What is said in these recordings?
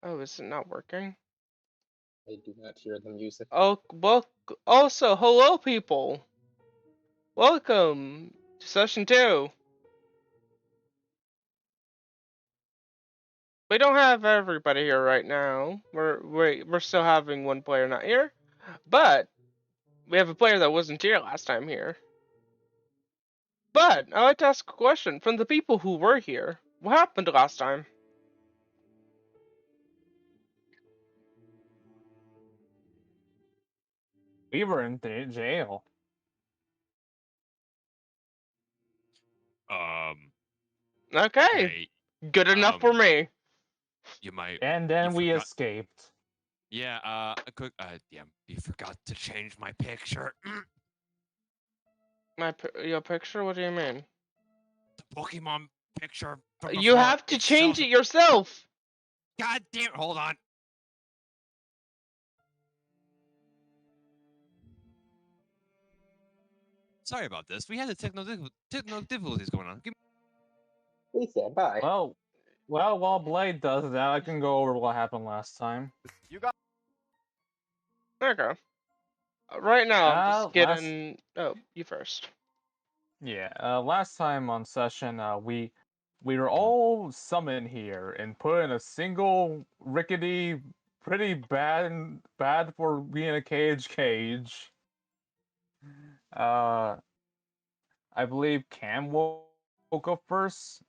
Oh, is it not working? I do not hear the music. Oh, well, also, hello, people. Welcome to session 2. We don't have everybody here right now. We're still having one player not here, but we have a player that wasn't here last time here. But I'd like to ask a question from the people who were here. What happened last time? We were in jail. Okay, Hey, good enough for me. you might. And then we forgot- escaped. Yeah. A quick. Damn. You forgot to change my picture. Your picture? What do you mean? The Pokemon picture. From You before, have to it change shows- it yourself. God damn. Hold on. Sorry about this. We had the technical difficulties going on. Please stand by. Well, while Blade does that, I can go over what happened last time. There you go. Right now, I'm just Last getting. Oh, you first. last time on session, we were all summoned here and put in a single rickety, pretty bad for being a cage. Uh, I believe Cam woke up first,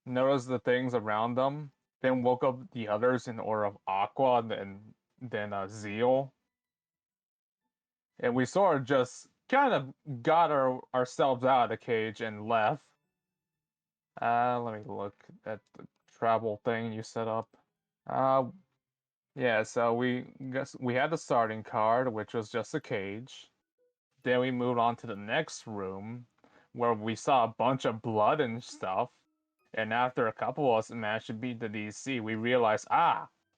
noticed the things around them, then woke up the others in order of Aqua and then Zeal. And we sort of just kind of got ourselves out of the cage and left. Let me look at the travel thing you set up. Uh, yeah, so we had the starting card, which was just a cage. Then we moved on to the next room, where we saw a bunch of blood and stuff. And after a couple of us managed to beat the DC, we realized,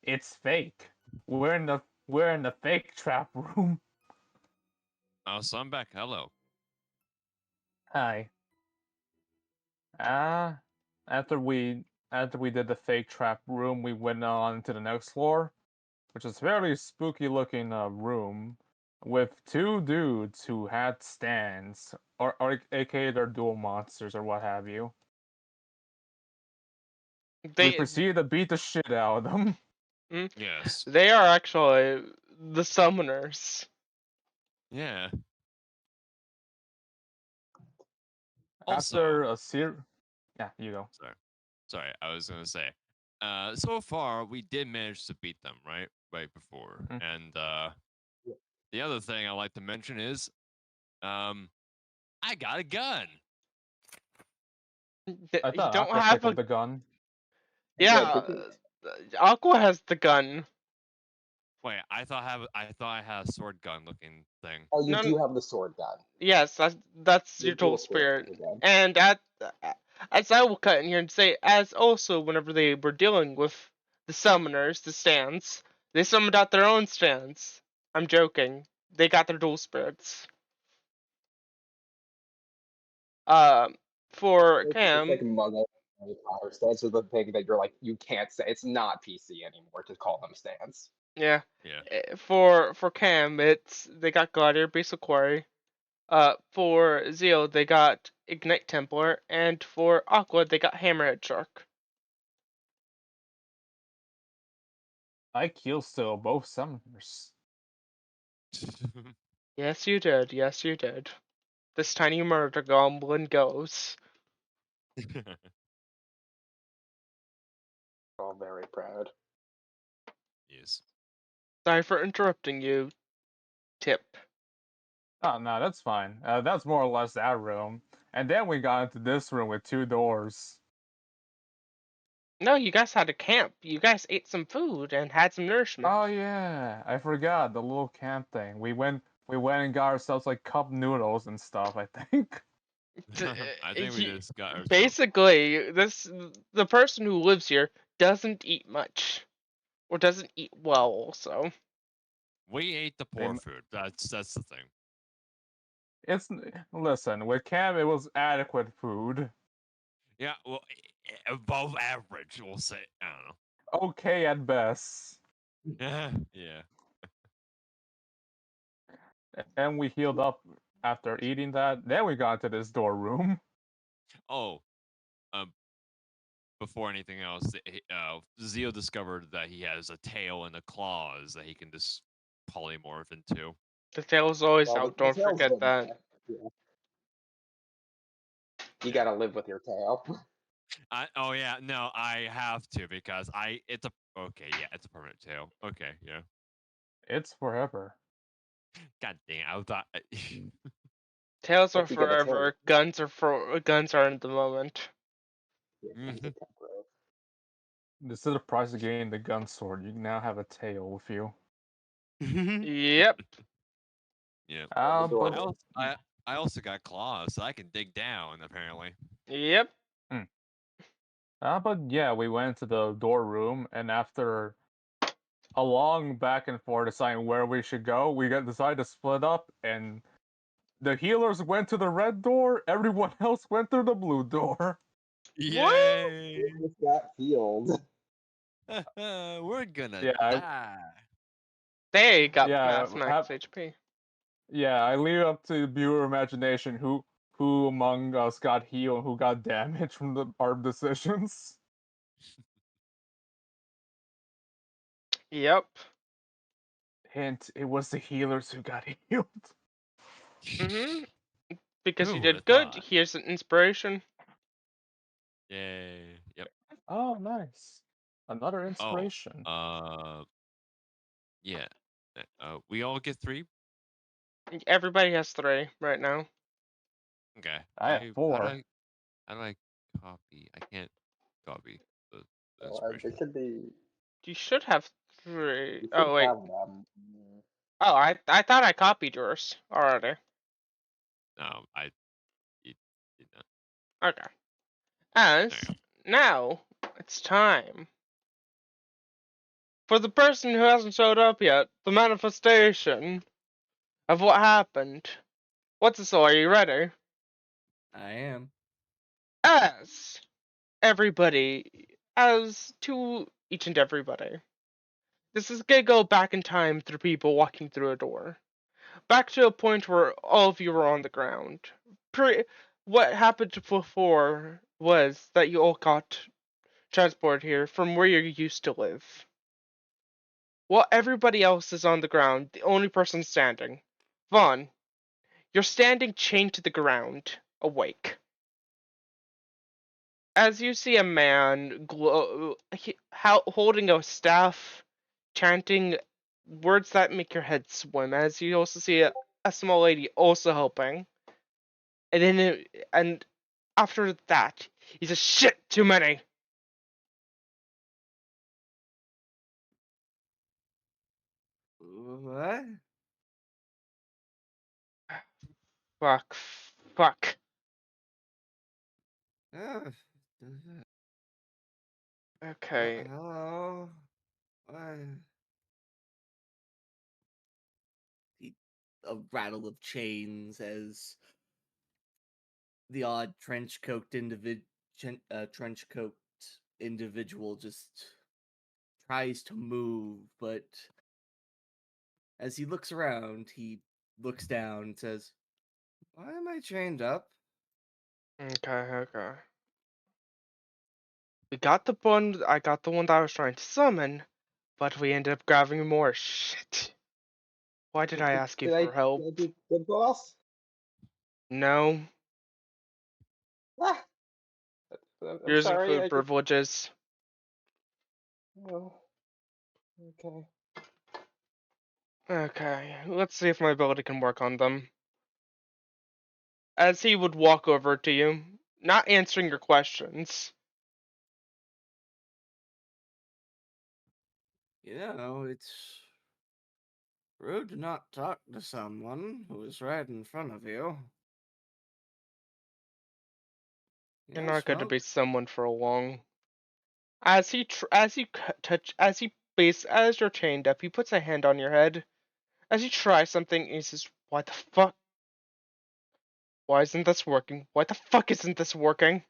it's fake. We're in the fake trap room. Oh, so I'm back. Hello. Hi. Ah, after we did the fake trap room, we went on to the next floor, which is a fairly spooky looking room with two dudes who had stands, or aka they're dual monsters or what have you. We They proceeded to beat the shit out of them. Yes. they are actually the summoners. Yeah. After Also, yeah, you go. sorry. I was gonna say. So far we did manage to beat them, right? Right before. Mhm. And the other thing I like to mention is, I got a gun. I You thought don't Aqua have picked up a. the gun. Yeah, Aqua has the gun. Wait, I thought I had a sword gun looking thing. Oh, you No, do have the sword gun. yes, that's The your dual dual spirit spirit. gun. And as I will cut in here and say, as also whenever they were dealing with the summoners, the stands, they summoned out their own stands. I'm joking. They got their dual spirits. Um, for It's like Cam, Muggle power stands are the thing that you're like you can't say it's not PC anymore to call them stands. yeah. Yeah. For Cam, it's they got Gladiator Basic Quarry. For Zeal, they got Ignite Templar, and for Aqua, they got Hammerhead Shark. I killed still both summoners. Yes, you did. Yes, you did. This tiny murder goblin goes. All very proud. Yes. Sorry for interrupting you, Tip. Oh no, that's fine. That's more or less that room. And then we got into this room with two doors. No, you guys had a camp. You guys ate some food and had some nourishment. Oh yeah, I forgot the little camp thing. We went and got ourselves like cup noodles and stuff, I think. I think we just got ourselves. Basically, the person who lives here doesn't eat much, or doesn't eat well. Also, We ate the poor food. That's the thing. It's listen, with Cam it was adequate food. Yeah, well, above average, we'll say. I don't know. okay at best. Yeah. And we healed up after eating that. Then we got to this door room. Oh, um, before anything else, Zeo discovered that he has a tail and a claws that he can just polymorph into. The tail's always Well, out. the Don't tail's forget been that. there. Yeah. You Yeah. gotta live with your tail. Oh yeah, no, I have to because it's a okay, yeah, it's a permanent tail. Okay, yeah. It's forever. God dang, I thought Tails are But you get a tail. forever. Guns are in the moment. Yeah, guns are Mhm. temporary. This is the price of getting the gun sword. You now have a tail with you. Yep. Yeah. The door But I room. also I also got claws, so I can dig down apparently. Yep. but yeah, we went to the door room, and after a long back and forth deciding where we should go, we got decided to split up, and the healers went to the red door. Everyone else went through the blue door. What? Yay! We just got healed. We're gonna Yeah, die. They got yeah, past max HP. yeah. I leave it up to viewer imagination who among us got healed and who got damaged from our decisions. Yep. Hint: it was the healers who got healed. Mhm. Because Who you would did have good. thought? Here's an inspiration. Yay! Yep. Oh, nice. Another Oh, inspiration. yeah. We all get 3. Everybody has 3 right now. Okay. I have How do 4. I copy? I can't copy the So they inspiration. should be. You should have 3. You should Oh wait. have them. Oh, I thought I copied yours already. No, you did not. Okay. There As you go. now it's time for the person who hasn't showed up yet. The manifestation of what happened. What's the story? Are you ready? I am. As everybody, as to each and everybody. This is gonna go back in time through people walking through a door. Back to a point where all of you were on the ground. What happened before was that you all got transported here from where you used to live. While everybody else is on the ground, the only person standing. Vaughn, you're standing chained to the ground, awake. As you see a man holding a staff, chanting words that make your head swim. As you also see a small lady also helping. And after that, he says, "Shit, too many." What? Fuck, fuck. Uh, Okay, hello? What? A rattle of chains as the odd trench coat individual just tries to move, but as he looks around, he looks down and says, "Why am I chained up?" okay. We got the one. I got the one that I was trying to summon, but we ended up grabbing more shit. Why did I ask you Did I, for help? did I do good, boss? No, Ah, I'm yours sorry. include I just. privileges. Oh, okay. Okay, let's see if my ability can work on them. As he would walk over to you, not answering your questions. It's rude to not talk to someone who is right in front of you. You're Yes, not going to smoke? be someone for long. As you're chained up, he puts a hand on your head. As you try something, he says, "Why the fuck? Why isn't this working? Why the fuck isn't this working?"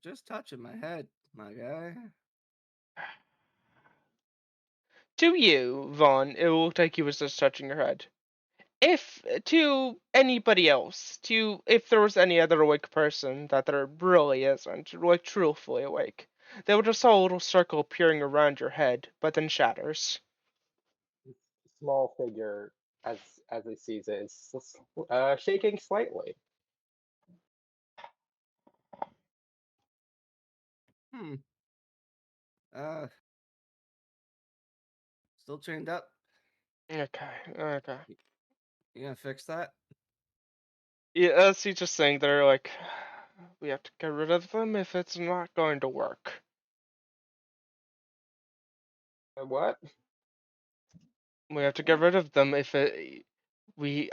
Just touching my head. my guy. To you, Vaughn, it looked like he was just touching your head. If to anybody else, if there was any other awake person that there really isn't, like truthfully awake, they would just saw a little circle appearing around your head, but then shatters. Small figure, as he sees it, is shaking slightly. Hmm. Uh, still chained up. Okay. You gonna fix that? Yeah, as he's just saying there, like, we have to get rid of them if it's not going to work. What? We have to get rid of them if it.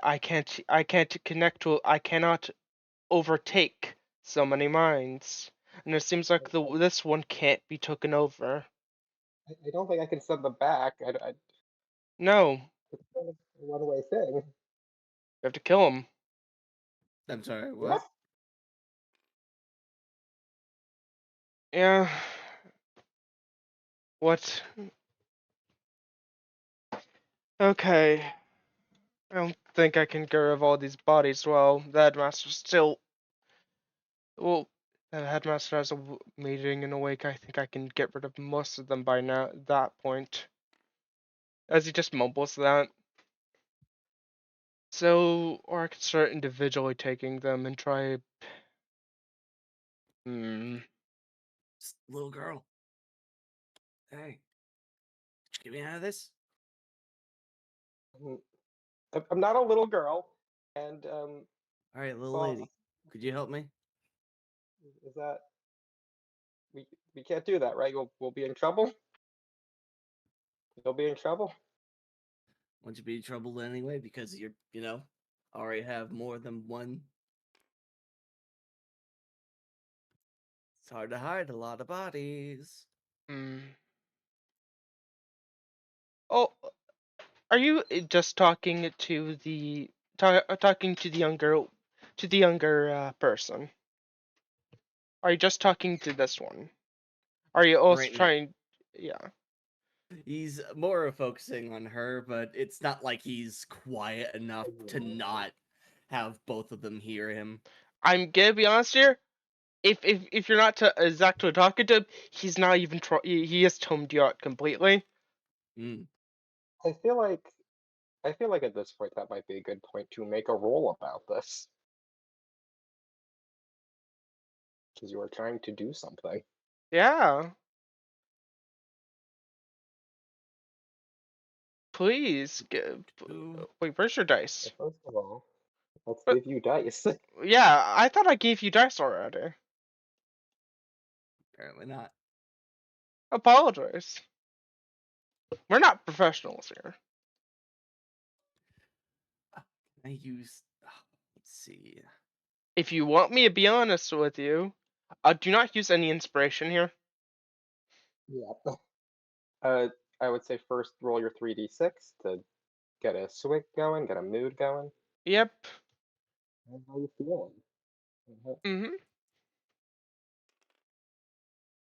I can't connect to. I cannot overtake so many minds, and it seems like this one can't be taken over. I don't think I can send them back. No, It's kind of a one-way thing. we have to kill him. I'm sorry. What? What? Yeah. What? Okay. I don't think I can get rid of all these bodies. Well, the headmaster still. Well, the headmaster has a meeting in a week. I think I can get rid of most of them by now. At that point, as he just mumbles that. So, or I could start individually taking them and try. Little girl. Hey, did you get me out of this? Mm, I'm not a little girl, and All right, little boss, lady. Could you help me? is that we can't do that, right? We'll be in trouble. You'll be in trouble. Won't you be in trouble anyway because you're, already have more than one? It's hard to hide a lot of bodies. Hmm. Oh, are you just talking to talking to the younger person? Are you just talking to this one? Are you also Right now, trying? Yeah. he's more focusing on her, but it's not like he's quiet enough to not have both of them hear him. I'm gonna be honest here. If you're not exactly talking to him, he's not even he has toned you out completely. Mm. I feel like at this point that might be a good point to make a roll about this, because you are trying to do something. Yeah. Please. Ooh, Wait, where's your dice? So first of all, let's Uh, give you dice. Yeah, I thought I gave you dice already. apparently not. Apologize. We're not professionals here. I use. Let's see. If you want me to be honest with you, do not use any inspiration here. Yeah. I would say first roll your 3d6 to get a swing going, get a mood going. Yep. How you feeling? Mhm.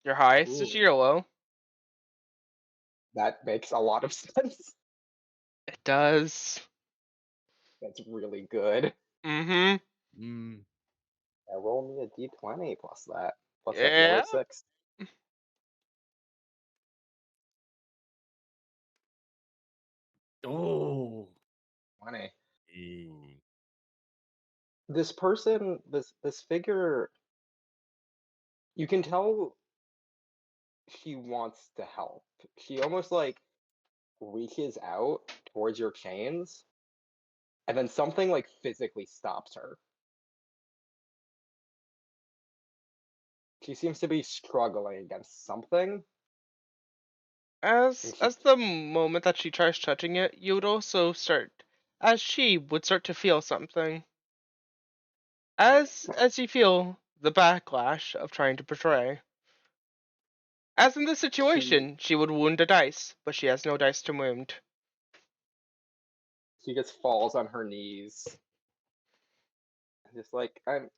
Your highest is Ooh, your low. That makes a lot of sense. It does. That's really good. Mhm. mm. Now roll me a d20 plus that the other Yeah. 6. Oh, 20. Ooh. This person, this figure, you can tell she wants to help. She almost like reaches out towards your chains, and then something like physically stops her. She seems to be struggling against something, As and she as the moment that she tries touching it, you would also start, as she would start to feel something. As you feel the backlash of trying to betray. As in this she situation, she would wound a dice, but she has no dice to wound. she just falls on her knees, just like it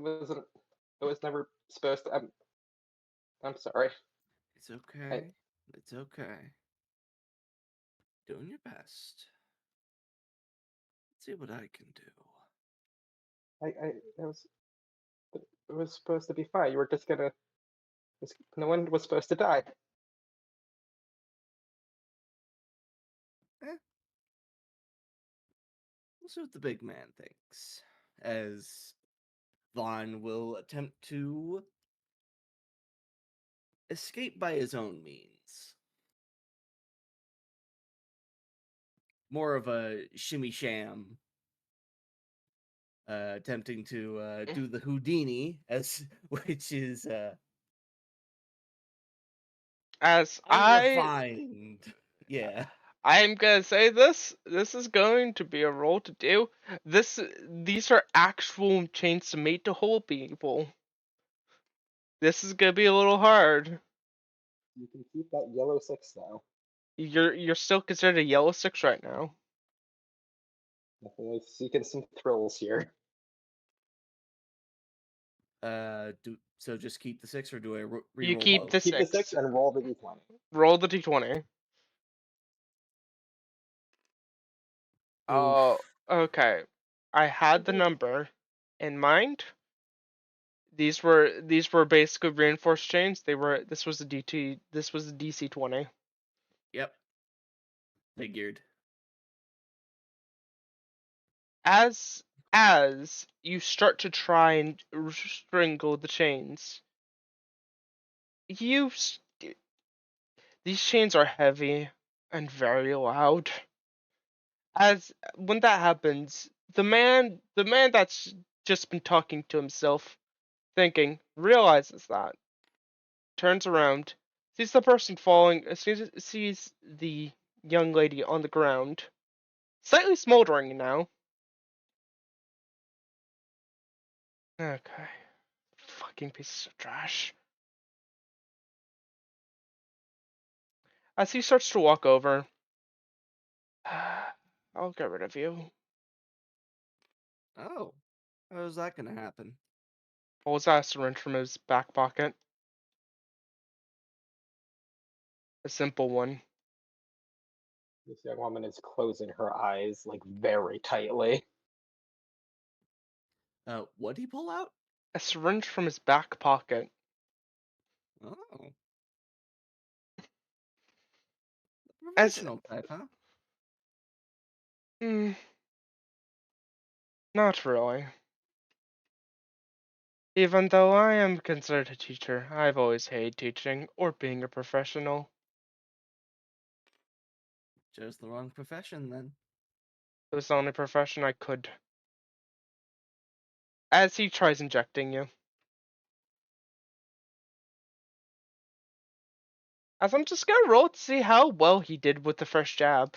wasn't It was never supposed to. I'm sorry. It's okay. It's okay. Doing your best. Let's see what I can do. It was supposed to be fine. You were just gonna. No one was supposed to die. Eh, we'll see what the big man thinks. As Vaughn will attempt to escape by his own means. More of a shimmy sham, attempting to do the Houdini, as which is As unrefined. Yeah. I'm gonna say this. This is going to be a role to do. These are actual chains to mate to hold people. This is gonna be a little hard. You can keep that yellow 6 though. You're still considered a yellow 6 right now. Definitely seeking some thrills here. So just keep the 6, or do I You reroll keep both? the Keep the 6 6. and roll the d20. Roll the d20. Oh, Oof. okay. I had the number in mind. These were basically reinforced chains. This was a DC 20. Yep. Figured. As you start to try and strangle the chains, these chains are heavy and very loud. As when that happens, the man that's just been talking to himself, thinking, realizes that, turns around, sees the person falling, sees the young lady on the ground, slightly smoldering now. Okay. Fucking pieces of trash. As he starts to walk over, I'll get rid of you. Oh. How's that gonna happen? Pulls out a syringe from his back pocket. A simple one. This young woman is closing her eyes like very tightly. What'd he pull out? A syringe from his back pocket. Oh. As Professional type, huh? mm, not really. Even though I am considered a teacher, I've always hated teaching or being a professional. Chose the wrong profession then. It was the only profession I could. As he tries injecting you. As I'm just gonna roll to see how well he did with the first jab.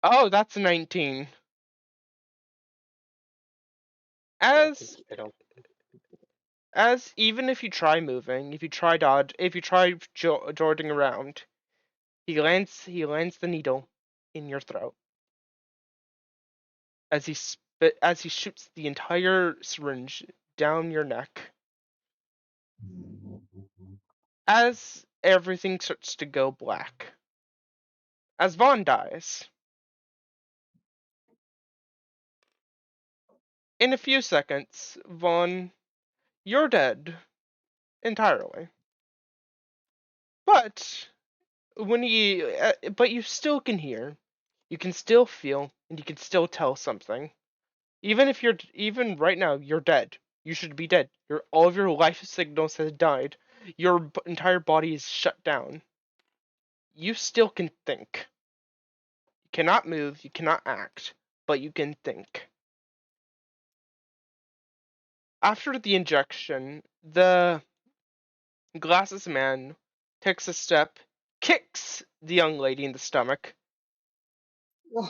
Oh, that's a 19. As I don't. even if you try moving, if you try dodge, if you try dodging around, he lands the needle in your throat. As he shoots the entire syringe down your neck. As everything starts to go black. As Vaughn dies. In a few seconds, Vaughn, you're dead. Entirely. But but you still can hear, you can still feel, and you can still tell something. Even right now, you're dead. You should be dead. All of your life signals have died. Your entire body is shut down. You still can think. You cannot move, you cannot act, but you can think. After the injection, the glasses man takes a step, kicks the young lady in the stomach. I'm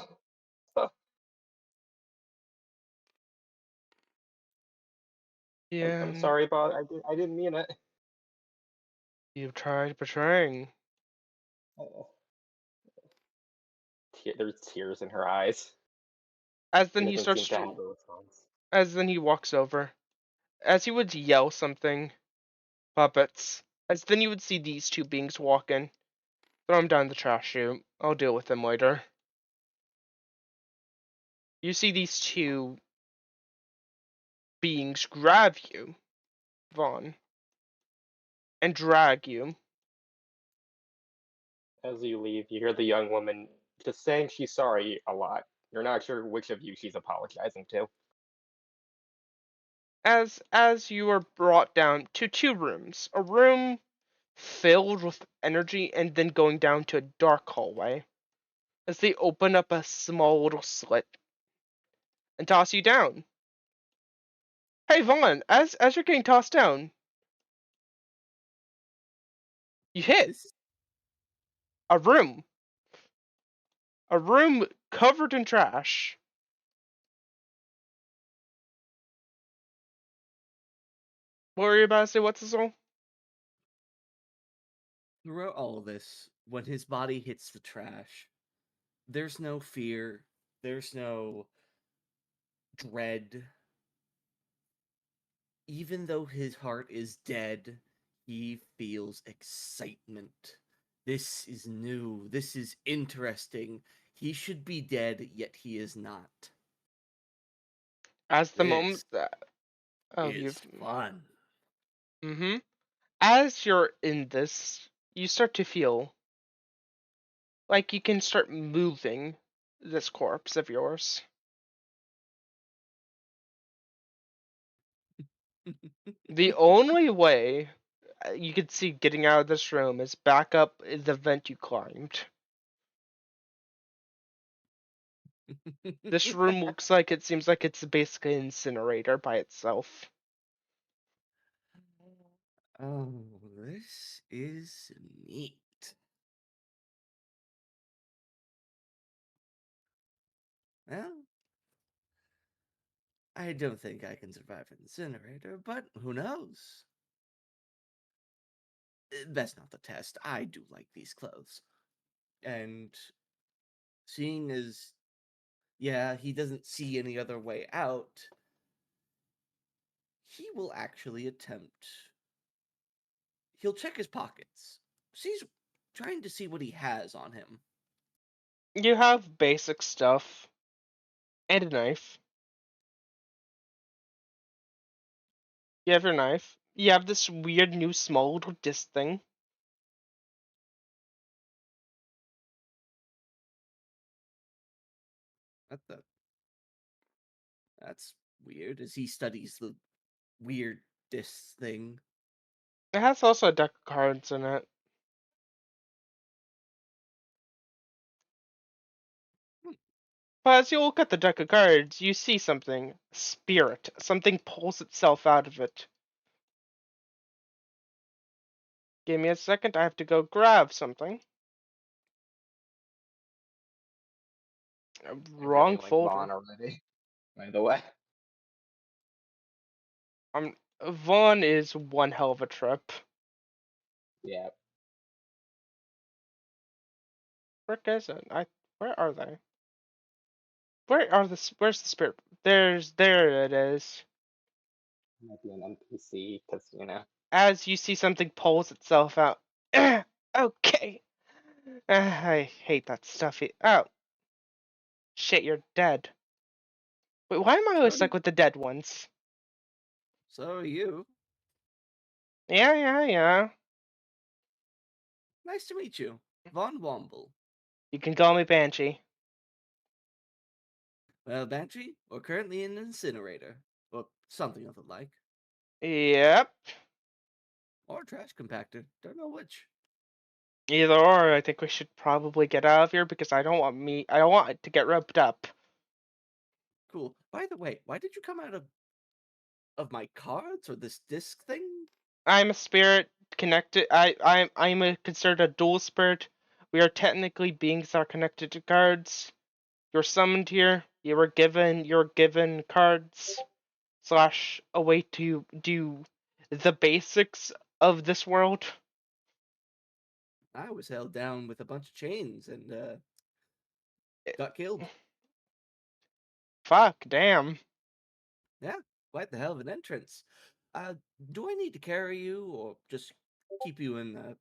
And sorry, Bob. I didn't mean it. you've tried betraying. There's tears in her eyes. As He then he doesn't starts seem to to, have a response. as then he walks over. As he would yell something, puppets. As then you would see these two beings walk in. Throw him down the trash chute. I'll deal with him later. You see these two beings grab you, Vaughn, and drag you. As you leave, you hear the young woman just saying she's sorry a lot. You're not sure which of you she's apologizing to. As you are brought down to two rooms. A room filled with energy and then going down to a dark hallway. As they open up a small little slit and toss you down. Hey Vaughn, as you're getting tossed down, you hit This a room. A room covered in trash. What were you about to say? What's this all? throughout all of this, when his body hits the trash, there's no fear, there's no dread. Even though his heart is dead, he feels excitement. This is new. This is interesting. He should be dead, yet he is not. As the This moment that is you've fun. as you're in this, you start to feel like you can start moving this corpse of yours. The only way you could see getting out of this room is back up the vent you climbed. This room looks like it seems like it's basically an incinerator by itself. Oh, this is neat. Well, I don't think I can survive an incinerator, but who knows? That's not the test. I do like these clothes. And seeing as, yeah, he doesn't see any other way out, he will actually attempt. He'll check his pockets. He's trying to see what he has on him. You have basic stuff and a knife. You have your knife. You have this weird new small little disc thing. What the? That's weird. As he studies the weird disc thing. It has also a deck of cards in it. But as you look at the deck of cards, you see something. Spirit. Something pulls itself out of it. Give me a second, I have to go grab something. You're Wrong feeling like folder. Vaughn already, by the way. Vaughn is one hell of a trip. Yeah. Where is it? Where are they? Where's the spirit? There it is. Might be an NPC, because, you know. As you see something pulls itself out. Okay. I hate that stuff. Oh. Shit, you're dead. Wait, why am I always stuck with the dead ones? So are you. Yeah. Nice to meet you. Von Womble. You can call me Banshee. Well, Banshee, we're currently in an incinerator. Or something of the like. Yep. Or trash compactor. Don't know which. Either or, I think we should probably get out of here because I don't want it to get ripped up. Cool. By the way, why did you come out of my cards or this disc thing? I'm a spirit connected. I'm considered a dual spirit. We are technically beings that are connected to cards. You're summoned here. You're given cards slash a way to do the basics of this world. I was held down with a bunch of chains and Eh, got killed. Fuck, damn. Yeah, quite the hell of an entrance. Do I need to carry you or just keep you in the...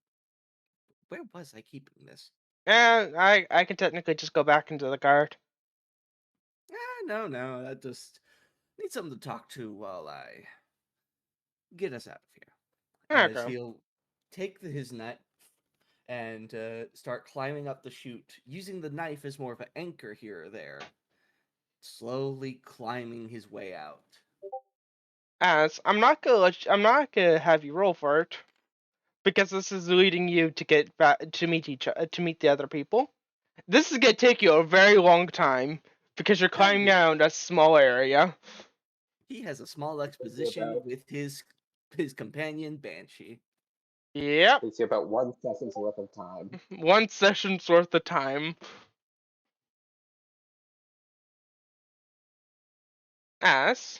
Where was I keeping this? I can technically just go back into the cart. No, I just need someone to talk to while I get us out of here. As Okay. he'll take his knife and start climbing up the chute, using the knife as more of an anchor here or there, slowly climbing his way out. As I'm not gonna have you roll for it because this is leading you to get back to meet the other people. This is gonna take you a very long time because you're climbing around a small area. He has a small exposition with his companion Banshee. Yep, Takes you about 1 session's worth of time. 1 session's worth of time. As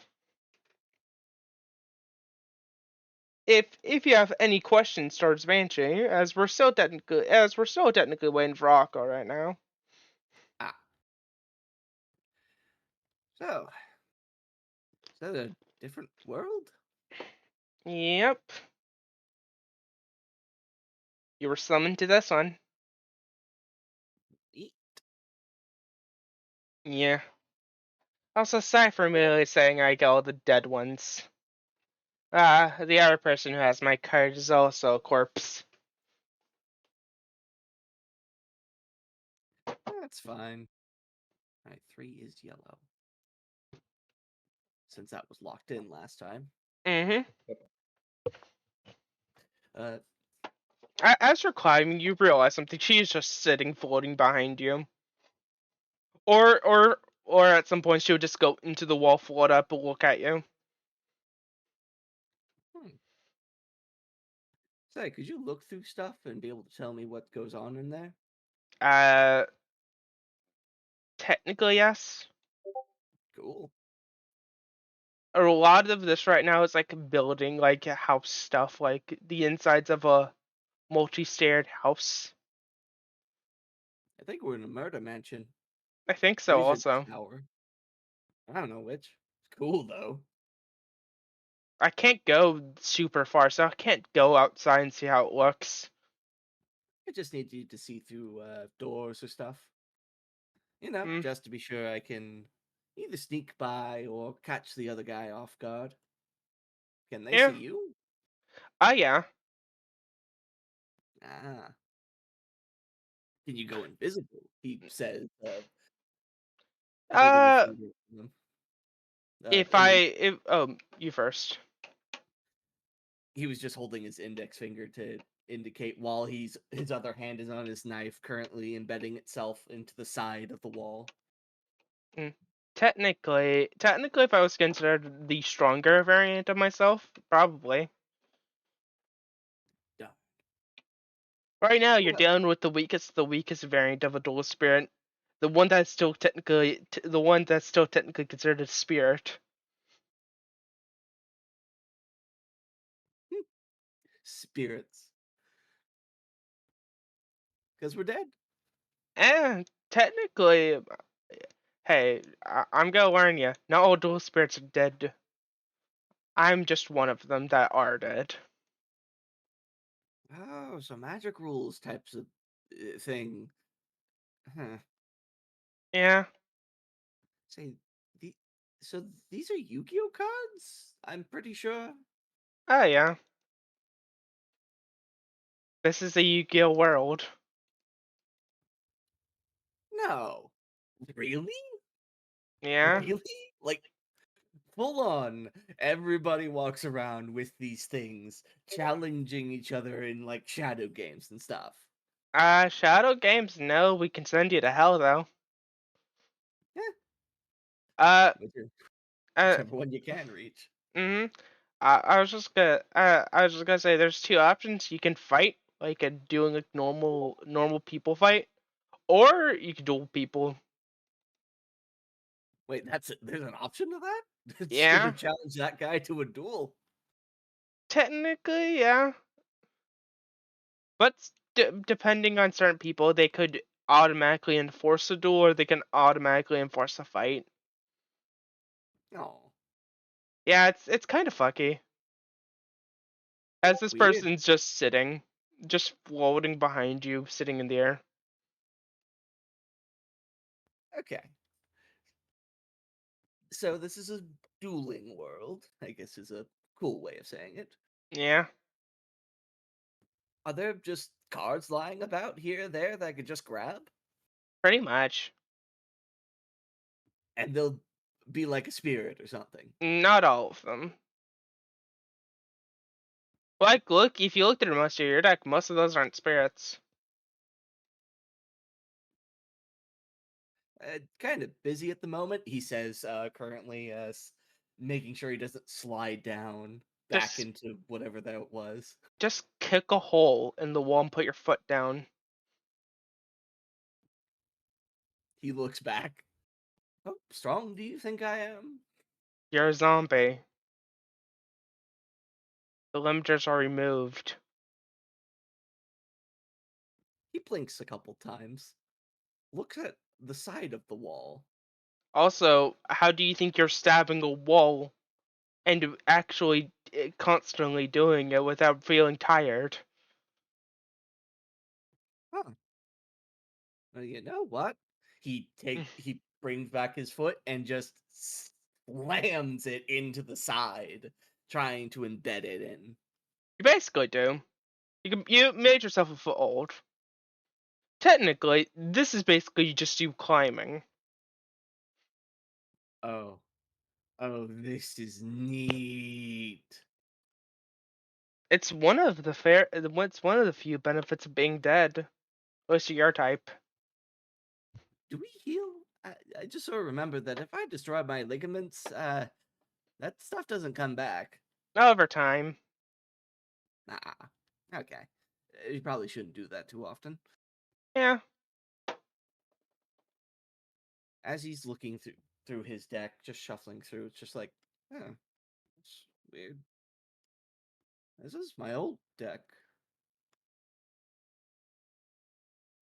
if you have any questions towards Banshee, as we're still technically waiting for Aqua right now. Ah. So, is that a different world? Yep. You were summoned to this one. Eat. Yeah. Also, sorry for merely saying I get all the dead ones. The other person who has my card is also a corpse. That's fine. Alright, 3 is yellow. Since that was locked in last time. Mm-hmm. Uh, As you're climbing, you realize something. She is just sitting, floating behind you. Or at some point she'll just go into the wall, float up, and look at you. Say, could you look through stuff and be able to tell me what goes on in there? Technically yes. Cool. A lot of this right now is like building, like house stuff, like the insides of a multi-staired house. I think we're in a murder mansion. I think so, Wizard's also. tower. I don't know which. It's cool though. I can't go super far, so I can't go outside and see how it looks. I just need you to see through doors or stuff. You know, Mm. just to be sure I can either sneak by or catch the other guy off guard. Can they Yeah. see you? Yeah. Ah. Can you go invisible? He says, holding a Uh, finger. at them. You first. He was just holding his index finger to indicate while his other hand is on his knife, currently embedding itself into the side of the wall. Technically, if I was considered the stronger variant of myself, probably. Yeah. Right now, you're dealing with the weakest variant of a dual spirit, the one that's still technically considered a spirit. Spirits. Because we're dead. And technically, hey, I'm gonna warn you, not all dual spirits are dead. I'm just one of them that are dead. Oh, so magic rules types of thing. Huh. Yeah. Say, the, so these are Yu-Gi-Oh cards? I'm pretty sure. Oh yeah. This is a Yu-Gi-Oh world. No. Really? Yeah. Really? Like, full on, everybody walks around with these things, challenging each other in, like, shadow games and stuff. Shadow games, no, we can send you to hell though. Yeah. Uh, uh, Whichever one you can reach. mm-hmm. I was just gonna say there's two options. You can fight like doing a normal people fight, or you can duel people. Wait, there's an option to that? It's gonna Yeah, challenge that guy to a duel. technically, yeah. But depending on certain people, they could automatically enforce a duel, or they can automatically enforce a fight. Oh, Yeah, it's kind of fucky. As this weird. person's just sitting, just floating behind you, sitting in the air. Okay. So this is a dueling world, I guess is a cool way of saying it. Yeah, Are there just cards lying about here or there that I could just grab? pretty much. And they'll be like a spirit or something. Not all of them. Like, look, if you looked at most of your deck, most of those aren't spirits. Kind of busy at the moment, he says, currently making sure he doesn't slide down back Just, into whatever that was. just kick a hole in the wall and put your foot down. He looks back. How strong do you think I am? You're a zombie. The limiters are removed. He blinks a couple times. Looks at the side of the wall. Also, how do you think you're stabbing a wall and actually constantly doing it without feeling tired? Huh. Well, you know what? He brings back his foot and just slams it into the side, trying to embed it in. You basically do. You made yourself a foothold. Technically, this is basically just you climbing. Oh. Oh, this is neat. It's one of the few benefits of being dead. At least to your type. Do we heal? I just sort of remember that if I destroy my ligaments, that stuff doesn't come back. Over time. Ah, okay. You probably shouldn't do that too often. Yeah. As he's looking through his deck, just shuffling through, it's just like, it's weird. This is my old deck.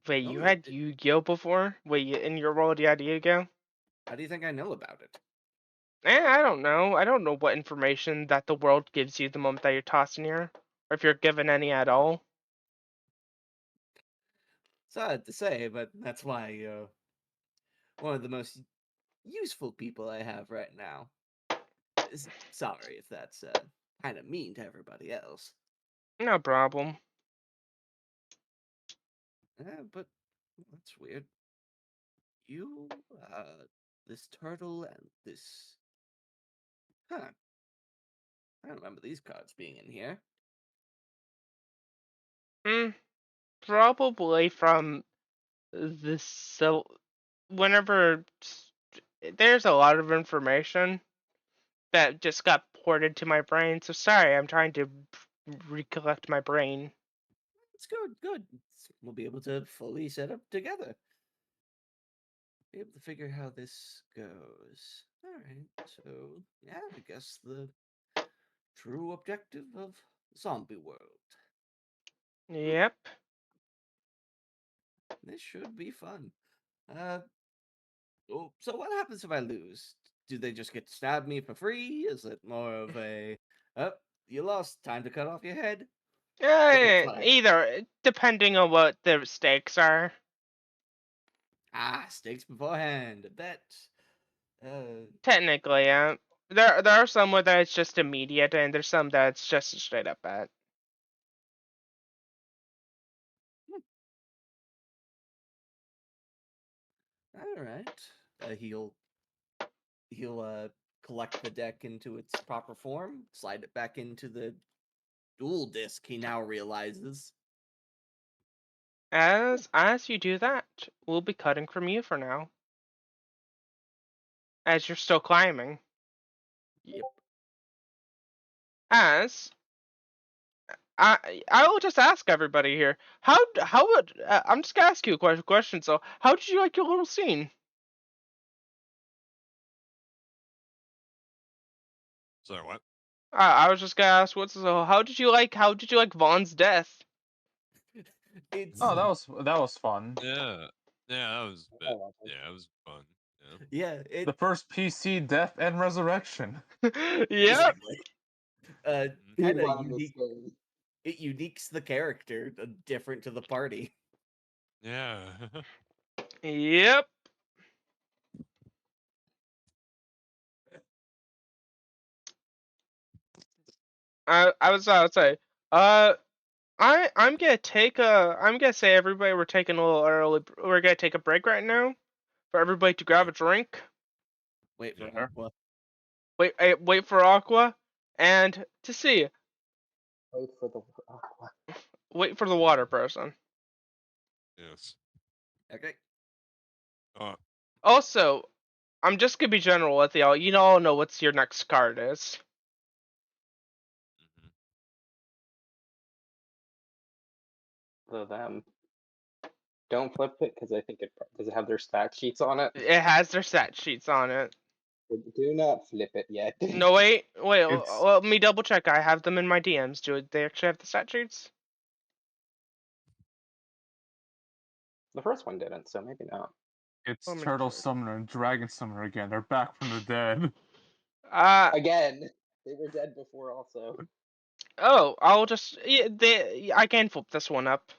Wait, Oh, you had Yu-Gi-Oh before? Wait, in your world you had Yu-Gi-Oh? how do you think I know about it? I don't know. I don't know what information that the world gives you the moment that you're tossed in here. Or if you're given any at all. It's odd to say, but that's why you're one of the most useful people I have right now. Sorry if that's kind of mean to everybody else. No problem. But that's weird. You, this turtle and this. Huh. I don't remember these cards being in here. Probably from this. So, whenever there's a lot of information that just got poured into my brain. So sorry, I'm trying to recollect my brain. It's good. We'll be able to fully set up together. Be able to figure how this goes. Alright, so, yeah, I guess the true objective of Zombie World. Yep. This should be fun. So what happens if I lose? Do they just get to stab me for free? Is it more of a, oh, you lost, time to cut off your head? Like, Either, depending on what the stakes are. stakes beforehand, a bet. Technically, yeah. There are some where it's just immediate, and there's some that's just a straight up bet. All right. He'll collect the deck into its proper form, slide it back into the dual disc. He now realizes. As you do that, we'll be cutting from you for now. As you're still climbing. Yep. As I will just ask everybody here. How would I'm just gonna ask you a question. So, how did you like your little scene? Sorry, what? I was just gonna ask how did you like Vaughn's death? It's Oh, that was fun. Yeah, yeah, that was I love it. yeah, it was fun. Yeah. Yeah, The first PC death and resurrection. Yep. basically. Speed Kind of run this unique. game. It uniques the character different to the party. Yeah. Yep. I was about to say, I'm gonna say everybody we're taking a little early. We're gonna take a break right now for everybody to grab a drink. Wait for Yeah. Aqua. Wait for Aqua, and to see. Wait for the Aqua. Wait for the water person. Yes. Okay. Also, I'm just gonna be general with y'all. You all know what's your next card is. Mhm. Them. Don't flip it because I think it does it have their stat sheets on it. It has their stat sheets on it. Do not flip it yet. No, wait. It's- Let me double check. I have them in my DMs. Do they actually have the stat sheets? The first one didn't, so maybe not. It's Let me Turtle check. Summoner and Dragon Summoner again. They're back from the dead. Again, they were dead before also. Oh, I'll just. I can flip this one up.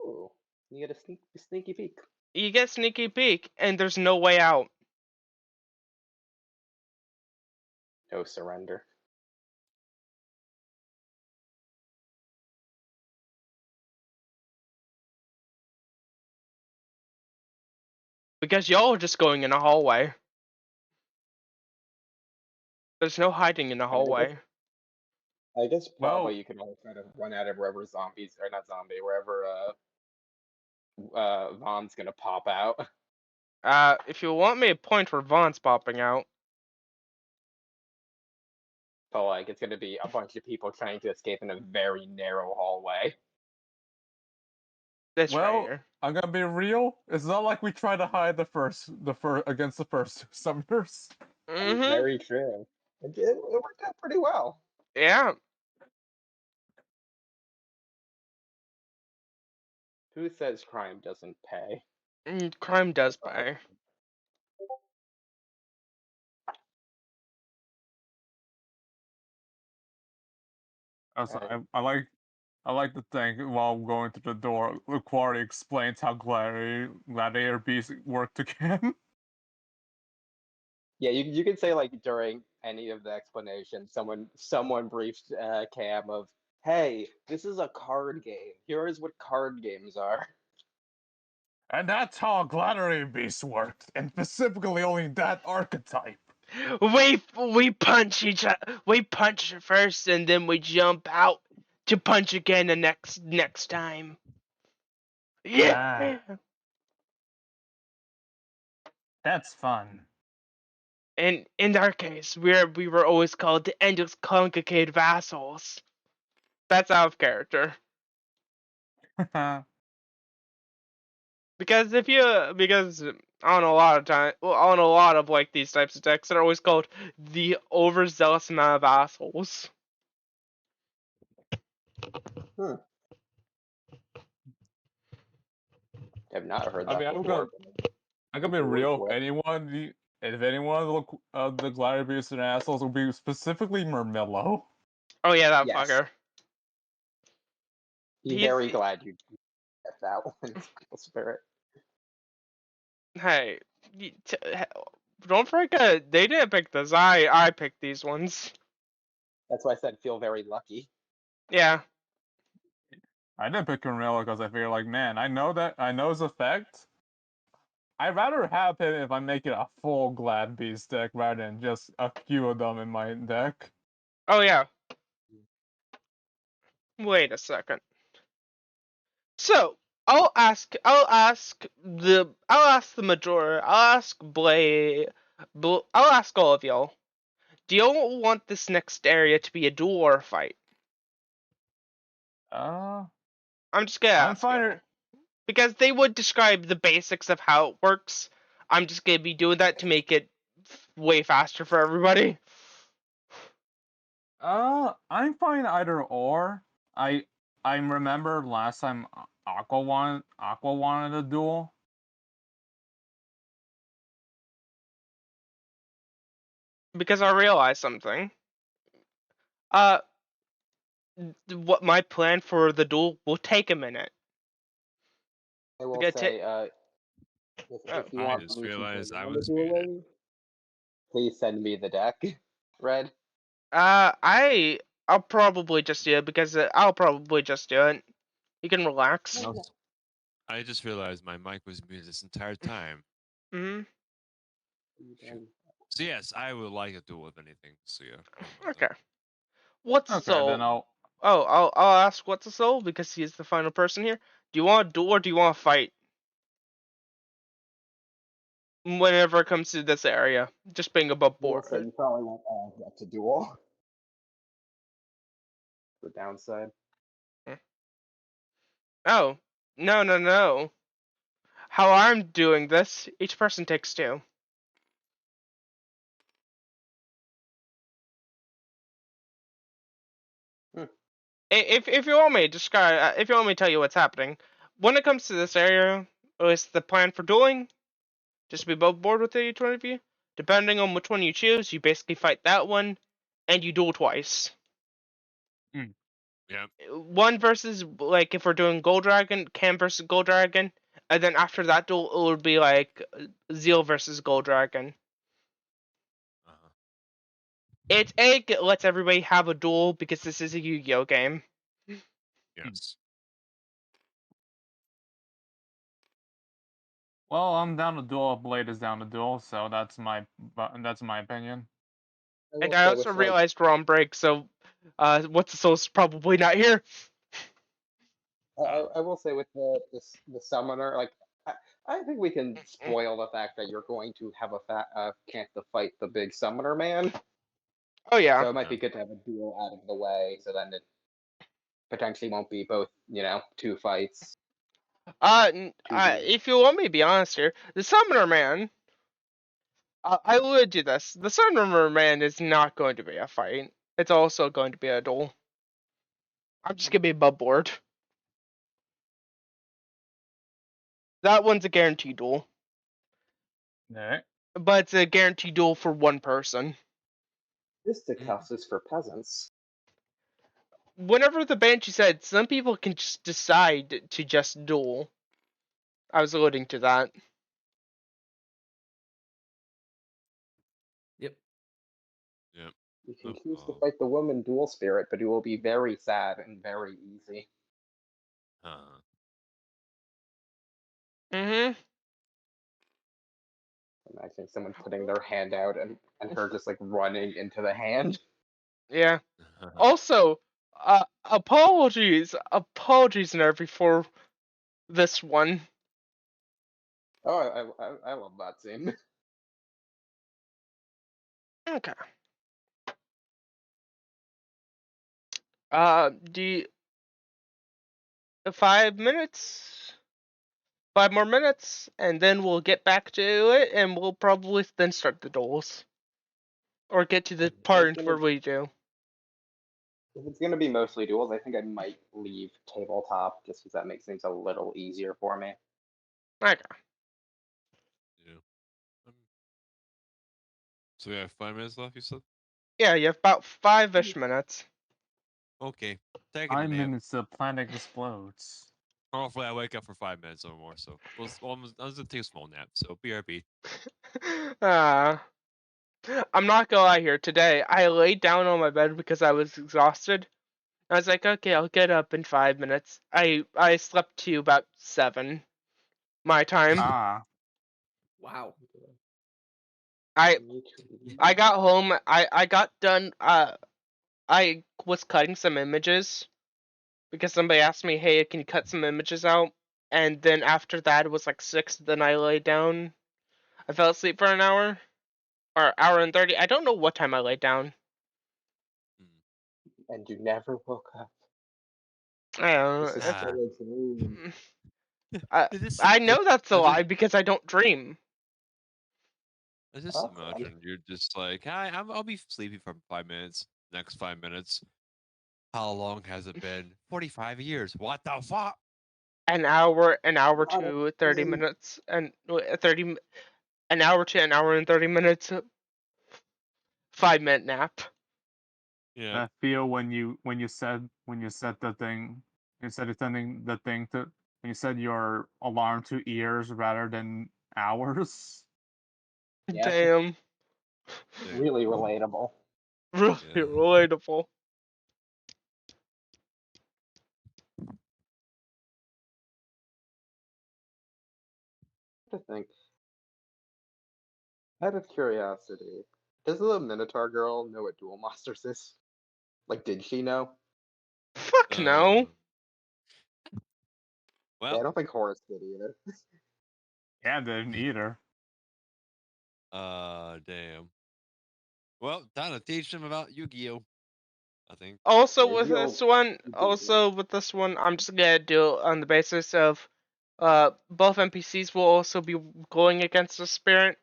Ooh, you get a sneaky peek. You get sneaky peek, and there's no way out. No surrender. Because y'all are just going in a hallway. There's no hiding in a And hallway. I guess Well- probably you could all try to run out of wherever zombies, or not zombie, wherever Vaughn's gonna pop out. If you want me to point where Vaughn's popping out. So like it's gonna be a bunch of people trying to escape in a very narrow hallway. This right Well, here. I'm gonna be real. It's not like we try to hide the first against the first summoners. Mm-hmm. Very true. It worked out pretty well. Yeah. Who says crime doesn't pay? Crime does pay. Also, Alright. I like to think while going to the door, Quarry explains how gladiator beasts worked again. Yeah, you could say like during any of the explanations, someone briefed Cam of, "Hey, this is a card game. Here is what card games are." And that's how gladiator beasts worked, and specifically only that archetype. We punch each other. We punch first, and then we jump out to punch again the next time. Yeah. That's fun. And in our case, we were always called the endless concave vassals. That's out of character. Because on a lot of on a lot of like these types of decks, they're always called the overzealous amount of vassals. I've not heard I that mean, before. I'm gonna be Your word real. for it. If anyone of the gladiator beasts and assholes will be specifically Mermillo. Oh yeah, that Yes. fucker. Be He's- very glad you get that one, Spirit. Hey, don't forget they didn't pick this. I picked these ones. That's why I said feel very lucky. Yeah. I didn't pick Mermillo because I feel like, man, I know his effect. I'd rather have him if I'm making a full Glad Beast deck rather than just a few of them in my deck. Oh yeah. Wait a second. So I'll ask the majority. I'll ask I'll ask all of y'all. Do y'all want this next area to be a duel or a fight? Uh, I'm just gonna I'm ask fine. y'all. Because they would describe the basics of how it works. I'm just gonna be doing that to make it way faster for everybody. I'm fine either or. I remember last time Aqua wanted a duel. because I realized something. What my plan for the duel will take a minute. I will Get say, Oh. if you I want just me to join realized in I on the was muted. dueling, please send me the deck, Red. I'll probably just do it because I'll probably just do it. You can relax. No, I just realized my mic was muted this entire time. Mhm. Shoot. So yes, I would like a duel if anything. So yeah. Okay. What's the Okay, soul? then I'll. Oh, I'll ask what's the soul because he's the final person here. Do you want to duel or do you want to fight? Whenever it comes to this area, just being above I will board. say you probably won't get to duel. The downside. Oh, no. How I'm doing this, each person takes 2. Hmm. If you want me, if you want me to tell you what's happening, when it comes to this area, it's the plan for dueling. Just be above board with each one of you. Depending on which one you choose, you basically fight that one, and you duel twice. Yeah. One versus, like, if we're doing Gold Dragon, Cam versus Gold Dragon, and then after that duel, it would be like Zeal versus Gold Dragon. Uh-huh. It lets everybody have a duel because this is a Yu-Gi-Oh game. Yes. Well, I'm down to duel. Blade is down to duel, so that's my opinion. I And will I say also with like realized we're on break, so What's the Soul's probably not here. I will say with the summoner, like I think we can spoil the fact that you're going to have a chance to fight the big summoner man. Oh yeah. So it might be good to have a duel out of the way, so then it potentially won't be both, 2 fights. If you want me to be honest here, the Summoner Man. I would do this. The Summoner Man is not going to be a fight. It's also going to be a duel. I'm just gonna be above board. That one's a guaranteed duel, Alright. but it's a guaranteed duel for one person. Fisticuffs is for peasants. Whenever the Banshee said some people can just decide to just duel, I was alluding to that. Yep. Yep. You can choose to fight the woman dual spirit, but it will be very sad and very easy. Uh-huh. Mm-hmm. Imagine someone putting their hand out and her just like running into the hand. Yeah. Also, apologies, Nervy, for this one. Oh, I love that scene. Okay. Do you, 5 minutes? 5 more minutes, and then we'll get back to it, and we'll probably then start the duels. Or get to the part where we do. If it's gonna be mostly duels, I think I might leave tabletop just because that makes things a little easier for me. Okay. Yeah. So we have 5 minutes left, you said? Yeah, you have about 5-ish minutes. Okay. Taking a 9 nap. minutes the planet explodes. Hopefully I wake up for 5 minutes or more, so I was gonna take a small nap, so BRB. I'm not gonna lie here. Today, I laid down on my bed because I was exhausted. I was like, okay, I'll get up in 5 minutes. I slept to about 7 my time. Ah. Wow. I got home. I got done. I was cutting some images because somebody asked me, hey, can you cut some images out? And then after that, it was like 6. Then I laid down. I fell asleep for an hour or hour and 30. I don't know what time I laid down. And you never woke up. I don't This is know. still a dream. I know that's a lie because I don't dream. I just That's odd. imagine you're just like, I'll be sleepy for 5 minutes. Next 5 minutes. How long has it been? 45 years. What the fuck? An hour God, to 30 insane. minutes, and 30, an hour to an hour and 30 minutes. 5-minute nap. Yeah. That feel when you said the thing, you said you're sending the thing to, when you said your alarm to ears rather than hours. Yeah. Damn. Damn. Really relatable. Really Yeah. relatable. To think. Out of curiosity, does the Minotaur girl know what Duel Masters is? Like, did she know? Fuck no. Yeah, Well, I don't think Horace did either. Yeah, didn't either. damn. Well, time to teach them about Yu-Gi-Oh! I think. Also Yeah, with this one, I'm just gonna do it on the basis of both NPCs will also be going against the spirit.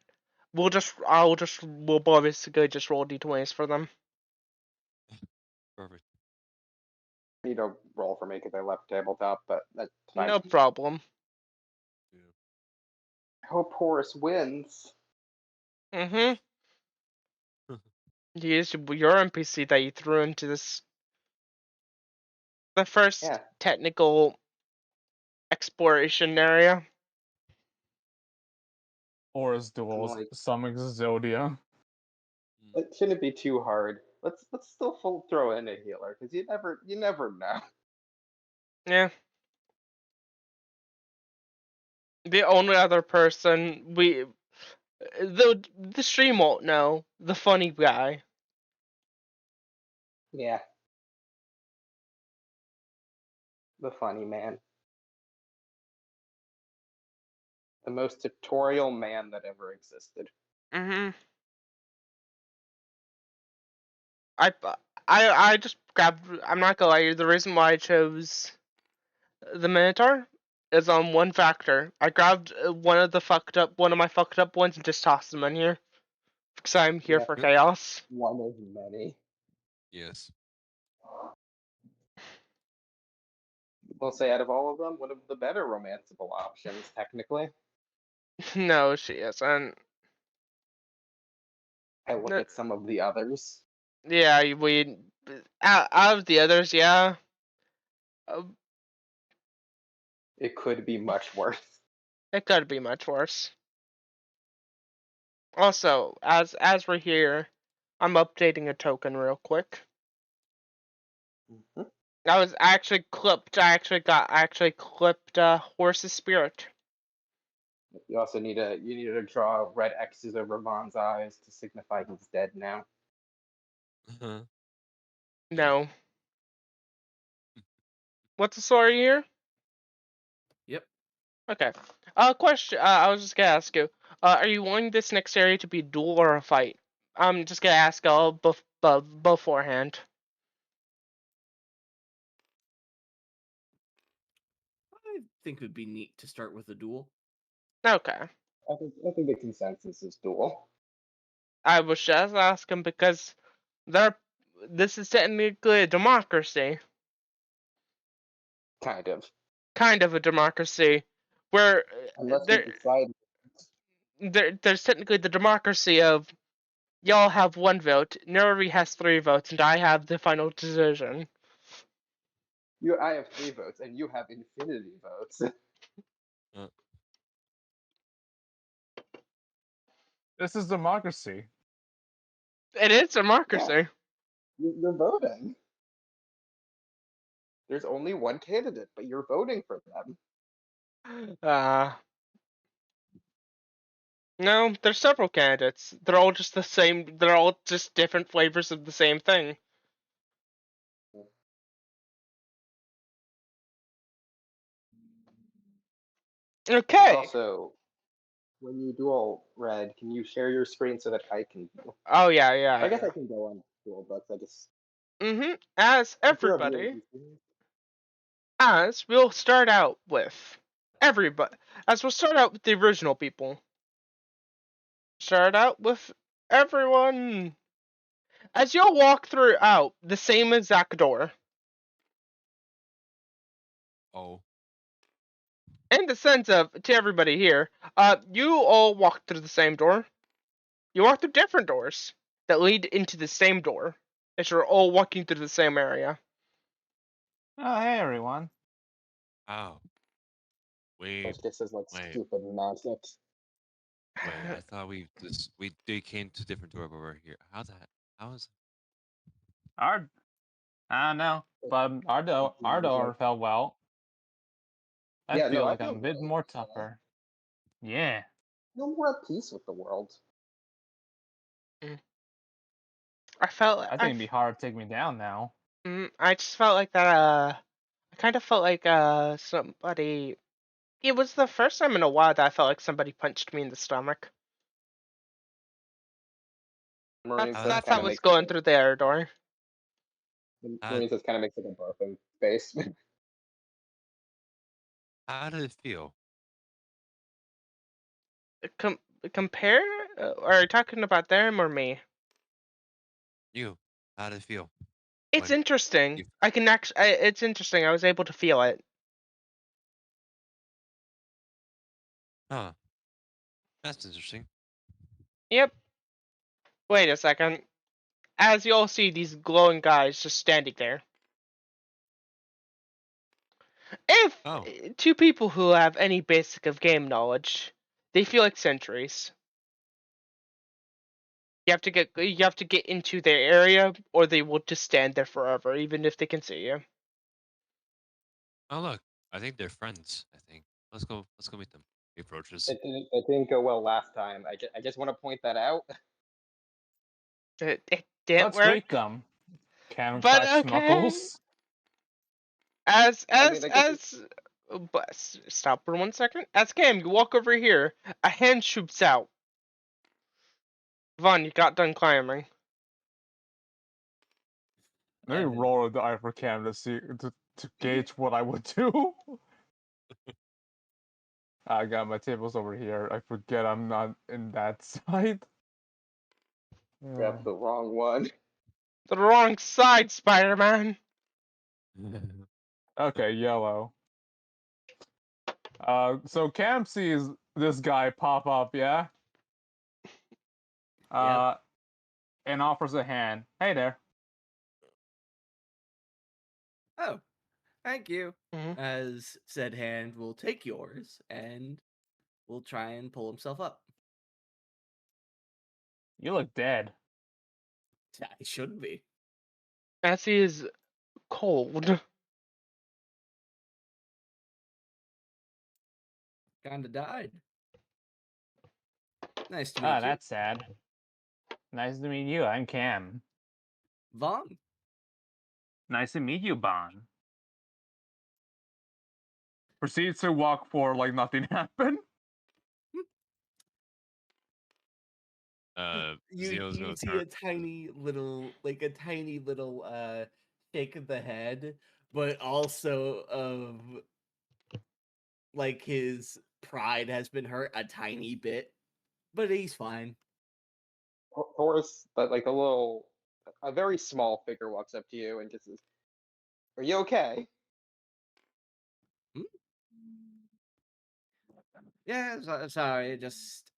We'll basically just roll d20s for them. Perfect. You know, roll for me because I left tabletop, but that's fine. No problem. Yeah. I hope Horace wins. Mm-hmm. Use your NPC that you threw into this. The first Yeah. technical exploration area. Horus duels, like- some Exodia. It shouldn't be too hard. Let's still throw in a healer because you never know. Yeah. The only other person the stream won't know. The funny guy. Yeah. The funny man. The most tutorial man that ever existed. Mm-hmm. I I just grabbed. I'm not gonna lie. The reason why I chose the Minotaur is on one factor. I grabbed one of my fucked up ones and just tossed them in here because I'm here Yeah. for chaos. One of many. Yes. We'll say out of all of them, one of the better romanceable options, technically. No, she isn't. I look No, at some of the others. yeah, out of the others, yeah. It could be much worse. It could be much worse. Also, as we're here, I'm updating a token real quick. Mhm. I was actually clipped. I actually clipped Horse's spirit. You also need to draw red X's over Von's eyes to signify he's dead now. Uh-huh. No. What's the story here? Yep. Okay. Question. I was just gonna ask you. Are you wanting this next area to be a duel or a fight? I'm just gonna ask all beforehand. I think it would be neat to start with a duel. Okay. I think the consensus is duel. I was just asking because this is technically a democracy. Kind of. Kind of a democracy. Where Unless we decide there's technically the democracy of y'all have one vote, Nervi has 3 votes, and I have the final decision. I have 3 votes and you have infinity votes. This is democracy. It is democracy. You're voting. There's only one candidate, but you're voting for them. No, there's several candidates. They're all just the same. They're all just different flavors of the same thing. Okay. Also, when you duel red, can you share your screen so that I can duel? Oh yeah, I guess yeah. I can go on duel books. I just As if you're a everybody, VNPC, as we'll start out with everybody. As we'll start out with the original people. Start out with everyone. As you'll walk throughout the same exact door. Oh. In the sense of, to everybody here, you all walk through the same door. You walk through different doors. that lead into the same door, as you're all walking through the same area. Oh, hey everyone. Oh, we Which this is like wait, stupid nonsense. wait. I thought we they came to different door, but we're here. How is Our, I don't know, but our door fell well. I Yeah, feel no, I like feel I'm a bit good. more tougher. Yeah. No more at peace with the world. I felt I think it'd be hard to take me down now. I just felt like that. I kind of felt like somebody. It was the first time in a while that I felt like somebody punched me in the stomach. Marine How says that That's how kind I of feel? was makes like going through the air door. Marine says kind of makes like a burping face. How did it feel? Com- compare? Are you talking about them or me? You? How did it feel? It's When interesting. you I can actually. It's interesting. I was able to feel it. huh? That's interesting. Yep. Wait a second. As you all see, these glowing guys just standing there. If Oh, two people who have any basic of game knowledge, they feel like sentries. You have to get into their area, or they will just stand there forever, even if they can see you. oh look. I think they're friends. I think. Let's go. Let's go meet them. He approaches. It didn't go well last time. I just want to point that out. It didn't Let's work, greet them. Cam but cracks okay. knuckles. I mean, I guess But stop for 1 second. As Cam, you walk over here. A hand shoots out. Vaughn, you got done climbing. Let me roll a die for Cam to see to gauge what I would do. I got my tables over here. I forget I'm not in that side. grabbed the wrong one. The wrong side, Spider-Man. Okay, yellow. So Cam sees this guy pop up, yeah? Yep. And offers a hand. Hey there. Oh, thank you. Mhm. As said hand will take yours and will try and pull himself up. You look dead. I shouldn't be. As he is cold. Kinda died. Nice to Ah, meet you. that's sad. Nice to meet you. I'm Cam. Vaughn. Nice to meet you, Bon. Proceeds to walk forward like nothing happened. Zio's You gonna see turn. a tiny little shake of the head, but also of like his pride has been hurt a tiny bit. But he's fine. Horace, like a very small figure walks up to you and just says, "Are you okay?" Hmm? Yeah, sorry, just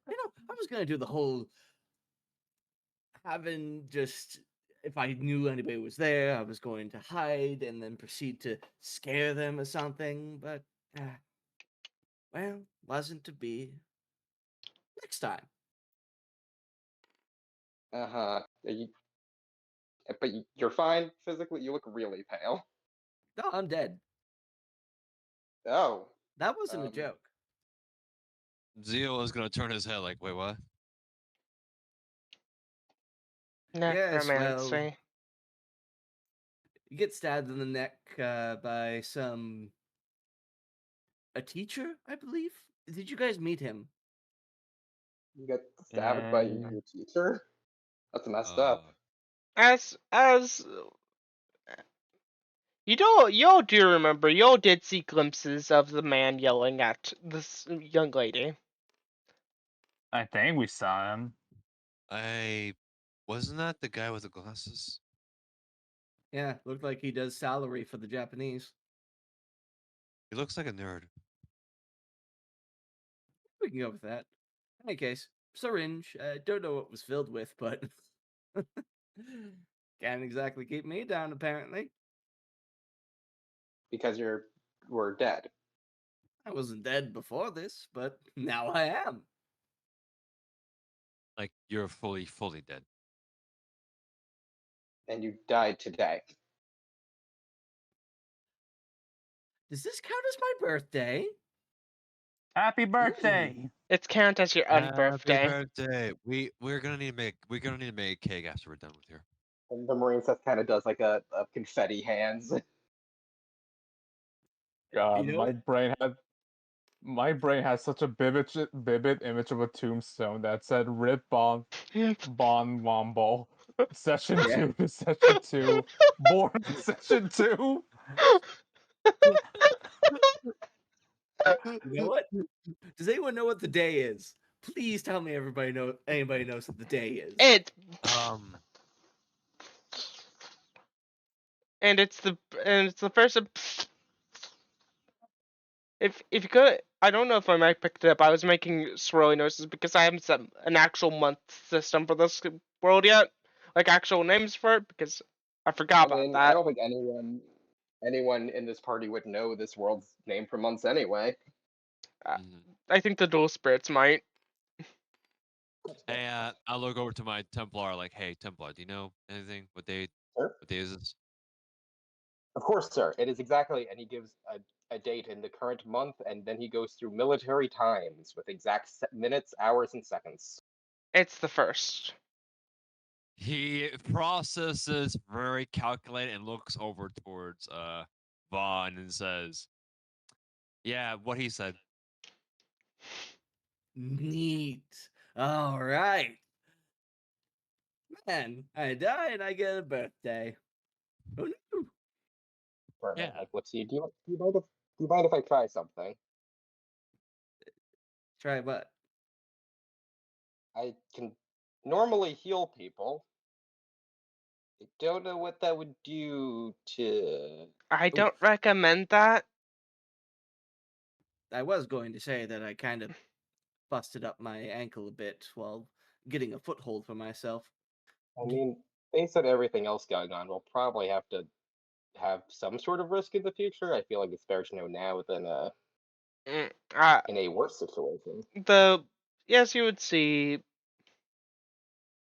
I was gonna do the whole having just if I knew anybody was there, I was going to hide and then proceed to scare them or something, but well, wasn't to be. Next time. Uh-huh. But you're fine physically. You look really pale. No, I'm dead. Oh. That wasn't a Um. joke. Zio is gonna turn his head like, wait, what? Yes, well, Necromancy. you get stabbed in the neck by a teacher, I believe. Did you guys meet him? You got stabbed by And your teacher. That's messed Uh, up. As you all do remember, you all did see glimpses of the man yelling at this young lady. I think we saw him. I wasn't that the guy with the glasses? Yeah, looked like he does salary for the Japanese. He looks like a nerd. We can go with that. In any case, syringe. Don't know what was filled with, but can't exactly keep me down, apparently. Because we're dead. I wasn't dead before this, but now I am. Like you're fully dead. And you died today. Does this count as my birthday? Happy birthday! It's count as your Happy unbirthday. birthday. We're gonna need to make cake after we're done with here. And the Marine Seth kind of does like a confetti hands. God, You know my brain has such a vivid image of a tombstone that said "Rip Bon Wombo, Session Yeah. 2 to Session 2, born in Session 2." You know what? Does anyone know what the day is? Please tell me anybody knows what the day is. It's Um, and it's the first of, if you could, I don't know if I might pick it up. I was making swirly noises because I haven't set an actual month system for this world yet, like actual names for it, because I forgot I about mean, I that. don't think anyone in this party would know this world's name for months anyway. mhm. I think the dual spirits might. Hey, I look over to my Templar like, hey, Templar, do you know anything? Sir? What day is this? Of course, sir. It is exactly, and he gives a date in the current month, and then he goes through military times with exact minutes, hours, and seconds. It's the first. He processes very calculated and looks over towards Vaughn and says, "Yeah, what he said." Neat. All right. Man, I die and I get a birthday. Who knew? Vernon, Yeah. like, let's see. Do you mind if I try something? Try what? I can normally heal people. I don't know what that would do to. I Ooh, don't recommend that. I was going to say that I kind of busted up my ankle a bit while getting a foothold for myself. I mean, based on everything else going on, we'll probably have to have some sort of risk in the future. I feel like it's better to know now than Mm, in a worse situation. yes, you would see.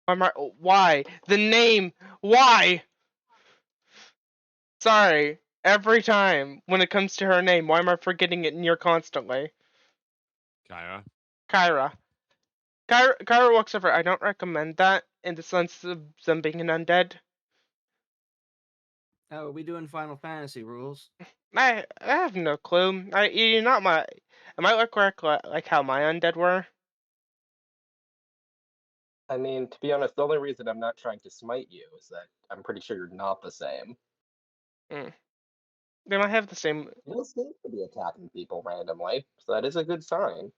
Why the name? Why? Sorry. Every time when it comes to her name, why am I forgetting it near constantly? Kyra. Kyra. Kyra walks over. I don't recommend that in the sense of them being an undead. How are we doing Final Fantasy rules? I have no clue. You're not my. Am I correct like how my undead were? I mean, to be honest, the only reason I'm not trying to smite you is that I'm pretty sure you're not the same. Mm. They might have the same. You don't seem to be attacking people randomly, so that is a good sign.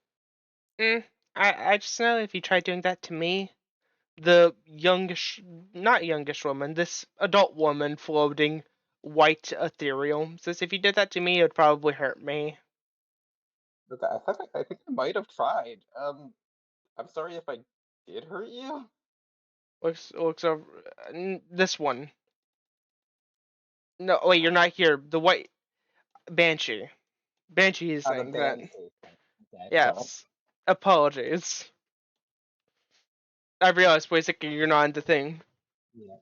Mm. I just know if you try doing that to me, the youngish, not youngish woman, this adult woman floating white ethereal says if you did that to me, it would probably hurt me. Okay, I think I might have tried. I'm sorry if I did hurt you. Looks over. This one. No, wait, you're not here. The white banshee. Banshee is The saying that. band. Okay, well, Yes. Apologies. I realized basically you're not in the thing. yeah.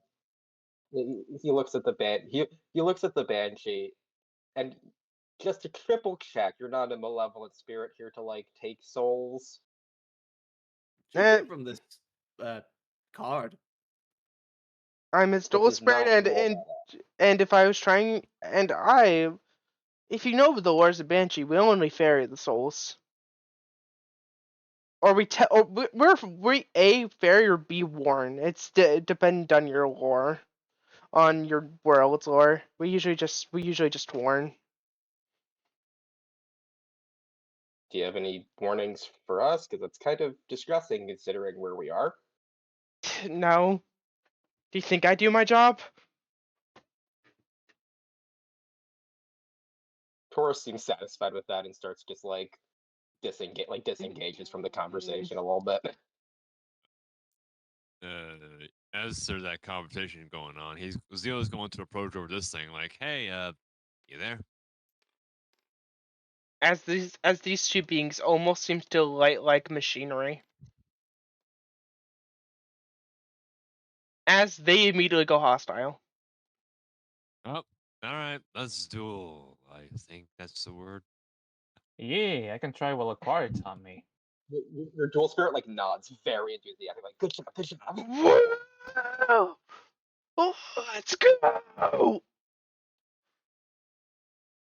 He looks at the band. He looks at the banshee, and just to triple check, you're not a malevolent spirit here to like take souls. Eh, Judging from this uh, card, I'm his It dual does spirit, not roll and if I was trying, if you know the lores of Banshee, we only ferry the souls, or we A ferry or B warn. It's dependent on your lore, on your world's lore. We usually just warn. Do you have any warnings for us? Because it's kind of distressing considering where we are. No. Do you think I do my job? Taurus seems satisfied with that and starts just like disengages from the conversation a little bit. as there's that competition going on, Zio's going to approach over this thing like, "Hey, you there?" As these two beings almost seem to light like machinery. As they immediately go hostile. Oh, all right, let's duel. I think that's the word. Yeah, I can try while a quiet on me. Your dual spirit like nods very enthusiastic, like good job, good job. Whoa! Oh, let's go!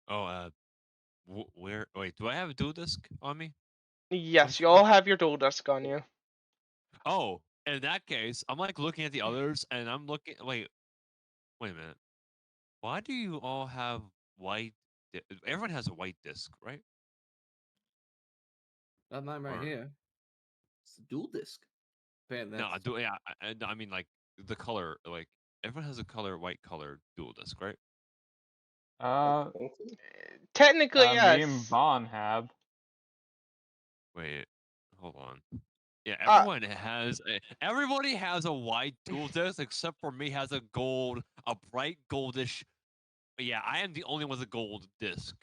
Oh, where? Wait, do I have a dual disc on me? Yes, you all have your dual disc on you. Oh, in that case, I'm like looking at the others, and I'm looking. Wait a minute. Why do you all have white? Everyone has a white disc, right? Got mine right Or here. It's a dual disc. Man, no? I that's do. Yeah, I mean like the color. Like everyone has a white color dual disc, right? I Uh, think so. Technically, Me and yes. Vaughn have. Wait, hold on. Yeah, Uh, everybody has a white dual disc except for me has a bright goldish. Yeah, I am the only one with a gold disc,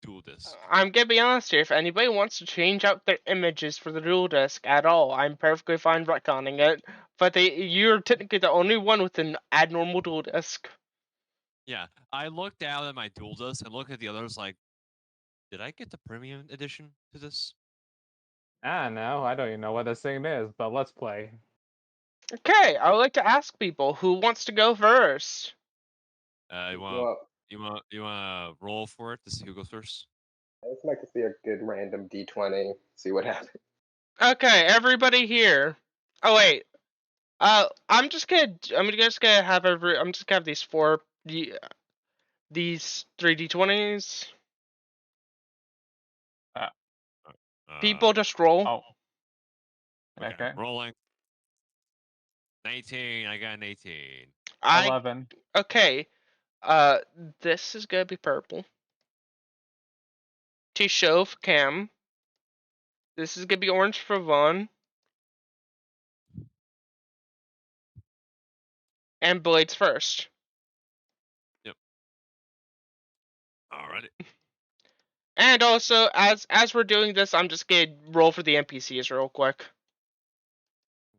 dual disc. I'm gonna be honest here. If anybody wants to change out their images for the dual disc at all, I'm perfectly fine retconning it. But you're technically the only one with an abnormal dual disc. Yeah, I looked down at my dual disc and looked at the others like, did I get the premium edition to this? Ah, no, I don't even know what this thing is, but let's play. Okay, I would like to ask people who wants to go first. You want Well, you want to roll for it to see who goes first? I just like to see a good random D20, see what happens. Okay, everybody here. Oh wait. I'm just gonna have these these 3d20s. People Uh, just roll. Oh, okay, okay. rolling. 19. I got an 18. I 11. okay. This is gonna be purple. To show for Cam. This is gonna be orange for Vaughn. And Blades first. Yep. Alrighty. And also, as we're doing this, I'm just gonna roll for the NPCs real quick.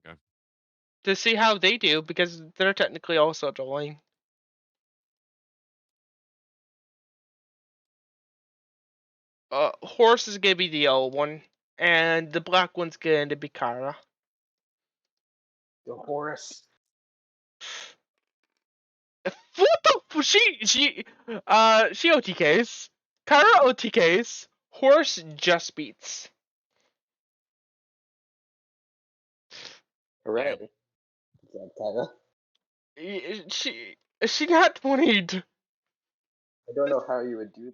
Okay. To see how they do, because they're technically also dueling. Horse is gonna be the yellow one, and the black one's gonna be Kara. The Horus. What the? She OTKs. Kara OTKs. Horse just beats. Hooray. Yep. Good job, Tyler. She got 20'd. I don't know how you would do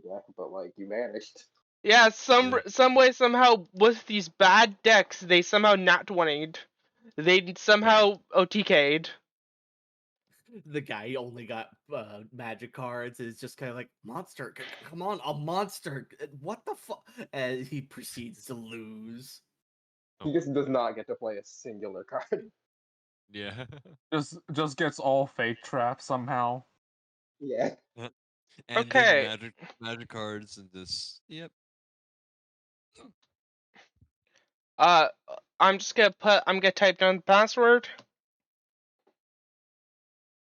that, but like you managed. Yeah, Yeah. some way somehow with these bad decks they somehow not 20'd. They somehow OTK'd. the guy only got magic cards. Is just kind of like monster. Come on, a monster. What the fuck? And he proceeds to lose. He just does not get to play a singular card. Yeah. Just gets all fake traps somehow. Yeah. And then Okay. magic cards and this. Yep. Uh, I'm gonna type down the password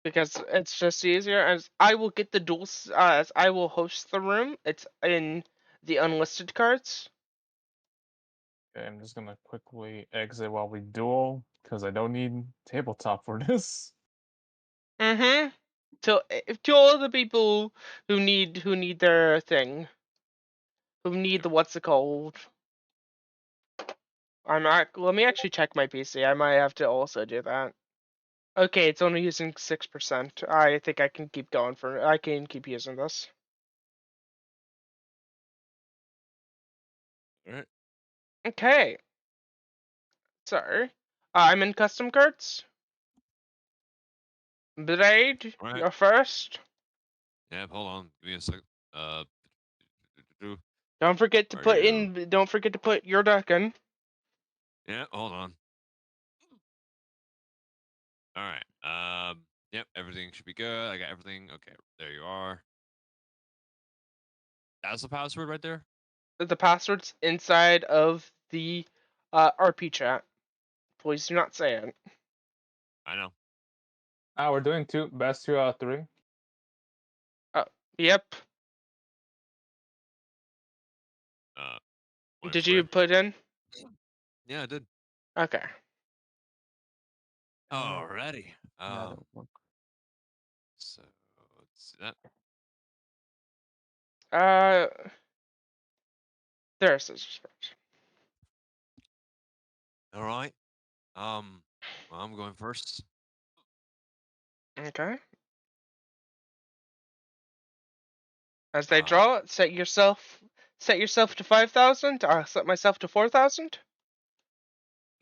because it's just easier. As I will get the duels, as I will host the room. It's in the unlisted cards. Okay, I'm just gonna quickly exit while we duel, because I don't need tabletop for this. Mm-hmm. To all the people who need their thing, who need Yep. the what's it called. Let me actually check my PC. I might have to also do that. Okay, it's only using 6%. I think I can keep going I can keep using this. Alright. Okay. So, I'm in custom cards. Blade, Alright. you're first. Yep. Hold on. Give me a sec. Uh. Don't forget to Are put you? in. Don't forget to put your deck in. Yeah. Hold on. All right. Yep. Everything should be good. I got everything. Okay. There you are. That's the password right there. The password's inside of the RP chat. Please do not say it. I know. We're doing best 2 out of 3. Yep. Did you Where? put in? Yeah, I did. Okay. Alrighty. Yeah, that work. So let's see that. There are scissors first. All right. Well, I'm going first. Okay. As they Uh, draw it, set yourself to 5,000. I'll set myself to 4,000.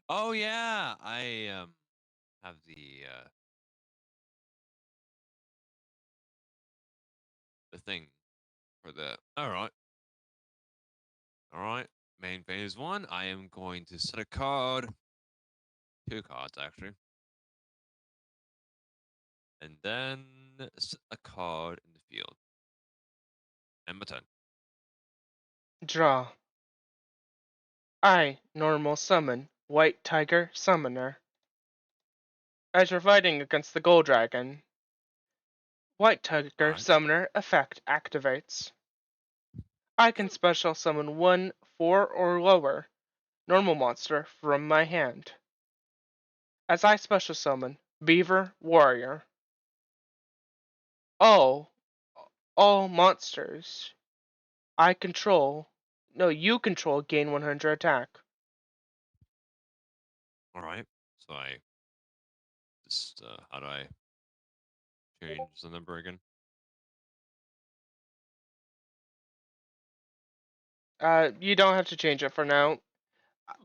Oh yeah, I have the thing for the. All right. All right. Main phase 1. I am going to set a card. 2 cards actually. And then set a card in the field. And my turn. Draw. I normal summon White Tiger Summoner. As you're fighting against the Gold Dragon, White Tiger Alright. Summoner effect activates. I can special summon 1, 4, or lower normal monster from my hand. As I special summon Beaver Warrior. All monsters you control gain 100 attack. Alright. So I just how do I change the number again? You don't have to change it for now.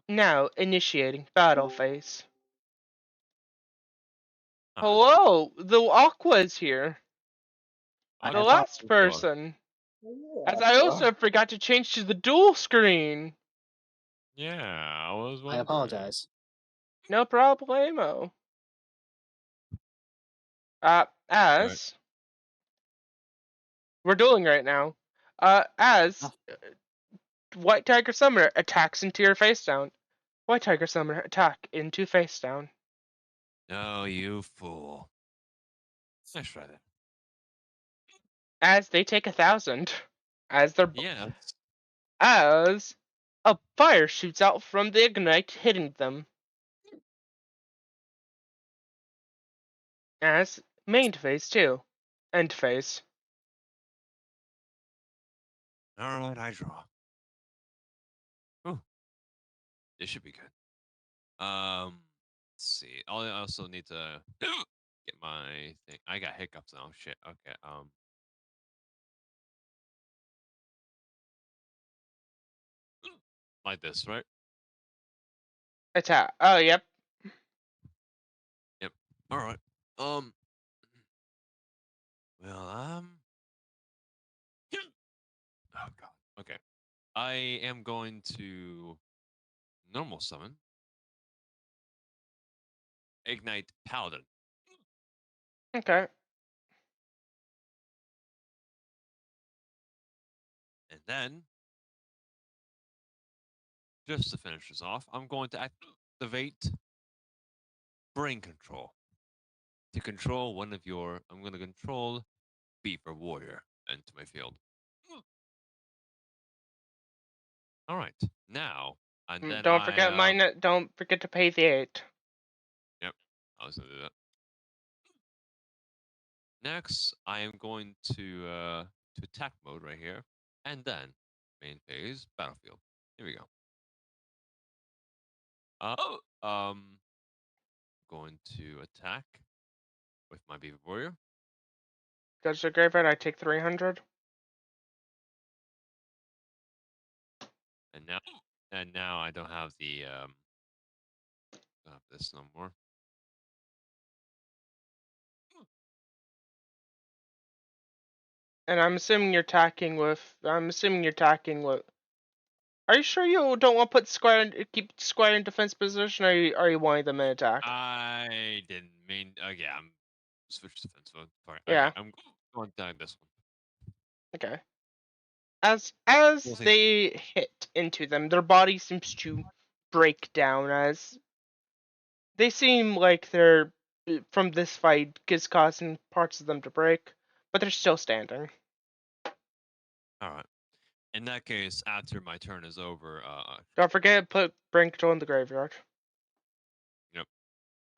Now, initiating battle phase. Hello, the Aqua is here. I The can last talk. person. As I also forgot to change to the dual screen. Yeah, I was I wondering. apologize. No problemo. As we're dueling right now. As White Tiger Summoner attacks into your face down. White Tiger Summoner attack into face down. No, you fool. Nice try that. As they take 1,000. As they're Yeah. as a fire shoots out from the ignite, hitting them. As main phase 2. End phase. Alright, I draw. Ooh. This should be good. Let's see. I also need to get my thing. I got hiccups now. Shit. Okay. Like this, right? Attack. Oh, yep. Yep. All right. Well, oh god. Okay. I am going to normal summon Ignite Paladin. Okay. And then, just to finish this off, I'm going to activate Brain Control. To control one of your, I'm going to control Beaver Warrior into my field. All right. Now, and then Don't forget don't forget to pay the 8. Yep. I was going to do that. Next, I am going to attack mode right here, and then main phase battlefield. Here we go. Going to attack with my Beaver Warrior, Goes to the graveyard, I take 300. and now I don't have the don't have this no more. And I'm assuming you're attacking with. Are you sure you don't want to keep Squire in defense position, or are you wanting them in attack? I didn't mean. yeah, I'm switch defense mode. Fine. Yeah. Okay, I'm going down this one. Okay. As We'll see. they hit into them, their body seems to break down as they seem like they're from this fight is causing parts of them to break, but they're still standing. All right. In that case, after my turn is over, Don't forget bring control in the graveyard. yep,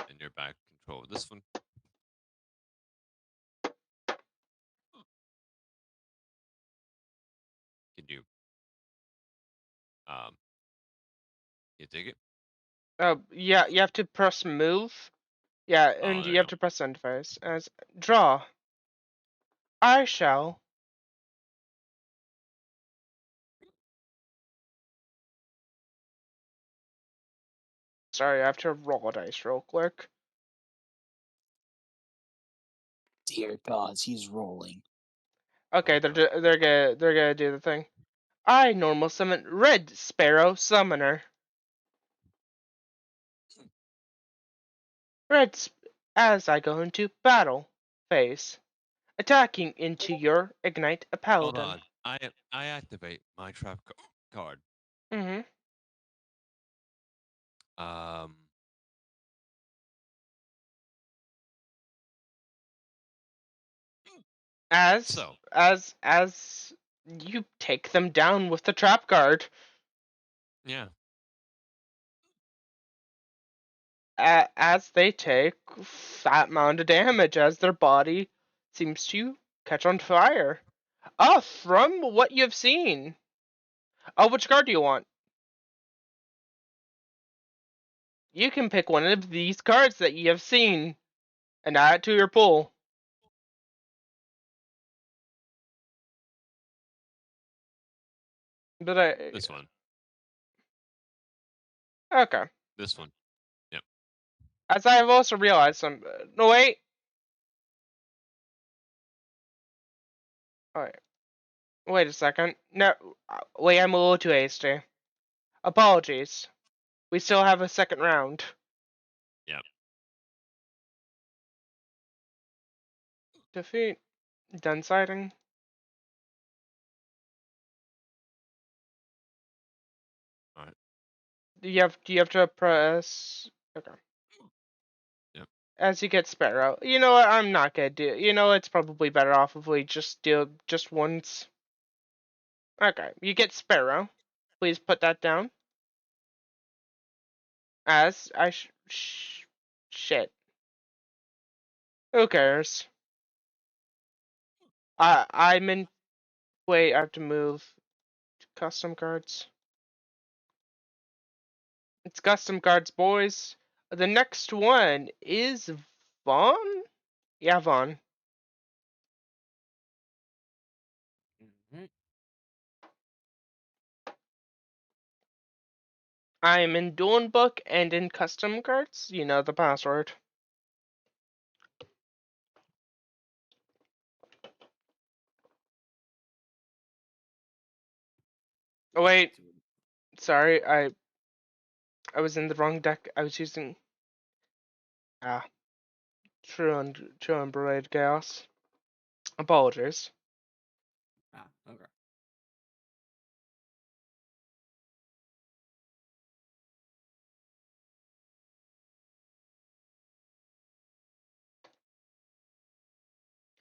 and you're back control of this one. Can you dig it? Yeah, you have to press move. Yeah, Oh, and there you you have go. to press end phase. As draw. I shall. Sorry, I have to roll a dice real quick. Dear gods, he's rolling. Okay, they're gonna do the thing. I normal summon Red Sparrow Summoner. As I go into battle phase, attacking into your ignite a Hold paladin. on. I activate my trap card. Mm-hmm. Um. So As you take them down with the trap guard. yeah. As they take that amount of damage as their body seems to catch on fire. From what you've seen. Oh, which card do you want? You can pick one of these cards that you have seen and add it to your pool. But This one. okay. This one. Yep. As I have also realized some. No wait. Alright. Wait a second. No. Wait, I'm a little too hasty. Apologies. We still have a second round. Yep. Defeat. Done sighting. All right. Do you have to press? Okay. Yep. As you get Sparrow. You know what? I'm not gonna do. You know, it's probably better off if we just do just once. Okay. You get Sparrow. Please put that down. As I shit. Who cares? I'm in. Wait, I have to move to custom cards. It's custom cards, boys. The next one is Vaughn. Yeah, Vaughn. Mhm. I am in Dueling Book and in custom cards. You know the password. Oh wait, sorry, I was in the wrong deck. I was using True Unburied Chaos. Apologies. Ah, okay.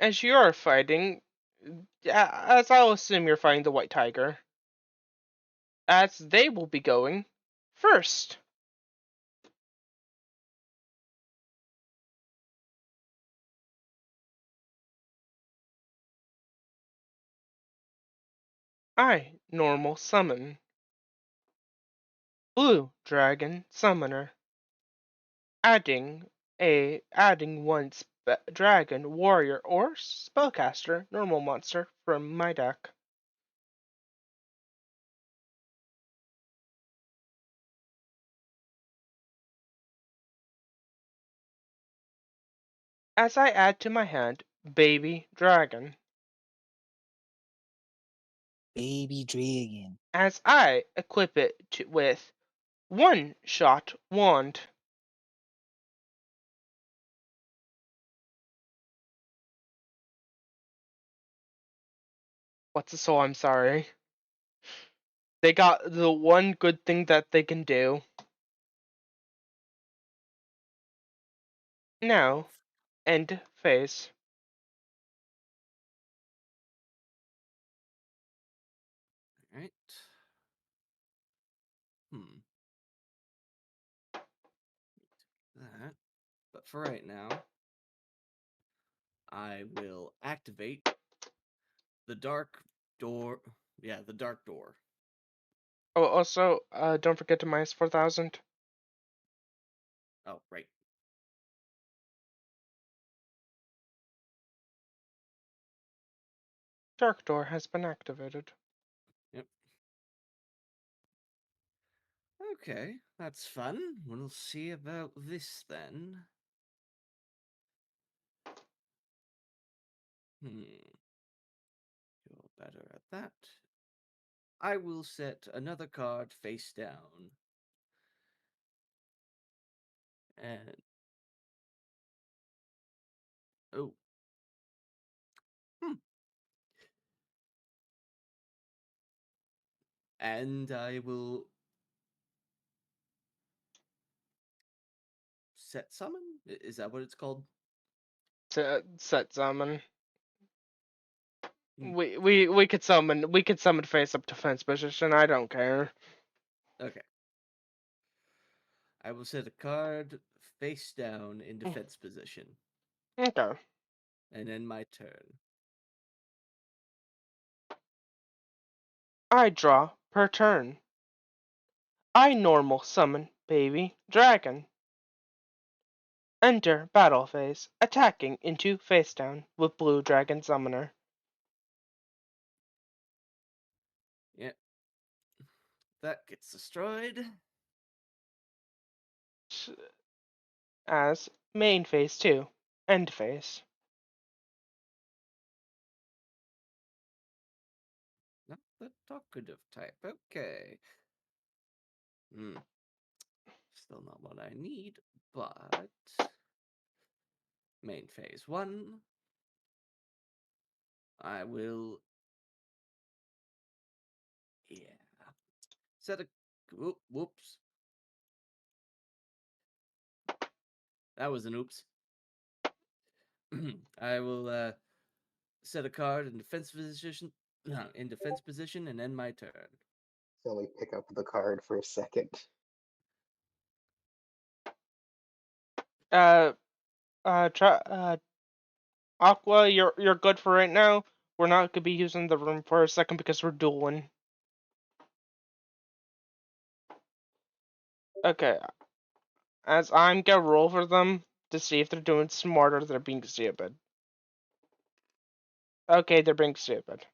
As you are fighting, as I'll assume you're fighting the White Tiger, as they will be going first. I normal summon Blue Dragon Summoner, adding one dragon, warrior, or spellcaster normal monster from my deck. As I add to my hand Baby Dragon, Baby dragon. as I equip it with One Shot Wand. What's the soul? I'm sorry. They got the one good thing that they can do. Now, end phase. All right. That. But for right now, I will activate the dark door. Yeah, the dark door. Oh, also, don't forget to minus 4,000. Oh, right. Dark door has been activated. Yep. Okay, that's fun. We'll see about this then. You're better at that. I will set another card face down. And oh. And I will set summon? Is that what it's called? Set summon. Hmm. We could summon face up defense position. I don't care. Okay. I will set a card face down in defense position. Okay. And end my turn. I draw per turn. I normal summon baby dragon. Enter battle phase, attacking into face down with blue dragon summoner. Yep. That gets destroyed. As main phase 2, end phase. Not the talkative type. Okay. Still not what I need, but main phase 1. I will. Yeah. Set a. Whoops. That was an oops. I will set a card in defense position. In defense position and end my turn. Only pick up the card for a second. Aqua, you're good for right now. We're not gonna be using the room for a second because we're dueling. Okay. As I'm gonna roll for them to see if they're doing smart or they're being stupid. Okay, they're being stupid.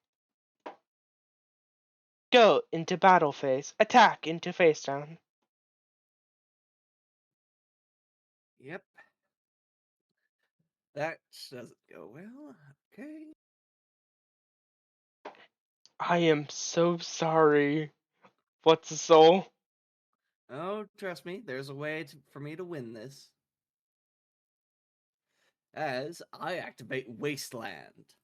Go into battle phase. Attack into face down. Yep. That doesn't go well. Okay. I am so sorry. What's the soul? Oh, trust me, there's a way for me to win this. As I activate Wasteland.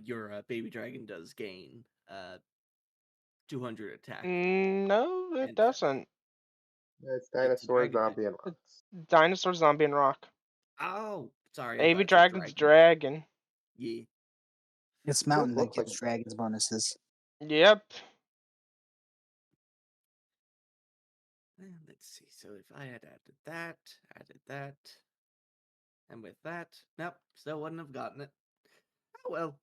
Your baby dragon does gain 200 attack. No, it and doesn't. It's It's a dinosaur, dragon zombie, and It's rocks. dinosaur, zombie, and rock. Oh, sorry. I Baby thought it said dragon's dragon. Yeah. It's It does mountain that look like gives a dragons bonuses. Yep. And let's see. So if I had added that, and with that, nope, still wouldn't have gotten it. Oh well.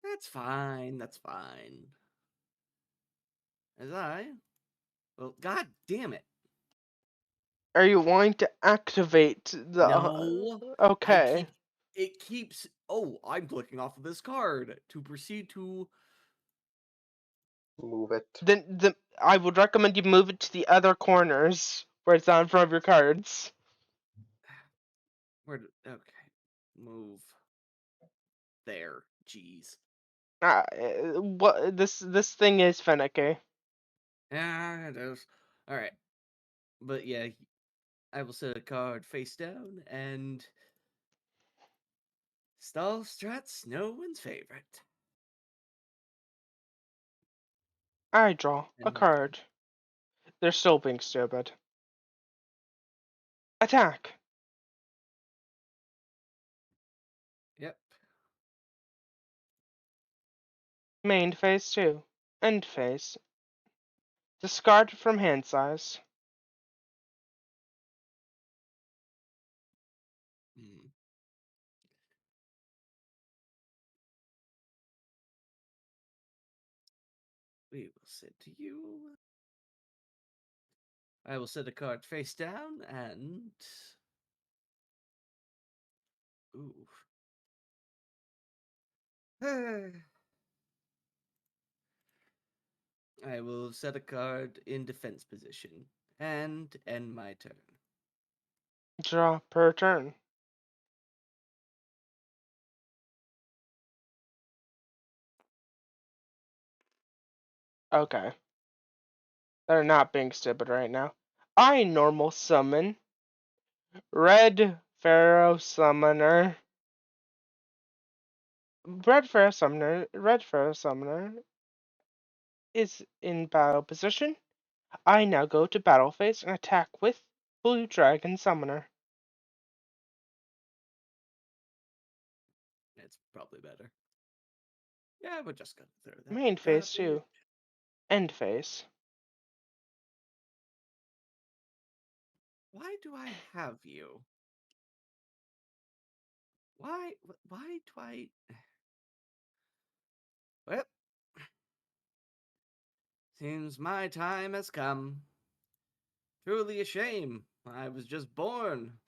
That's fine. That's fine. Well, god damn it. Are you wanting to activate the? No. Okay. It keeps. Oh, I'm clicking off of this card to proceed to. move it. Then I would recommend you move it to the other corners where it's not in front of your cards. Okay. Move. There. Jeez. What this thing is finicky. Yeah, it is. Alright. But yeah, I will set a card face down and Stallstrat's no one's favorite. I draw a And my turn. card. They're still being stupid. Attack. Yep. Main phase 2. End phase. Discard from hand size. Hmm. We will send to you. I will set a card face down and. Ooh. I will set a card in defense position and end my turn. Draw per turn. Okay. They're not being stupid right now. I normal summon Red Pharaoh Summoner. Red Pharaoh Summoner is in battle position. I now go to battle phase and attack with Blue Dragon Summoner. It's probably better. Yeah, we're just gonna throw that. Main phase 2. End phase. Why do I have you? Why do I? Well, seems my time has come. Truly a shame. I was just born.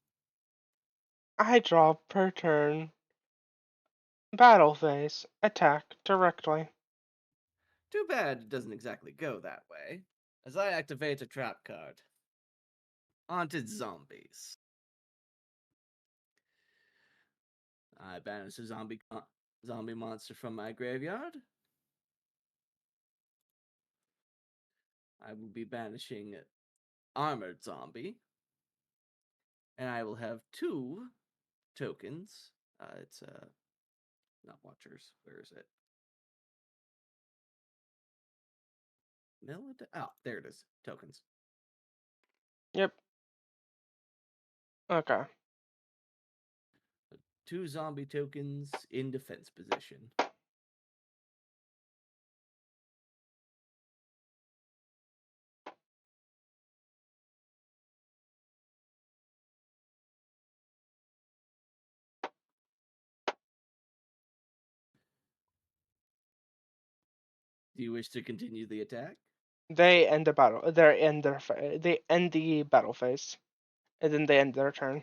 I draw per turn. Battle phase. Attack directly. Too bad it doesn't exactly go that way. As I activate a trap card. Haunted zombies. I banish a zombie monster from my graveyard. I will be banishing armored zombie. And I will have 2 tokens. It's not watchers. Where is it? Oh, there it is. Tokens. Yep. Okay. 2 zombie tokens in defense position. Do you wish to continue the attack? They end the battle. They end the battle phase, and then they end their turn.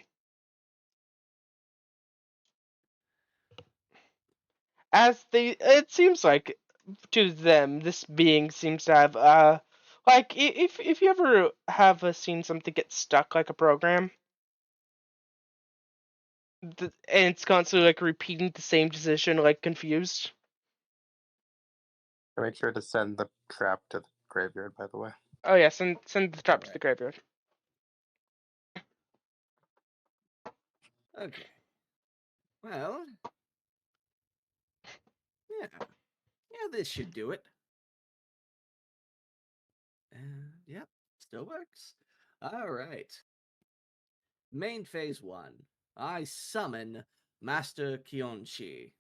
It seems like to them, this being seems to have like if you ever have seen something get stuck like a program, and it's constantly like repeating the same decision, like confused. Make sure to send the trap to the graveyard, by the way. Oh yeah, send the trap to the Alright. graveyard. Okay. Well, yeah. Yeah, this should do it. Yep, still works. All right. Main phase 1. I summon Master Kionshi.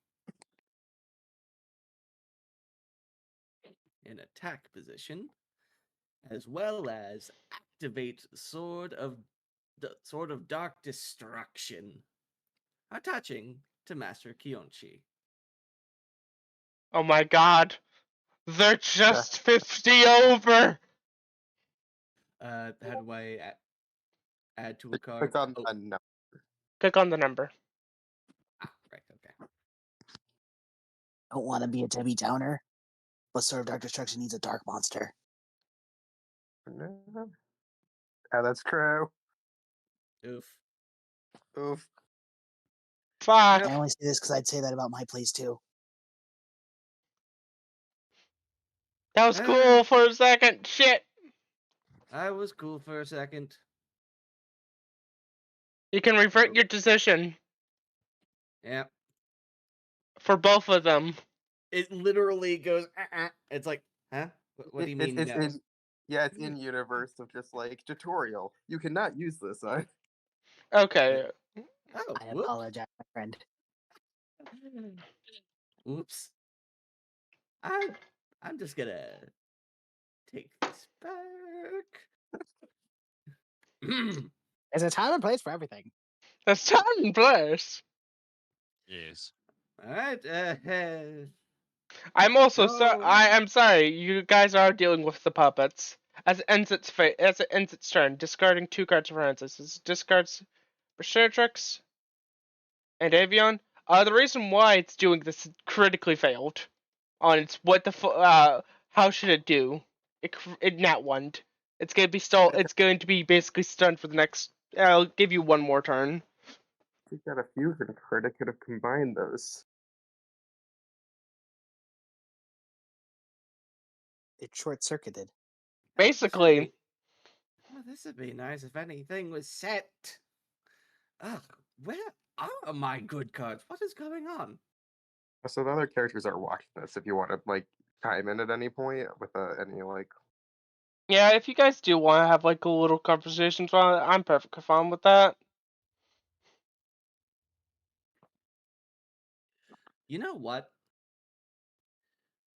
In attack position, as well as activate Sword of Dark Destruction, attaching to Master Kionshi. Oh my god, they're just 50 over. How do I add to a card? Click on the number. Click on the number. Right, okay. Don't want to be a Debbie Downer, but Sword of Dark Destruction needs a dark monster. Yeah, that's true. Oof. Oof. Fuck. Yep. I only say this because I'd say that about my plays too. That was cool for a second. Shit. I was cool for a second. You can revert your decision Yeah. for both of them. It literally goes. It's like, huh? What do you mean? It's No? in it's in universe of just like tutorial. You cannot use this. Okay. Oh, I whoops. apologize, my friend. Oops. I'm just gonna take this back. There's a time and place for everything. That's time and place. Yes. All right. I'm also So- I am sorry. You guys are dealing with the puppets. As it ends its turn, discarding 2 cards of Francis. It discards Bersertrix and Avion. The reason why it's doing this critically failed on its how should it do? It nat one. It's gonna be It's going to be basically stunned for the next. I'll give you one more turn. You got a fusion card. I could have combined those. It short circuited. Basically. This would be nice if anything was set. Ugh, where are my good cards? What is going on? So the other characters are watching this. If you want to like chime in at any point with any like. Yeah, if you guys do want to have like a little conversation, I'm perfectly fine with that. You know what?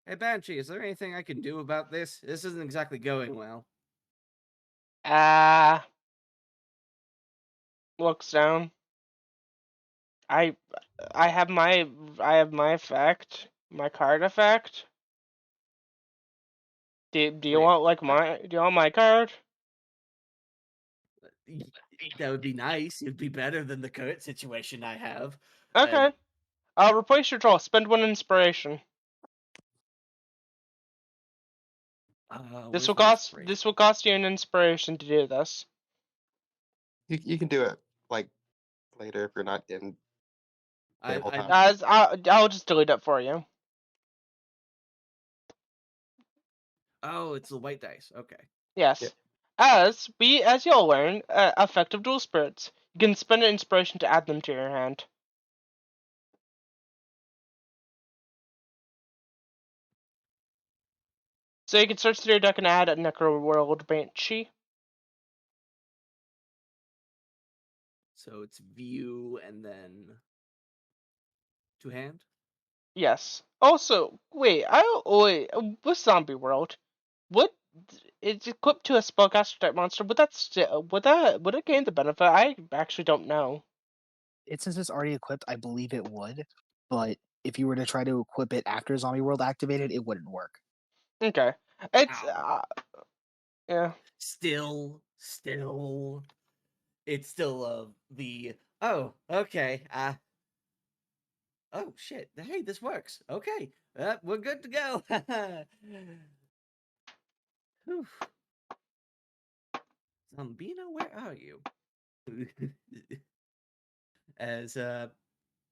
Hey, Banshee, is there anything I can do about this? This isn't exactly going well. Looks down. I have my effect, my card effect. Do you Wait, want like my card? that would be nice. It'd be better than the current situation I have. Okay. Replace your draw. Spend 1 inspiration. This will cost you an inspiration to do this. You can do it like later if you're not in tabletop. I'll just delete it for you. Oh, it's the white dice. Okay. Yes. Yeah. As you'll learn, effective dual spirits. You can spend an inspiration to add them to your hand. So you can search through your deck and add a Necroworld Banshee. So it's view and then to hand. Yes. Also, wait. With Zombie World, would it's equipped to a spellcaster type monster? Would it gain the benefit? I actually don't know. Since it's already equipped, I believe it would. But if you were to try to equip it after Zombie World activated, it wouldn't work. Okay. It's Ow. yeah. Still, it's still the okay. Oh shit! Hey, this works. Okay, we're good to go. Whew. Zombino, where are you? As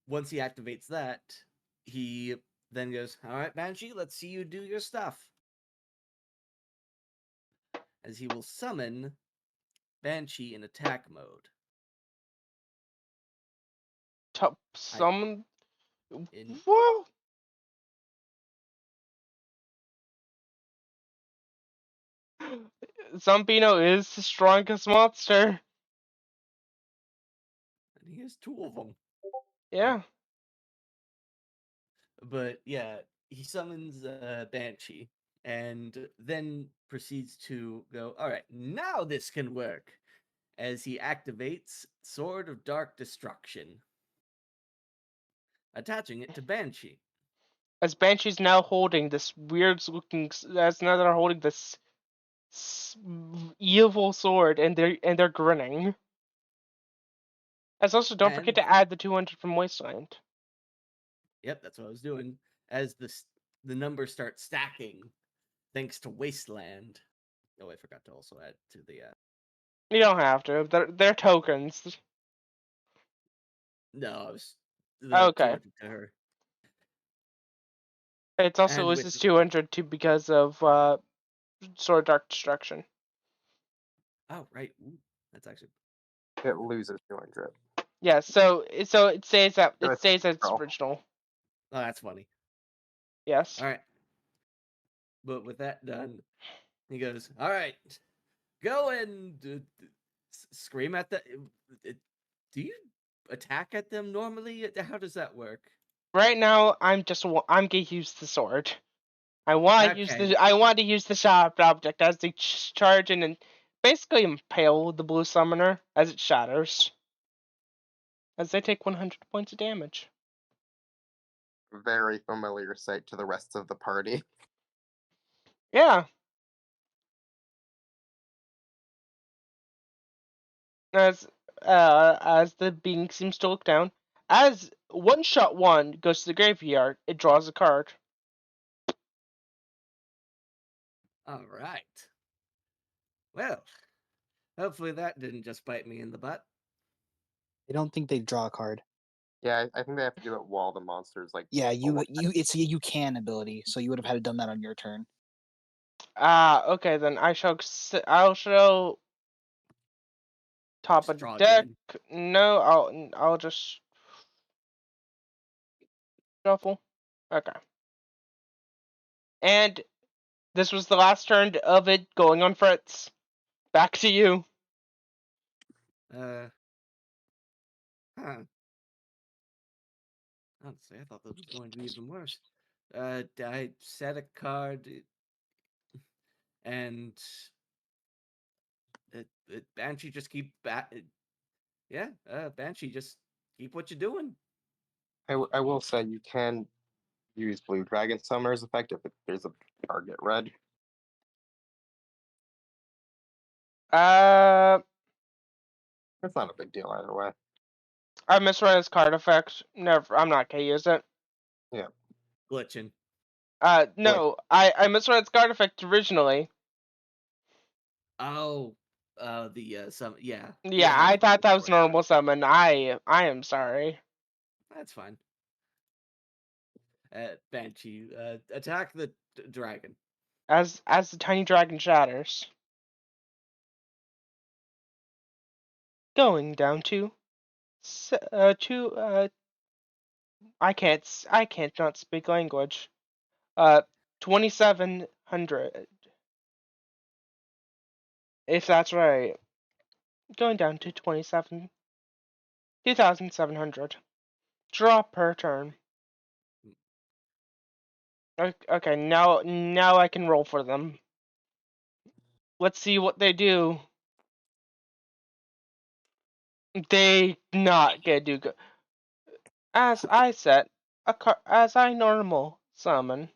once he activates that, he then goes, "All right, Banshee, let's see you do your stuff." As he will summon Banshee in attack mode. Someone. In Whoa. Zombino is the strongest monster. and he has 2 of them. Yeah. But yeah, he summons Banshee and then proceeds to go, all right, now this can work, as he activates Sword of Dark Destruction, attaching it to Banshee. As Banshee's now holding this weird looking, as now they're holding this evil sword, and they're grinning. As also, don't forget to add the 200 from Wasteland. Yep, that's what I was doing. As the numbers start stacking, thanks to Wasteland. Oh, I forgot to also add to the. You don't have to. They're tokens. No, I was Okay. 200 to her. It also And loses 200 too because of Sword of Dark Destruction. Oh, right. Ooh, that's actually It loses 200. Yeah, so it stays at So it it's stays as its zero. original. Oh, that's funny. Yes. All right. But with that done, he goes, "All right, go and scream at the. Do you attack at them normally? How does that work?" Right now, I'm gonna use the sword. I want to use Okay. I want to use the sharp object as they charge in and basically impale the blue summoner as it shatters, as they take 100 points of damage. Very familiar sight to the rest of the party. Yeah. As the being seems to look down, as one shot one goes to the graveyard, it draws a card. All right. Well, hopefully that didn't just bite me in the butt. I don't think they draw a card. Yeah, I think they have to do it while the monster's like. Yeah, alive. it's a you can ability, so you would have had to done that on your turn. Okay, then I'll show top Just of the draw deck. again. No, I'll just shuffle. Okay. And this was the last turn of it going on Fritz. Back to you. Huh. Honestly, I thought that was going to be even worse. I set a card, and Banshee just keep yeah, Banshee just keep what you're doing. I will say you can use Blue Dragon Summoner's effect if there's a target red. It's not a big deal either way. I misread his card effect. Never. I'm not gonna use it. Yeah. Glitching. No. I misread his card effect originally. Oh, the some yeah. Yeah, You'll have I to thought look that was for it, but normal summon. I am sorry. that's fine. Banshee, attack the dragon. As the tiny dragon shatters, going down to I can't not speak language. 2,700, if that's right. Going down to 2,700. Draw per turn. Okay, now I can roll for them. Let's see what they do. They not gonna do good. As I set as I normal summon.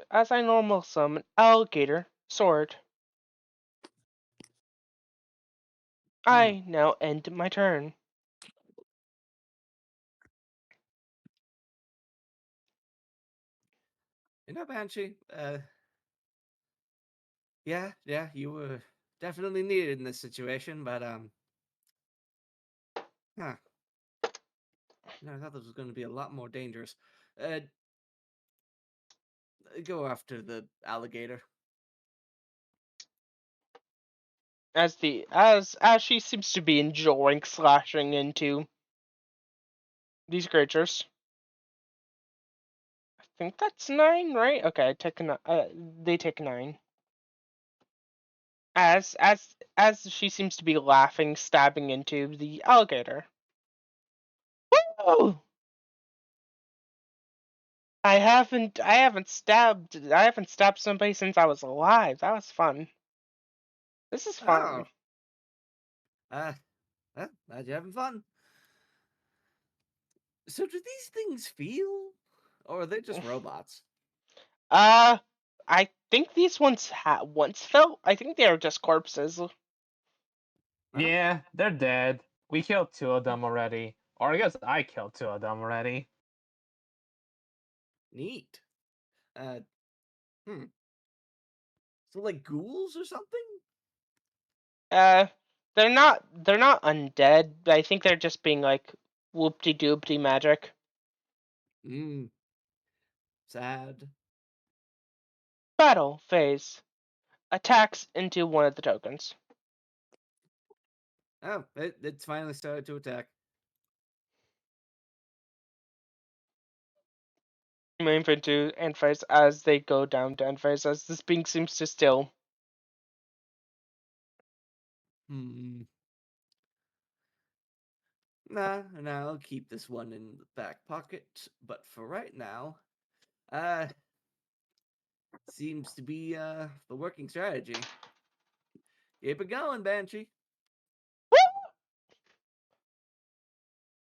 As I normal summon alligator sword. I now end my turn. Banshee, yeah, you were definitely needed in this situation, but huh. I thought this was going to be a lot more dangerous. Uh, go after the alligator. As she seems to be enjoying slashing into these creatures. I think that's 9, right? Okay, they take 9. As she seems to be laughing, stabbing into the alligator. Woo! I haven't stabbed somebody since I was alive. That was fun. This is fun. Oh, well, glad you're having fun. So, do these things feel, or are they just robots? I think these ones once felt. I think they are just corpses. Yeah, they're dead. We killed 2 of them already. Or I guess I killed 2 of them already. Neat. Uh, hmm. So, like ghouls or something? Uh, they're not undead. I think they're just being like whoopty doopty magic. Hmm. Sad. Battle phase. Attacks into one of the tokens. Oh, it's finally started to attack. Move into end phase as they go down to end phase, as this being seems to still. Nah, I'll keep this one in the back pocket. But for right now, seems to be the working strategy. Keep it going, Banshee.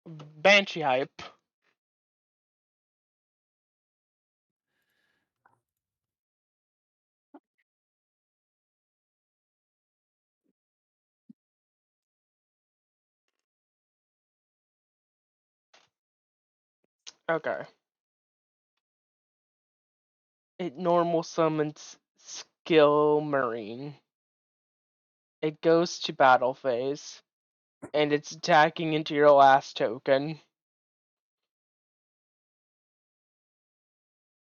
Banshee hype. Okay. It normal summons skill marine. It goes to battle phase, and it's attacking into your last token.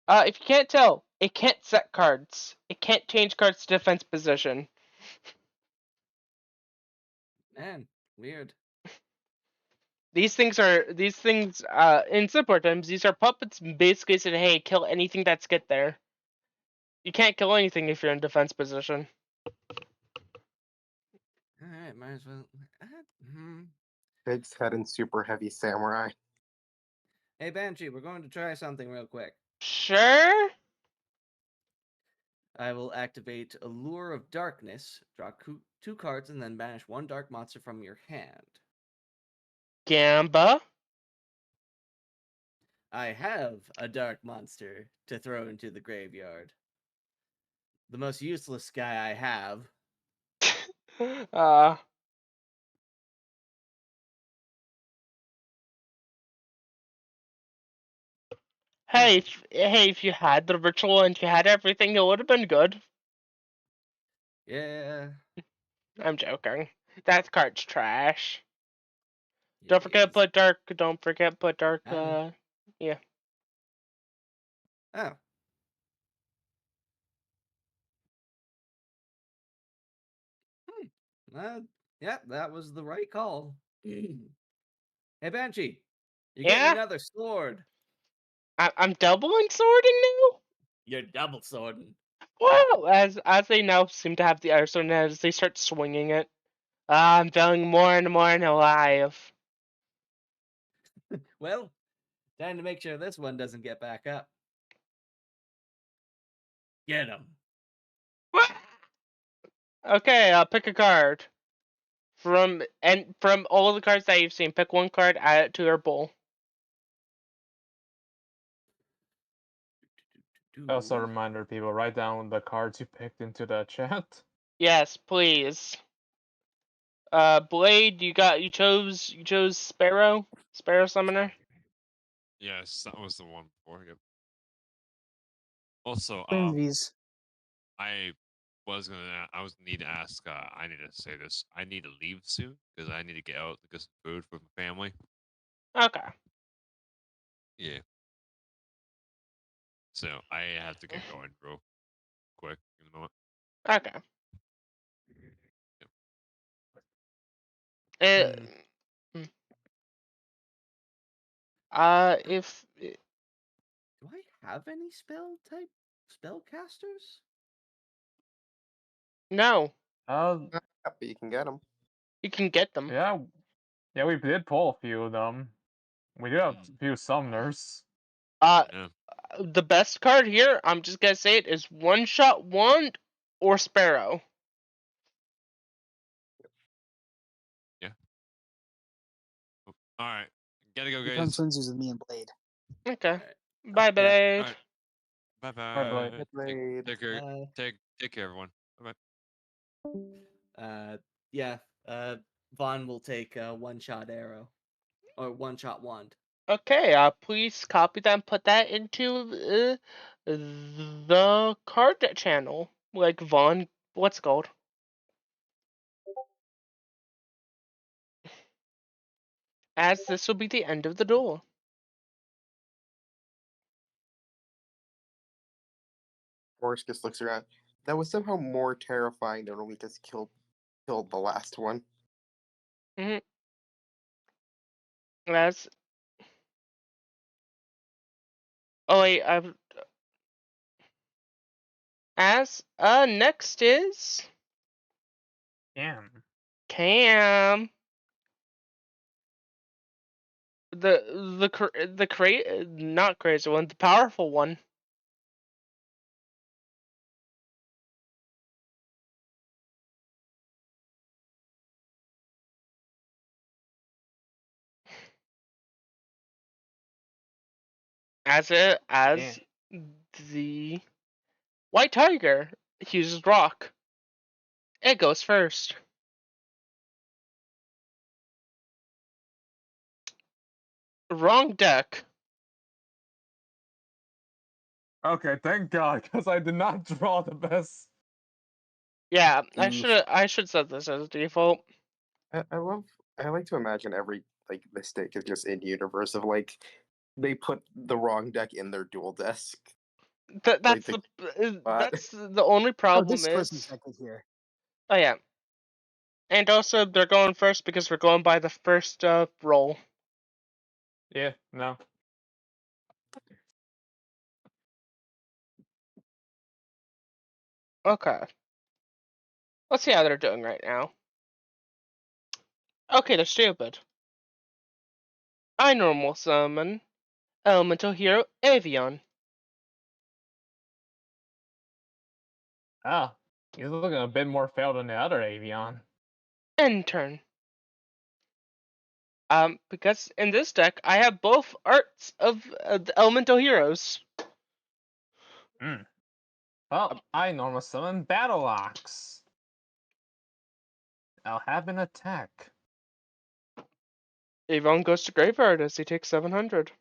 If you can't tell, it can't set cards. It can't change cards to defense position. Man, weird. These things in simpler terms, these are puppets basically saying, hey, kill anything that's get there. You can't kill anything if you're in defense position. Alright, might as well. Big's head and super heavy samurai. Hey, Banshee, we're going to try something real quick. Sure? I will activate Allure of Darkness, draw 2 cards, and then banish 1 dark monster from your hand. Gamba? I have a dark monster to throw into the graveyard. The most useless guy I have. Hey, if you had the ritual and you had everything, it would have been good. Yeah. I'm joking. That card's trash. It Don't forget is. put dark. Don't forget put dark. I know. Yeah. Oh. Yeah, that was the right call. Hey, Banshee, you're getting Yeah. another sword. I'm doubling sorting now. You're double swording. Wow. As they now seem to have the other sword, as they start swinging it, I'm feeling more and more alive. Well, time to make sure this one doesn't get back up. Get him. Okay. Pick a card. From all the cards that you've seen, pick one card, add it to your bowl. Also, a reminder, people, write down the cards you picked into the chat. Yes, please. Blade, you chose Sparrow Summoner. Yes, that was the one before. Yep. Also, Twinsies. I I was need to ask. I need to say this. I need to leave soon because I need to get out to get some food with my family. Okay. Yeah. So I have to get going real quick in a moment. Okay. Hmm. Hmm. If Do I have any spellcasters? no, Uh, But you can get them. you can get them. yeah, we did pull a few of them. We do have a few summoners. Yeah. The best card here, I'm just gonna say it, is One Shot Wand or Sparrow. Yeah. Oh, all right. Gotta go, You're playing guys. twinsies with me and Blade. Okay. Alright. Bye, Yeah. Blade. All right. Bye Alright, Blade. bye. Blade. Take care. Bye. Take care, everyone. Bye bye. Yeah. Vaughn will take a 1-shot arrow. Or 1-shot wand. Okay, please copy that and put that into the card channel. Like Vaughn, what's it called? As this will be the end of the duel. Horus just looks around. That was somehow more terrifying than when we just killed the last one. Mm-hmm. As oh wait, I've as next is Damn. Cam. The not crazy one, the powerful one. Damn. As the white tiger uses rock. It goes first. Wrong deck. Okay, thank God, because I did not draw the best. Yeah, Oof. I should set this as default. I love. I like to imagine every like mistake is just in universe of like they put the wrong deck in their dual desk. Like That's the the spot. that's the only Oh, problem this person's is. deck is here. Oh yeah, and also they're going first because we're going by the first roll. Yeah, no. Okay, let's see how they're doing right now. Okay, they're stupid. I normal summon elemental hero Avion. Ah, he's looking a bit more failed than the other Avion. End turn. Because in this deck I have both arts of the elemental heroes. Hmm. Well, Um, I normal summon Battle Ox. I'll have an attack. Avion goes to graveyard as he takes 700.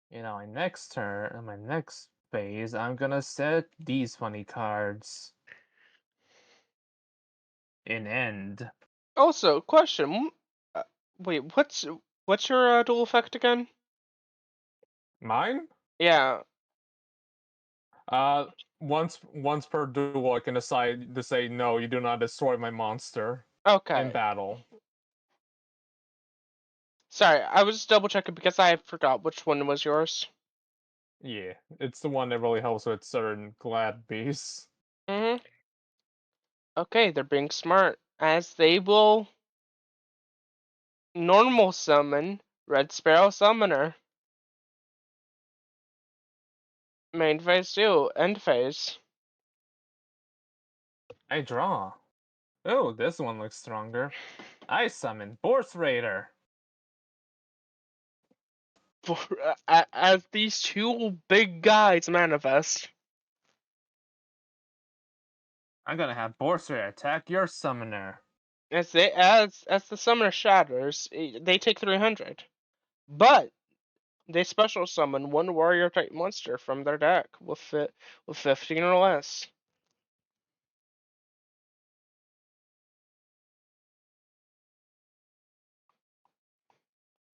You know, my next turn, my next phase, I'm gonna set these funny cards. In end. Also, question. Wait, what's your dual effect again? Mine? Yeah. Uh, once per duel, I can decide to say no. You do not destroy my monster in Okay. battle. Sorry, I was double checking because I forgot which one was yours. Yeah, it's the one that really helps with certain glad beasts. Mhm. Okay, they're being smart as they will normal summon Red Sparrow Summoner. Main phase 2, end phase. I draw. Oh, this one looks stronger. I summon Force Raider. As these two big guys manifest. I'm gonna have Force Raider attack your summoner. As the summoner shatters, they take 300. But they special summon one warrior type monster from their deck with 15 or less.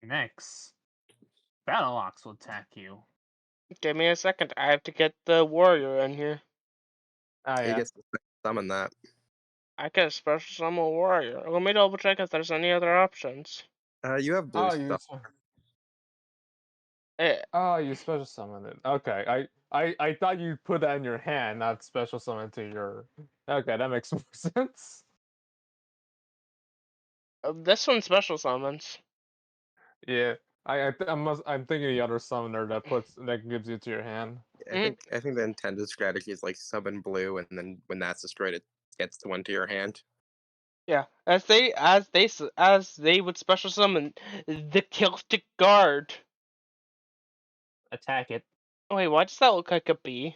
Next, Battle Ox will attack you. Give me a second. I have to get the warrior in here. Oh He yeah. gets to summon that. I can special summon a warrior. Let me double check if there's any other options. You have blue Oh, you. stuff. Eh, Oh, you special summon it. Okay, I thought you put that in your hand, not special summon to your. Okay, that makes more sense. this one special summons. Yeah, I'm thinking the other summoner that gives you to your hand. Mm, I think the intended strategy is like summon blue, and then when that's destroyed, it gets the one to your hand. yeah, as they would special summon the Celtic Guard. Attack it. Oh, wait, why does that look like a bee?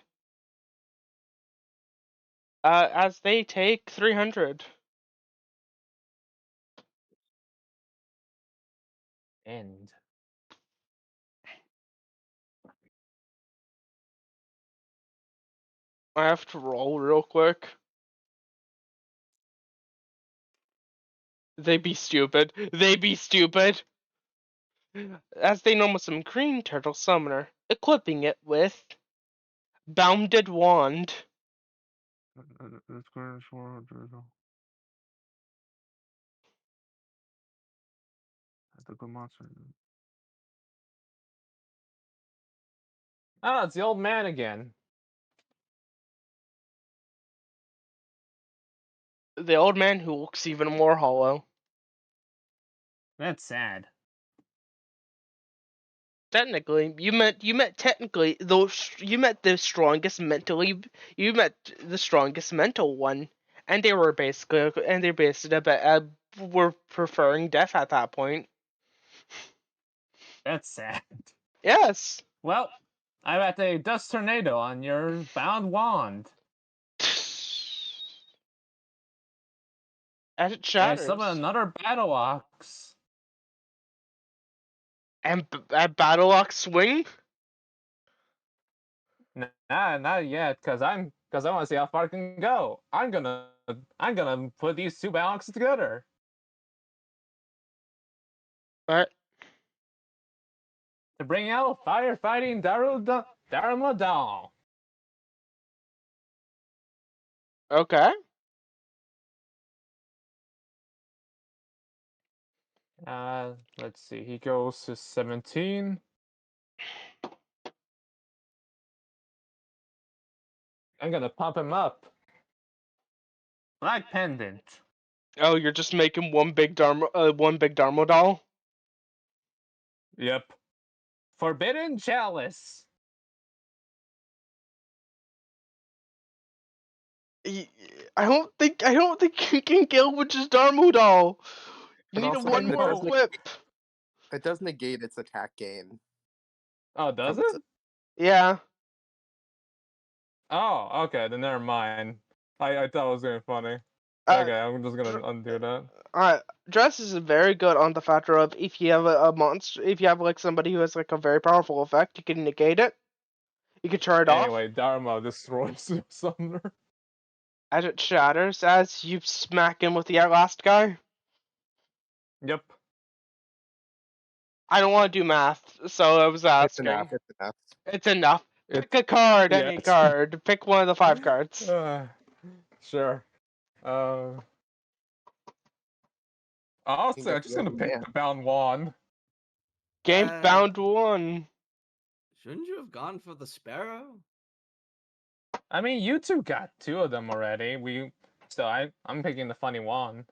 As they take 300. End. I have to roll real quick. They be stupid. They be stupid. As they normal summon Green Turtle Summoner, equipping it with Bounded Wand. Mythical monster. Oh, it's the old man again. The old man who looks even more hollow. That's sad. Technically, you met technically you met the strongest mentally. You met the strongest mental one, and they were basically were preferring death at that point. That's sad. Yes. Well, I got a dust tornado on your bound wand. As it I shatters. summon another battle ox. And at Battle Ox swing? Nah, not yet, cause I want to see how far I can go. I'm gonna put these two battle oxes together. What? To bring out firefighting Darumladal. Okay. Let's see. He goes to 17. I'm gonna pump him up. Black pendant. Oh, you're just making one big Dharma doll? Yep. Forbidden chalice. I don't think you can kill with just Dharma doll. You But need a also, one it more does equip. It does negate its attack gain. Oh, does From its- it? Yeah. Oh, okay. Then never mind. I thought it was gonna be funny. Uh, Okay, I'm just gonna undo that. Alright, Dress is very good on the factor of if you have a monster, if you have like somebody who has like a very powerful effect, you can negate it. You can turn it off Anyway, Dharma destroys the summoner. as it shatters as you smack him with the last guy. Yep. I don't want to do math, so I was It's asking. enough. It's enough. It's enough. It's Pick a card, any yes. card. Pick one of the 5 cards. Sure. Honestly, I'm just gonna pick Yeah. the bound wand. Game bound 1. Shouldn't you have gone for the sparrow? I mean, you two got 2 of them already. I'm picking the funny wand.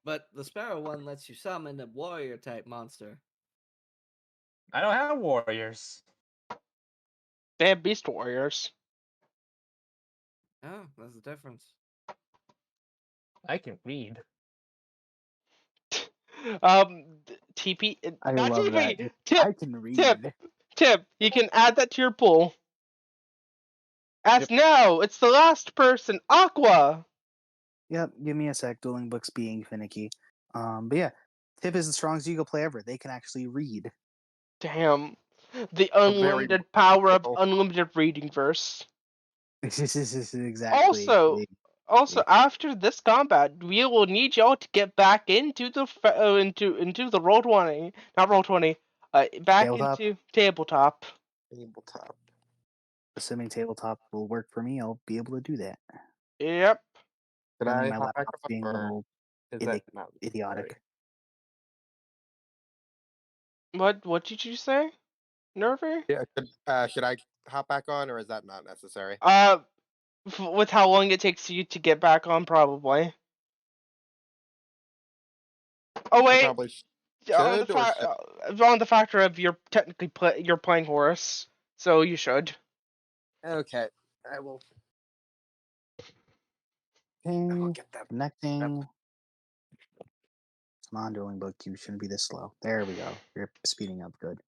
But the sparrow one lets you summon a warrior type monster. I don't have warriors. They have beast warriors. Oh, that's the difference. I can read. TP. I Not love TP. that. Tip. I can read. Tip. You can add that to your pool. As Yep. now, it's the last person, Aqua. Yep, give me a sec. Dueling books being finicky. But yeah, Tip is the strongest Eagle player ever. They can actually read. Damn. The A very unlimited power of little- unlimited reading verse. Exactly. Also, after this combat, we will need y'all to get back into the into the roll 20, not roll 20, back Tabletop? into tabletop. Tabletop. Assuming tabletop will work for me, I'll be able to do that. Yep. Did Only I my hop back laptop's on, being a or little is that not idiotic. What did you say, Nervy? Yeah, should I hop back on, or is that not necessary? With how long it takes you to get back on, probably. Oh I wait, probably on the should, or should... on the factor of you're technically you're playing Horus, so you should. Okay, I will. Okay, Get that. connecting. Come on, Dueling Book, you shouldn't be this slow. There we go. You're speeding up good.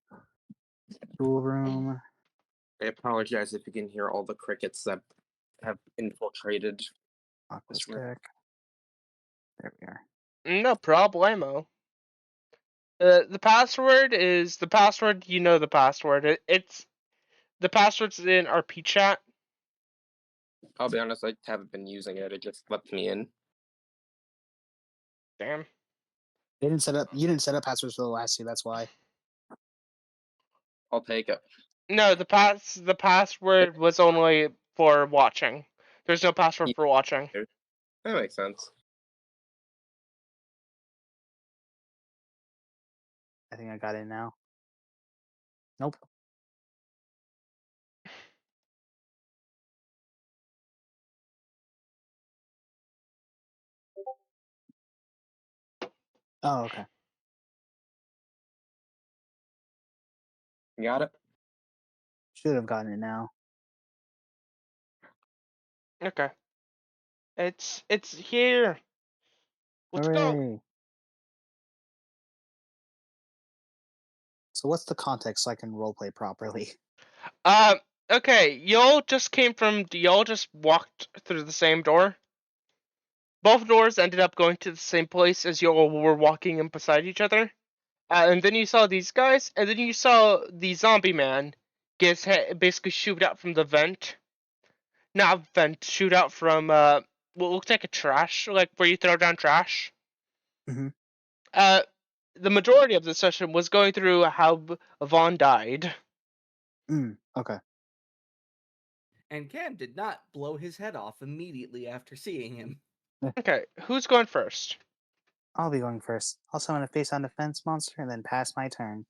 Tool room. I apologize if you can hear all the crickets that have infiltrated. Aqua This room. stack. There we are. No problemo. The password is the password. You know the password. It's the password's in our P chat. I'll be honest, I haven't been using it. It just lets me in. Damn. They didn't set up. You didn't set up passwords for the last two. That's why. I'll take it. No, the password was only for watching. There's no password for watching. That makes sense. I think I got it now. Nope. Oh, okay. You got it? Should have gotten it now. Okay. It's here. Let's go. Hooray! So what's the context so I can roleplay properly? Um. Okay. Y'all just walked through the same door. Both doors ended up going to the same place as y'all were walking in beside each other. And then you saw these guys, and then you saw the zombie man get his head basically shoot out from the vent. Not vent, shoot out from what looked like a trash, like where you throw down trash. Mhm. Uh, the majority of the session was going through how Vaughn died. Okay. And Cam did not blow his head off immediately after seeing him. Okay, who's going first? I'll be going first. I'll summon a face-on defense monster and then pass my turn.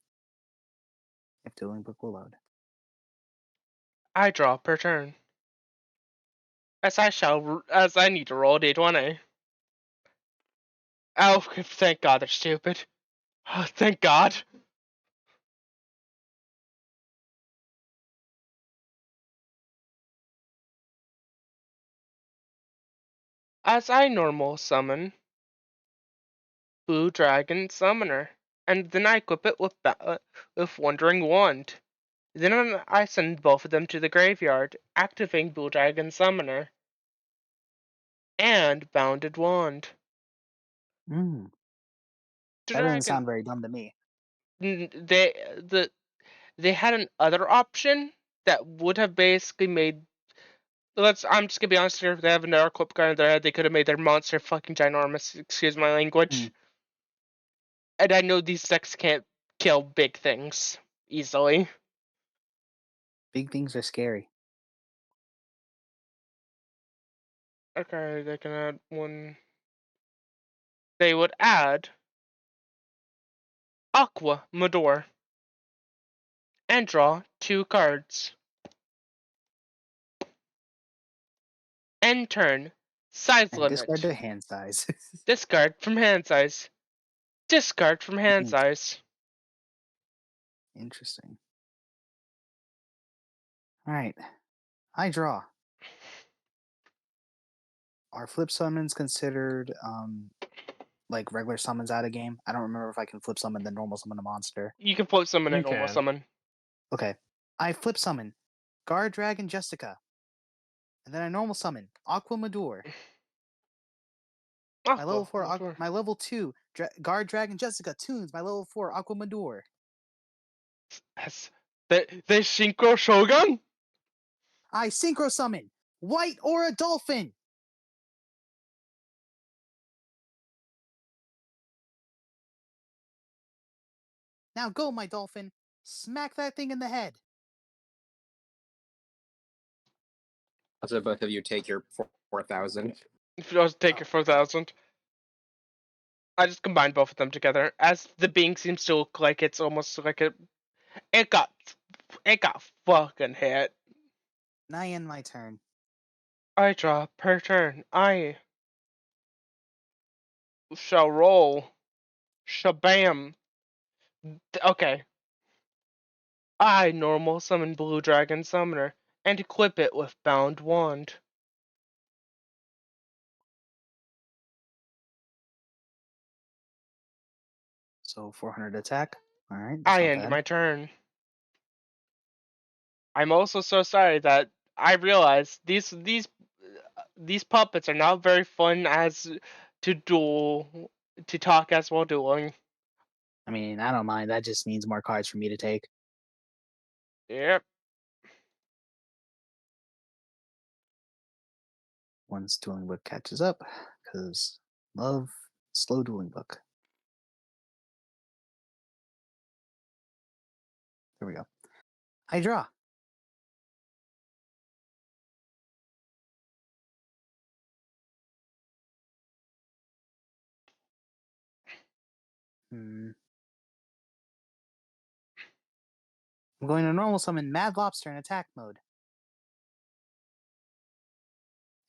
If dueling book will load. I draw per turn. As I need to roll a d20. Oh, thank God they're stupid. Oh, thank God. As I normal summon Blue Dragon Summoner, and then I equip it with Wandering Wand. Then I send both of them to the graveyard, activating Blue Dragon Summoner and Bounded Wand. That doesn't Dragon, sound very dumb to me. they had an other option that would have basically made. I'm just gonna be honest here. If they have another equip gun in their head, they could have made their monster fucking ginormous. Excuse my language. And I know these decks can't kill big things easily. Big things are scary. Okay, they can add one. They would add Aqua Mador and draw 2 cards. End turn. Size And discard limit. their hand size. Discard from hand size. Discard from hand size. Interesting. Alright. I draw. Are flip summons considered like regular summons out of game? I don't remember if I can flip summon the normal summon a monster. You can flip summon You and normal can. summon. Okay. I flip summon Guard Dragon Jessica. And then I normal summon Aqua Mador. My level Aqua 4 Mador. my level 2 Guard Dragon Jessica tunes my level 4 Aqua Mador. The Synchro Shogun? I synchro summon White Aura Dolphin. Now go, my dolphin. Smack that thing in the head. So both of you take your 4,000. If you don't take your 4,000. I just combined both of them together. As the being seems to look like it's almost like it got fucking hit. Now I end my turn. I draw per turn. I shall roll. Shabam. Okay. I normal summon Blue Dragon Summoner and equip it with Bound Wand. So 400 attack. All right, that's I not end bad. my turn. I'm also so sorry that I realize these puppets are not very fun as to talk as while dueling. I mean, I don't mind. That just means more cards for me to take. Yep. Once dueling book catches up, because love slow dueling book. There we go. I draw. I'm going to normal summon Mad Lobster in attack mode.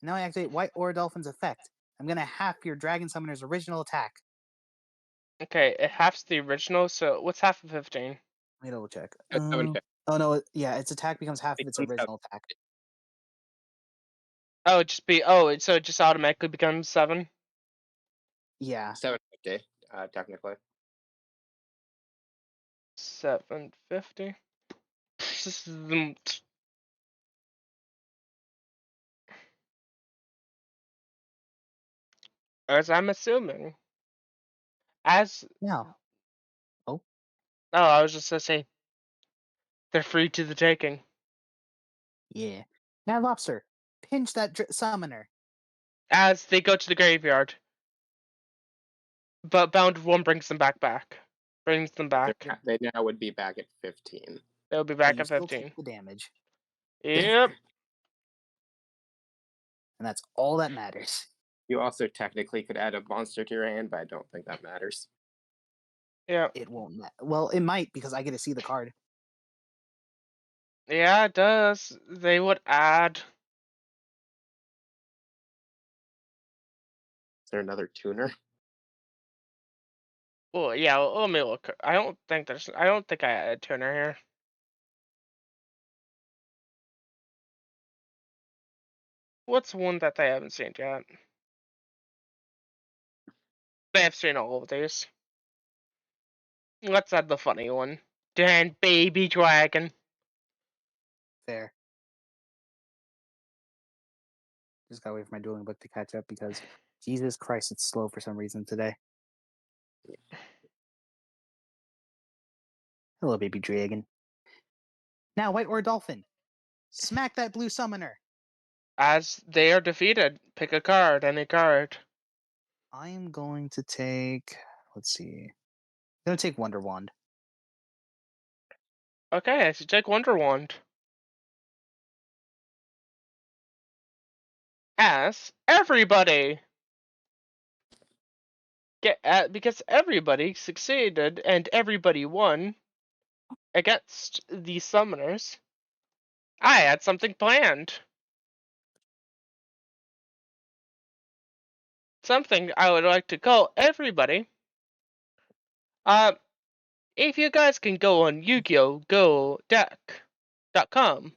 Now I activate White Ore Dolphin's effect. I'm going to half your Dragon Summoner's original attack. Okay, it halves the original, so what's half of 15? Let me double check. That's 750. Oh no, yeah, its attack becomes half of its Becomes original attack. Oh, so it just automatically becomes 7? Yeah. 750, technically. 750. As I'm assuming. As No. oh, I was just gonna say they're free to the taking. Yeah. Mad Lobster, pinch that summoner. As they go to the graveyard. But Bounded One brings them back. Brings them back. They now would be back at 15. They'll be But back you at still 15. take the damage. Yep. And that's all that matters. You also technically could add a monster to your hand, but I don't think that matters. Yeah. It won't matter. Well, it might because I get to see the card. Yeah, it does. They would add. Is there another tuner? Well, yeah. Let me look. I don't think I had a tuner here. What's one that they haven't seen yet? They have seen all of these. Let's add the funny one. Dan Baby Dragon. Fair. Just gotta wait for my dueling book to catch up because Jesus Christ, it's slow for some reason today. Hello, baby dragon. Now, White Ore Dolphin. Smack that blue summoner. As they are defeated, pick a card, any card. I am going to take. Let's see. I'm gonna take Wonder Wand. Okay, so take Wonder Wand. As everybody because everybody succeeded and everybody won against the summoners. I had something planned. Something I would like to call everybody. If you guys can go on Yu-Gi-Oh! Go Deck.com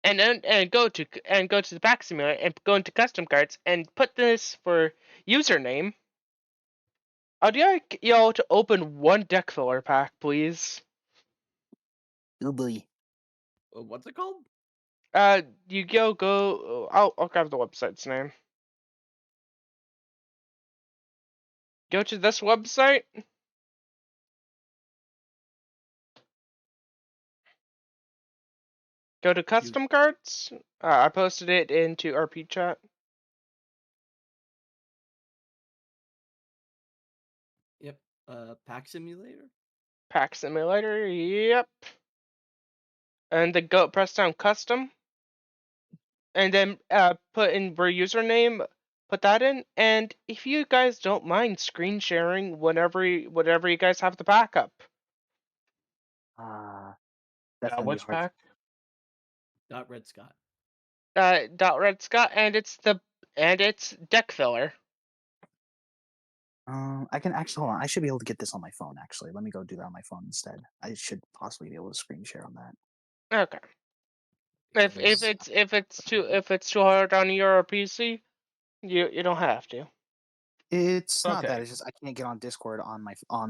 and go to the pack simulator and go into custom cards and put this for username. I'd like y'all to open one deck filler pack, please. Oh boy. What's it called? Yu-Gi-Oh! Go. I'll grab the website's name. Go to this website. Go to custom cards. I posted it into RP chat. Yep. Pack Simulator. Pack simulator. Yep. And then go press down custom. And then put in your username. Put that in. And if you guys don't mind screen sharing whenever you guys have the backup. That's gonna be Which hard. pack? Red Scott. Red Scott, and it's deck filler. I can actually hold on. I should be able to get this on my phone. Actually, let me go do that on my phone instead. I should possibly be able to screen share on that. Okay. If it's too hard on your PC, you don't have to. It's not Okay. that. It's just I can't get on Discord on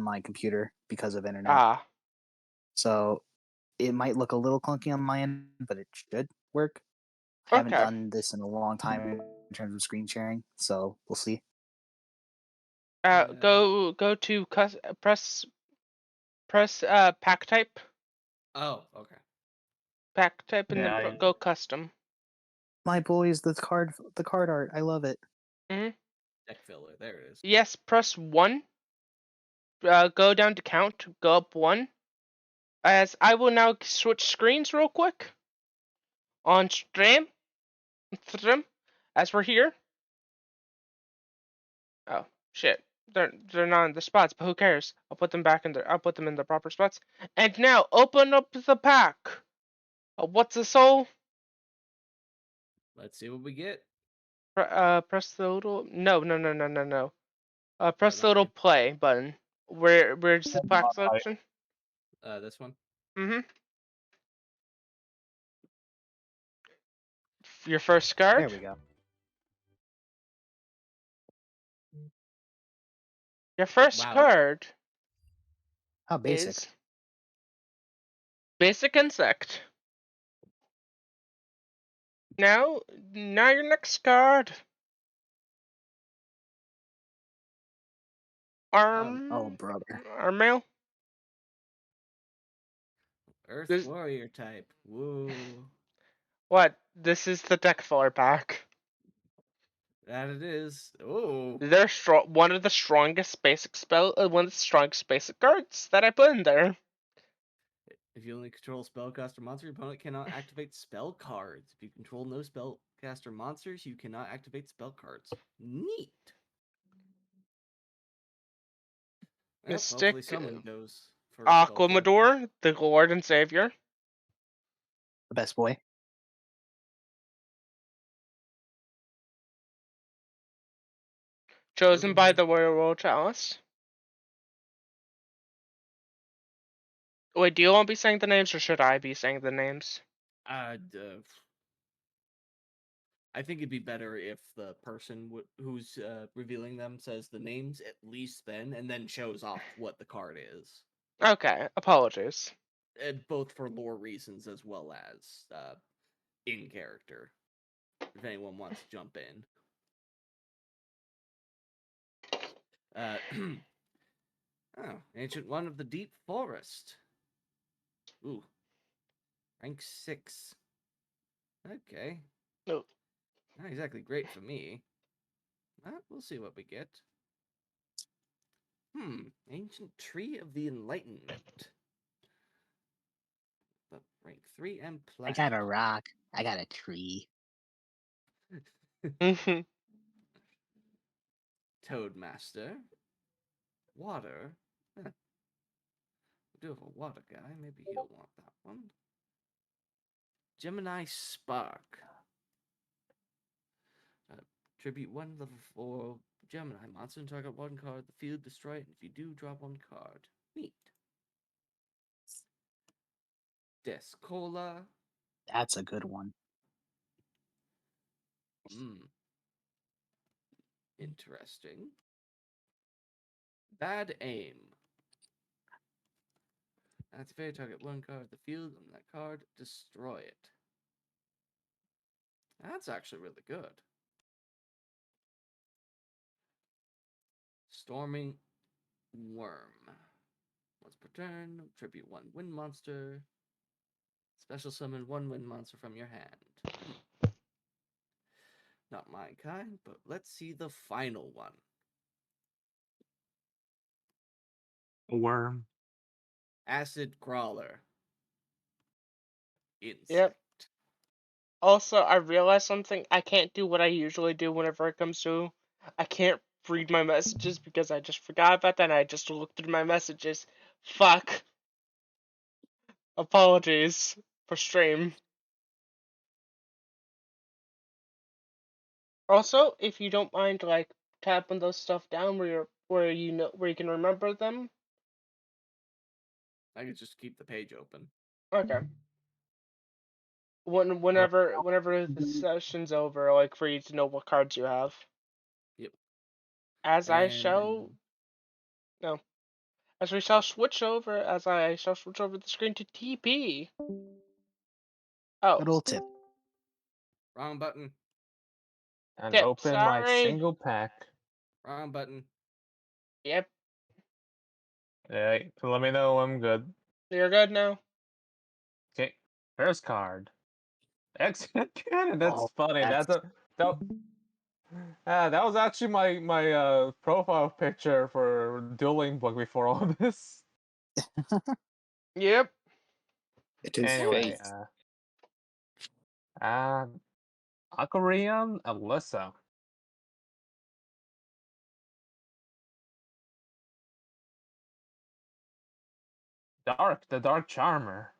my computer because of internet. Ah. So it might look a little clunky on my end, but it should work. I haven't Okay. done this in a long time in terms of screen sharing, so we'll see. Go to press pack type. Oh, okay. Pack type and Yeah, then go custom. My boys, the card art, I love it. Mhm. Deck filler. There it is. Yes, press 1. Go down to count. Go up 1. As I will now switch screens real quick. On stream. As we're here. Oh shit! they're not in the spots, but who cares? I'll put them back in their. I'll put them in their proper spots. And now open up the pack. What's the soul? Let's see what we get. Press the little. No. Oh, Press the not little there. play button. Where's the pack selection? This one. Mm-hmm. Your first card. There we go. Your first Wow. card How basic. is basic insect. Now your next card. Oh, brother. Arm mail. Earth This- warrior type. Woo. What? This is the deck filler pack. That it is. Oh. They're one of the strongest basic one of the strongest basic cards that I put in there. If you only control spellcaster monster, your opponent cannot activate spell cards. If you control no spellcaster monsters, you cannot activate spell cards. Neat. Well, Mystic hopefully someone goes for a spell card. Aquamador, the Lord and Savior. The best boy. Chosen by the Royal Chalice. Wait, do you want to be saying the names or should I be saying the names? I think it'd be better if the person who's revealing them says the names at least then, and then shows off what the card is. Okay, apologies. Both for lore reasons as well as in character. If anyone wants to jump in. Oh, Ancient One of the Deep Forest. Ooh. Rank 6. Okay. No. Not exactly great for me. We'll see what we get. Ancient Tree of the Enlightenment. But rank 3 and I plus. got a rock. I got a tree. Toadmaster. Water. Huh. We do have a water guy. Maybe he'll want that one. Gemini Spark. Tribute 1 level 4 Gemini monster and target one card. The field, destroy it. If you do, drop one card. Neat. Descola. That's a good one. Interesting. Bad Aim. Activate, target one card of the field on that card, destroy it. That's actually really good. Storming Worm. Once per turn, tribute 1 wind monster. Special summon 1 wind monster from your hand. Not my kind, but let's see the final one. Worm. Acid Crawler. Insect. Yep. Also, I realized something. I can't do what I usually do whenever it comes to. I can't read my messages because I just forgot about that and I just looked through my messages. Fuck. Apologies for stream. Also, if you don't mind, like tapping those stuff down where you can remember them. I could just keep the page open. Okay. Whenever the session's over, like for you to know what cards you have. Yep. As And we shall switch over the screen to TP. Oh. Good old tip. Wrong button. And Tip, open my sorry. single pack. Wrong button. Yep, Yeah, let me know I'm good. you're good now. Okay, first card. Excellent cannon. That's Oh, funny. that's- That was actually my profile picture for Dueling Book before all this. Yep. It is Anyway, fate. Akarian Alyssa. Dark, the Dark Charmer.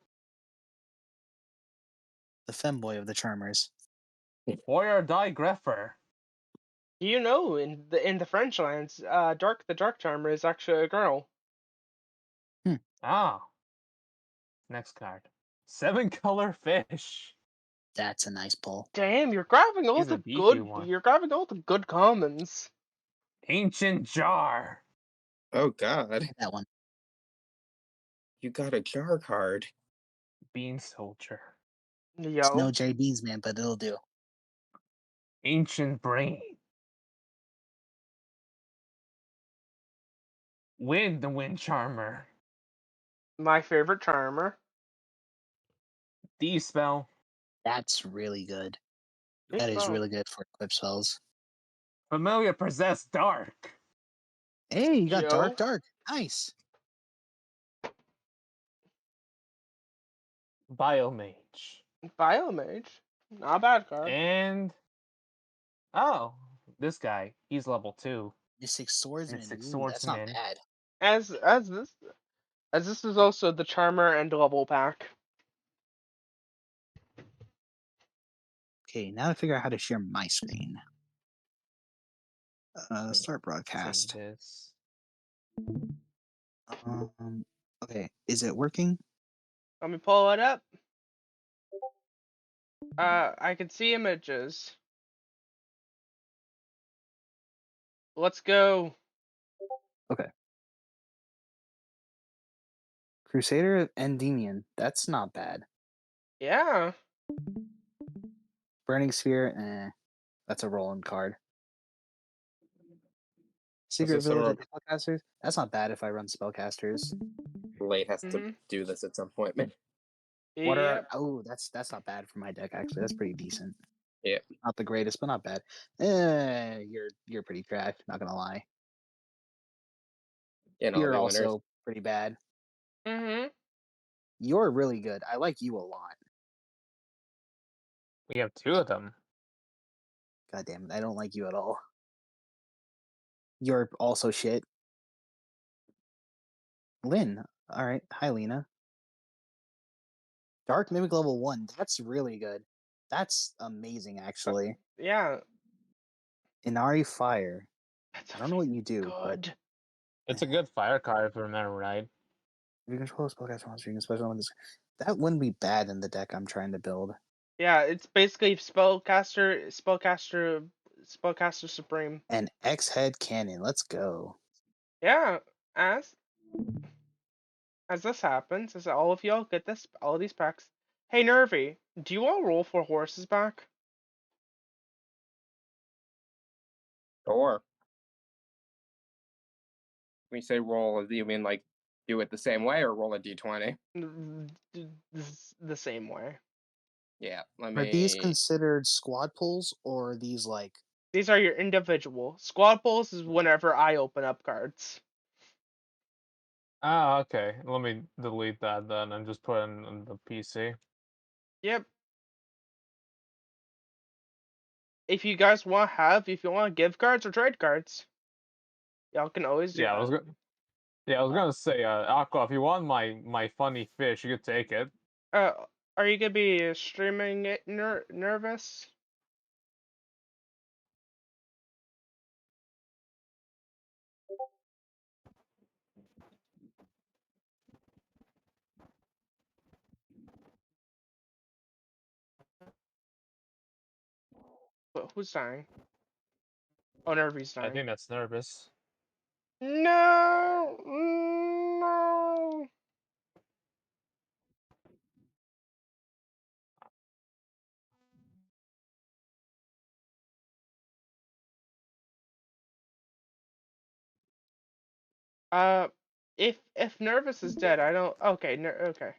The femboy of the Charmers. Warrior Die Greffer. You know, in the French lands, Dark the Dark Charmer is actually a girl. Ah. Next card. 7-color fish. That's a nice pull. Damn, you're grabbing all He's a the beefy good. one. You're grabbing all the good commons. Ancient Jar. Oh God, That one. you got a jar card. Bean Soldier. It's no Yo, J Beans, man, but it'll do. Ancient Brain. The Wind Charmer. my favorite charmer. D-Spell. That's really good. Good That is spell. really good for equip spells. Familiar Possessed Dark. Hey, you got Yo, Dark. Nice. Biomage. Biomage. Not a bad card. And oh, this guy. He's level 2. Mystic Swordsman. Mystic Ooh, that's not Swordsman. bad. As this is also the charmer and level pack. Okay, now to figure out how to share my screen. Start Save broadcast. this. Okay, is it working? Let me pull it up. I can see images. Let's go. Crusader of Endymion. That's not bad. Yeah. Burning Sphere. That's a rolling card. Secret this sort Village of of- Spellcasters. That's not bad if I run Spellcasters. Blade has to Mhm. do this at some point, man. What are? Yep. Oh, that's not bad for my deck actually. That's pretty decent. Yeah. Not the greatest, but not bad. You're pretty trash. Not gonna lie. And all You're the winners. also pretty bad. Mhm. You're really good. I like you a lot. We have 2 of them. God damn it, I don't like you at all. You're also shit. Lynn. Alright. Hi, Lena. Dark Mimic level 1. That's really good. That's amazing, actually. Yeah. Inari Fire. That's I don't know what you do, but good. It's a good fire card if I remember right. if you control a spellcaster monster, you can special on this. That wouldn't be bad in the deck I'm trying to build. Yeah, it's basically spellcaster supreme. An X-Head Cannon. Let's go. Yeah. As this happens, as all of y'all get all these packs. Hey Nervy, do you all roll 4 horses back? Or when you say roll, do you mean like do it the same way or roll a d20? The same way. Yeah, let Are these me. considered squad pulls, or are these like... These are your individual. Squad pulls is whenever I open up cards. Ah, okay. Let me delete that then and just put it in the PC. Yep. If you guys if you want to give cards or trade cards, y'all can always do Yeah, I was that. gonna say, Aqua, if you want my funny fish, you could take it. Are you gonna be streaming it nervous? Who's dying? Oh, Nervy's I dying. think that's nervous. No, no. Uh, if Nervous is dead, I don't. Okay, okay.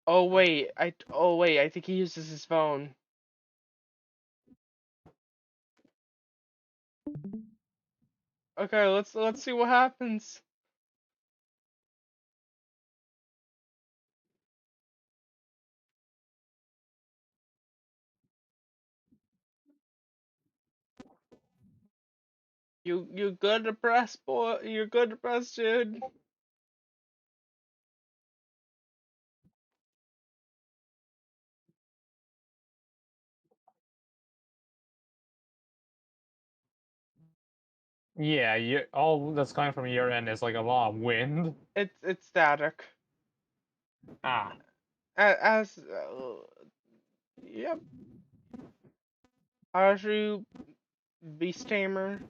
Oh wait, I think he uses his phone. Okay, let's see what happens. You good to press, boy? You're good to press, dude. Yeah, all that's coming from your end is like a lot of wind. It's static. Ah, As yep. Arju Beast Tamer.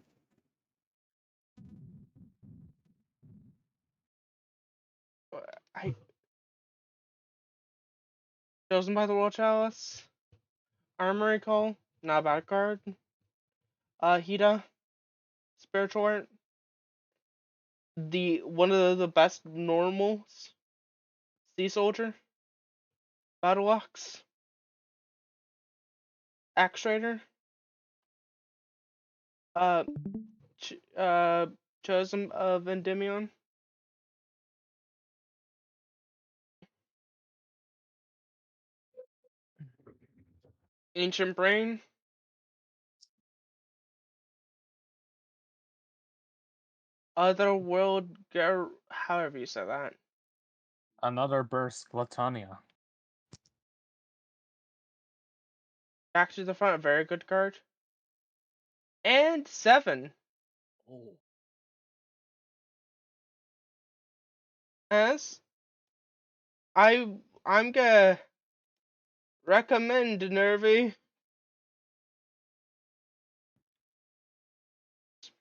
I chosen by the World Chalice. Armory Call, not a bad card. Hida, Spiritual Art. One of the best normals. Sea Soldier. Battle Axe. Axe Rider. Uh, Chosen of Endymion. Ancient Brain. Otherworld, however you say that. another burst Latonia. Back to the front, very good card. And 7. Oh. As I'm gonna recommend Nervy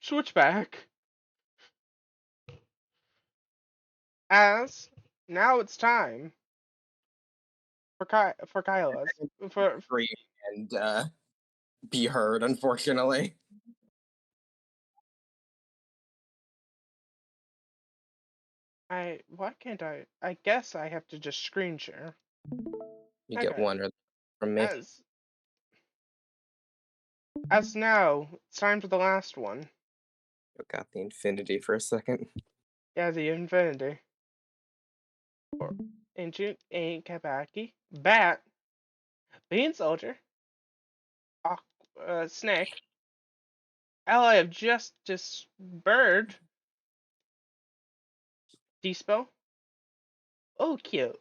Switchback. As now it's time for Kyla's for Agree and be heard, unfortunately. why can't I guess I have to just screen share. You Okay. get one from me. As now it's time for the last one. Got the infinity for a second. Yeah, the Infinity. Or Ancient Kabaki. Bat. Bean Soldier. Snake. Ally of Justice Bird. Dispel. Oh, cute.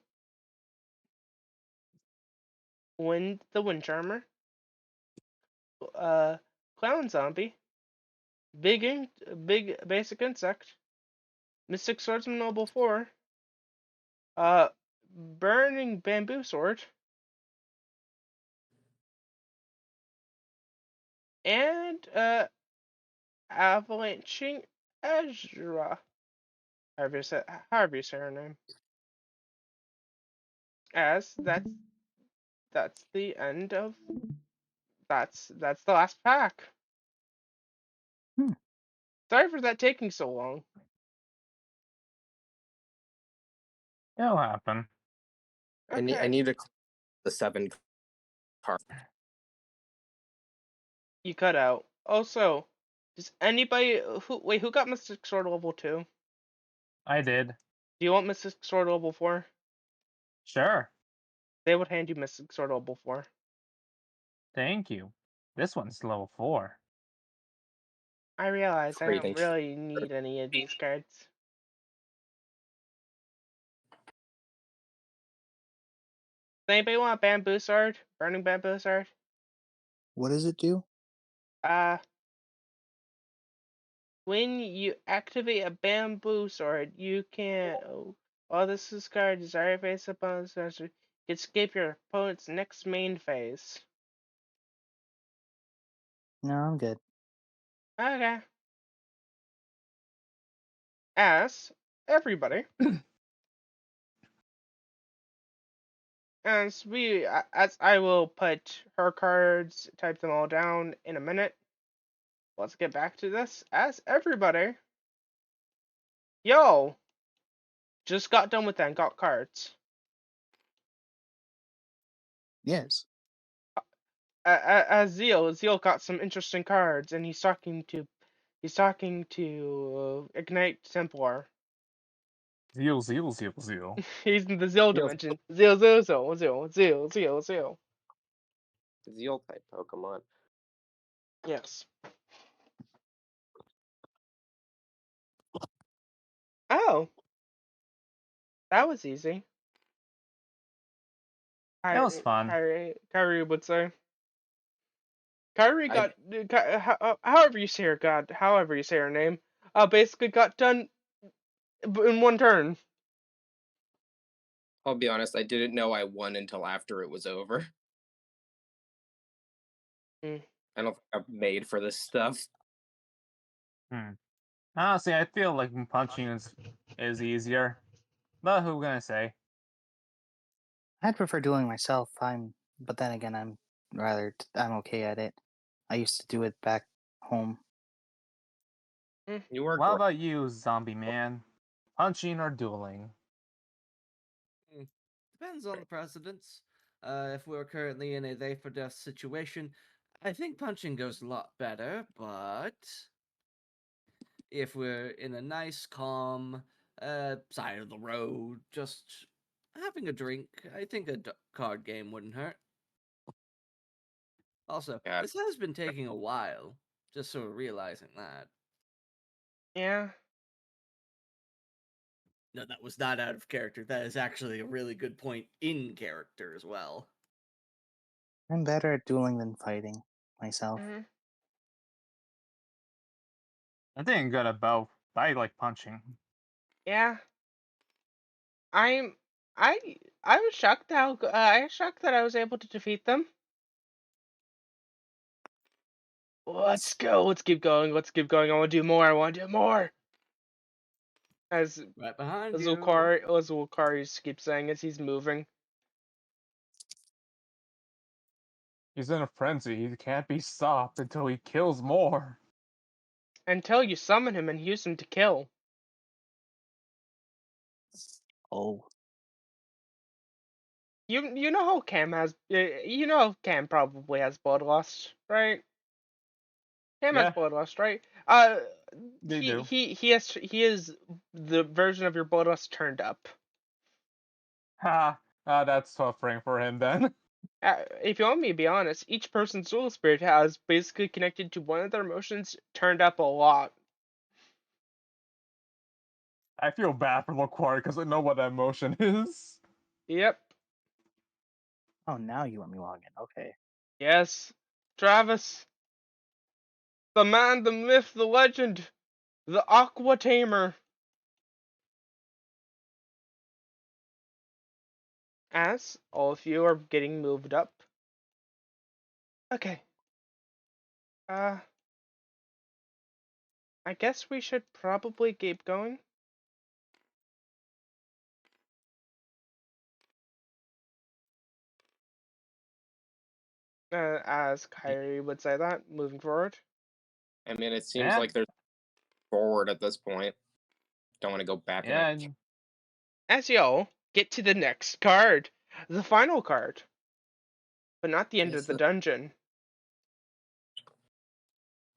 The Wind Charmer. Clown Zombie. Big Basic Insect. Mystic Swordsman Noble 4. Burning Bamboo Sword. And, Avalanching Ezra. However you say her name. As that's the end of that's the last pack. Hmm. Sorry for that taking so long. It'll happen. Okay. I need to the 7 card. You cut out. Also, does anybody who got Mystic Sword level 2? I did. Do you want Mystic Sword level 4? Sure. They would hand you Mystic Sword level 4. Thank you. This one's level 4. I realize I don't Trading. really need any of these cards. Does anybody want a Bamboo Sword? Burning Bamboo Sword? What does it do? When you activate a Bamboo Sword, you can. While this card is already face up on the sensor, you can skip your opponent's next main phase. No, I'm good. Okay. As everybody. As I will put her cards, type them all down in a minute. Let's get back to this. As everybody, yo, just got done with that and got cards. Yes. As Zeal got some interesting cards, and he's talking to Ignite Templar. Zeal, zeal, zeal, zeal. He's in the Zeal dimension. Zeal. Zeal type Pokemon. Yes. Oh, that was easy. It was fun. Kyrie would say. Kyrie I got however you say her god, however you say her name. Basically got done in one turn. I'll be honest, I didn't know I won until after it was over. Hmm. I don't think I'm made for this stuff. Honestly, I feel like punching is easier. But who gonna say? I'd prefer dueling myself. But then again, I'm okay at it. I used to do it back home. You were What great. about you, zombie man? Punching or dueling? Depends on the precedence. If we're currently in a life or death situation, I think punching goes a lot better, but if we're in a nice, calm side of the road, just having a drink, I think a card game wouldn't hurt. Also, Yeah. this has been taking a while, just sort of realizing that. Yeah. No, that was not out of character. That is actually a really good point in character as well. I'm better at dueling than fighting myself. Hmm. I think I'm good at both. But I like punching. Yeah. I'm I I was shocked I was shocked that I was able to defeat them. Let's go. Let's keep going. Let's keep going. I want to do more. I want to do more. As Right behind as you. Lucaris keeps saying as he's moving. He's in a frenzy. He can't be stopped until he kills more. Until you summon him and use him to kill. Oh, You know how Cam probably has bloodlust, right? Cam has Yeah, bloodlust, right? they do. He is the version of your bloodlust turned up. Ha! That's suffering for him then. If you want me to be honest, each person's soul spirit has basically connected to one of their emotions turned up a lot. I feel bad for Laquari because I know what that emotion is. Yep. oh, now you want me log in? Okay. Yes. Travis. The man, the myth, the legend. The Aqua Tamer. As all of you are getting moved up. Okay. I guess we should probably keep going. As Kyrie would say that, moving forward. I mean, it seems Yeah, like there's forward at this point. Don't want to go back in yeah. it. As y'all get to the next card, the final card, but not the end of Yes, the dungeon.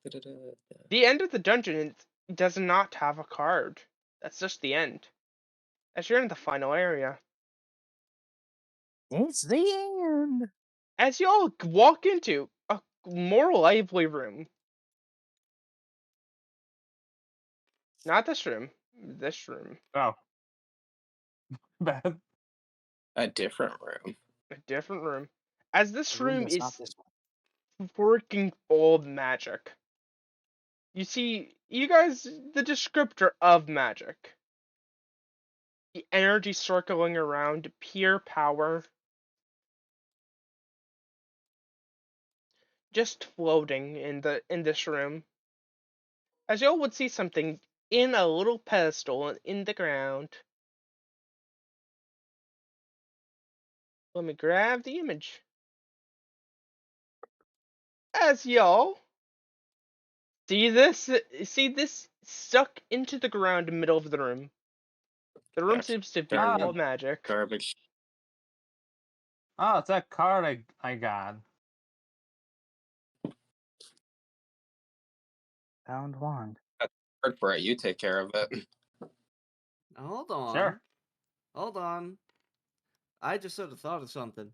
The end of the dungeon does not have a card. That's just the end. As you're in the final area. It's the end. As y'all walk into a more lively room. Not this room. This room. Oh, bad. A different room. A different room. As The this room room that's not is this one. freaking full of magic. You see, you guys, the descriptor of magic. The energy circling around, pure power. Just floating in this room. As y'all would see something in a little pedestal in the ground. Let me grab the image. As y'all see this stuck into the ground in the middle of the room. The room Gotcha. seems to be Ah, full of magic. Garbage. Oh, it's that card I got. Found wand. Hard for it. You take care of it. Hold on. Sure. Hold on. I just sort of thought of something.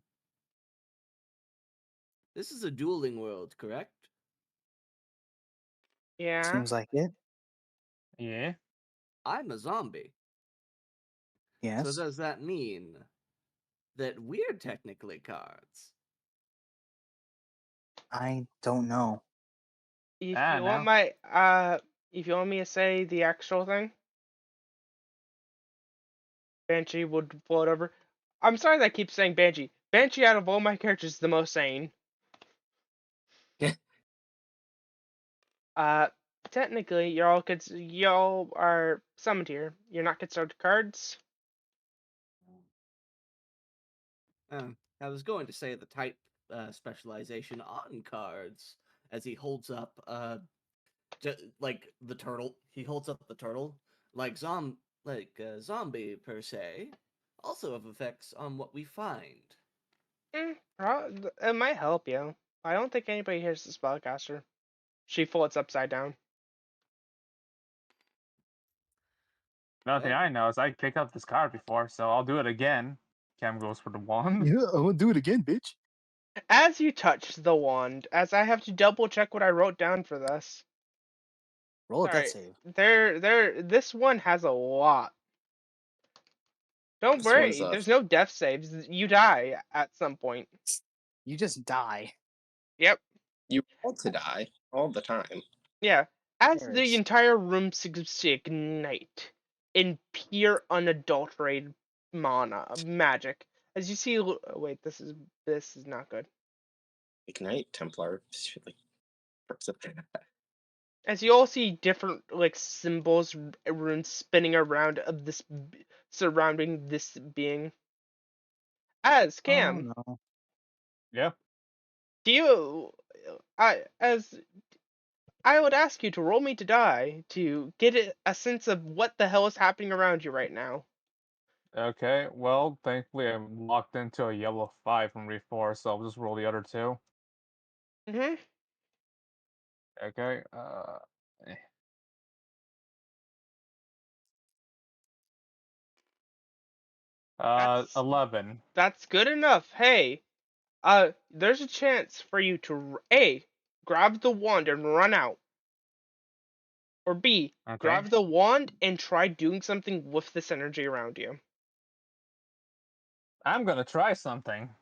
This is a dueling world, correct? Yeah. Seems like it. Yeah. I'm a zombie. Yes. So does that mean that we're technically cards? I don't know. If Ah, you want no. my if you want me to say the actual thing, Banshee would float over. I'm sorry that I keep saying Banshee. Banshee out of all my characters is the most sane. Uh, technically, y'all are summoned here. You're not considered cards. I was going to say the type specialization on cards as he holds up like the turtle. He holds up the turtle like zombie per se. Also have effects on what we find. It might help you. I don't think anybody hears the spellcaster. She floats upside down. Another thing Well, I know is I picked up this card before, so I'll do it again. Cam goes for the wand. Yeah, I will do it again, bitch. As you touch the wand, as I have to double check what I wrote down for this. Roll a death Sorry, save. this one has a lot. Don't This one's worry, there's no death saves. You die at some point. You just die. Yep. you want to die all the time. Yeah. As the Paris. entire room seems to ignite in pure, unadulterated mana magic. As you see, wait, this is not good. Ignite Templar. Like, As you all see different like symbols, runes spinning around of this surrounding this being. As Oh Cam, no. Yeah. do you, I would ask you to roll me to die to get a sense of what the hell is happening around you right now. Okay. Well, thankfully I'm locked into a yellow 5 from Re4, so I'll just roll the other two. Mhm. Okay. Eh. That's 11. that's good enough. Hey, there's a chance for you to A, grab the wand and run out, or B, Okay. grab the wand and try doing something with this energy around you. I'm gonna try something.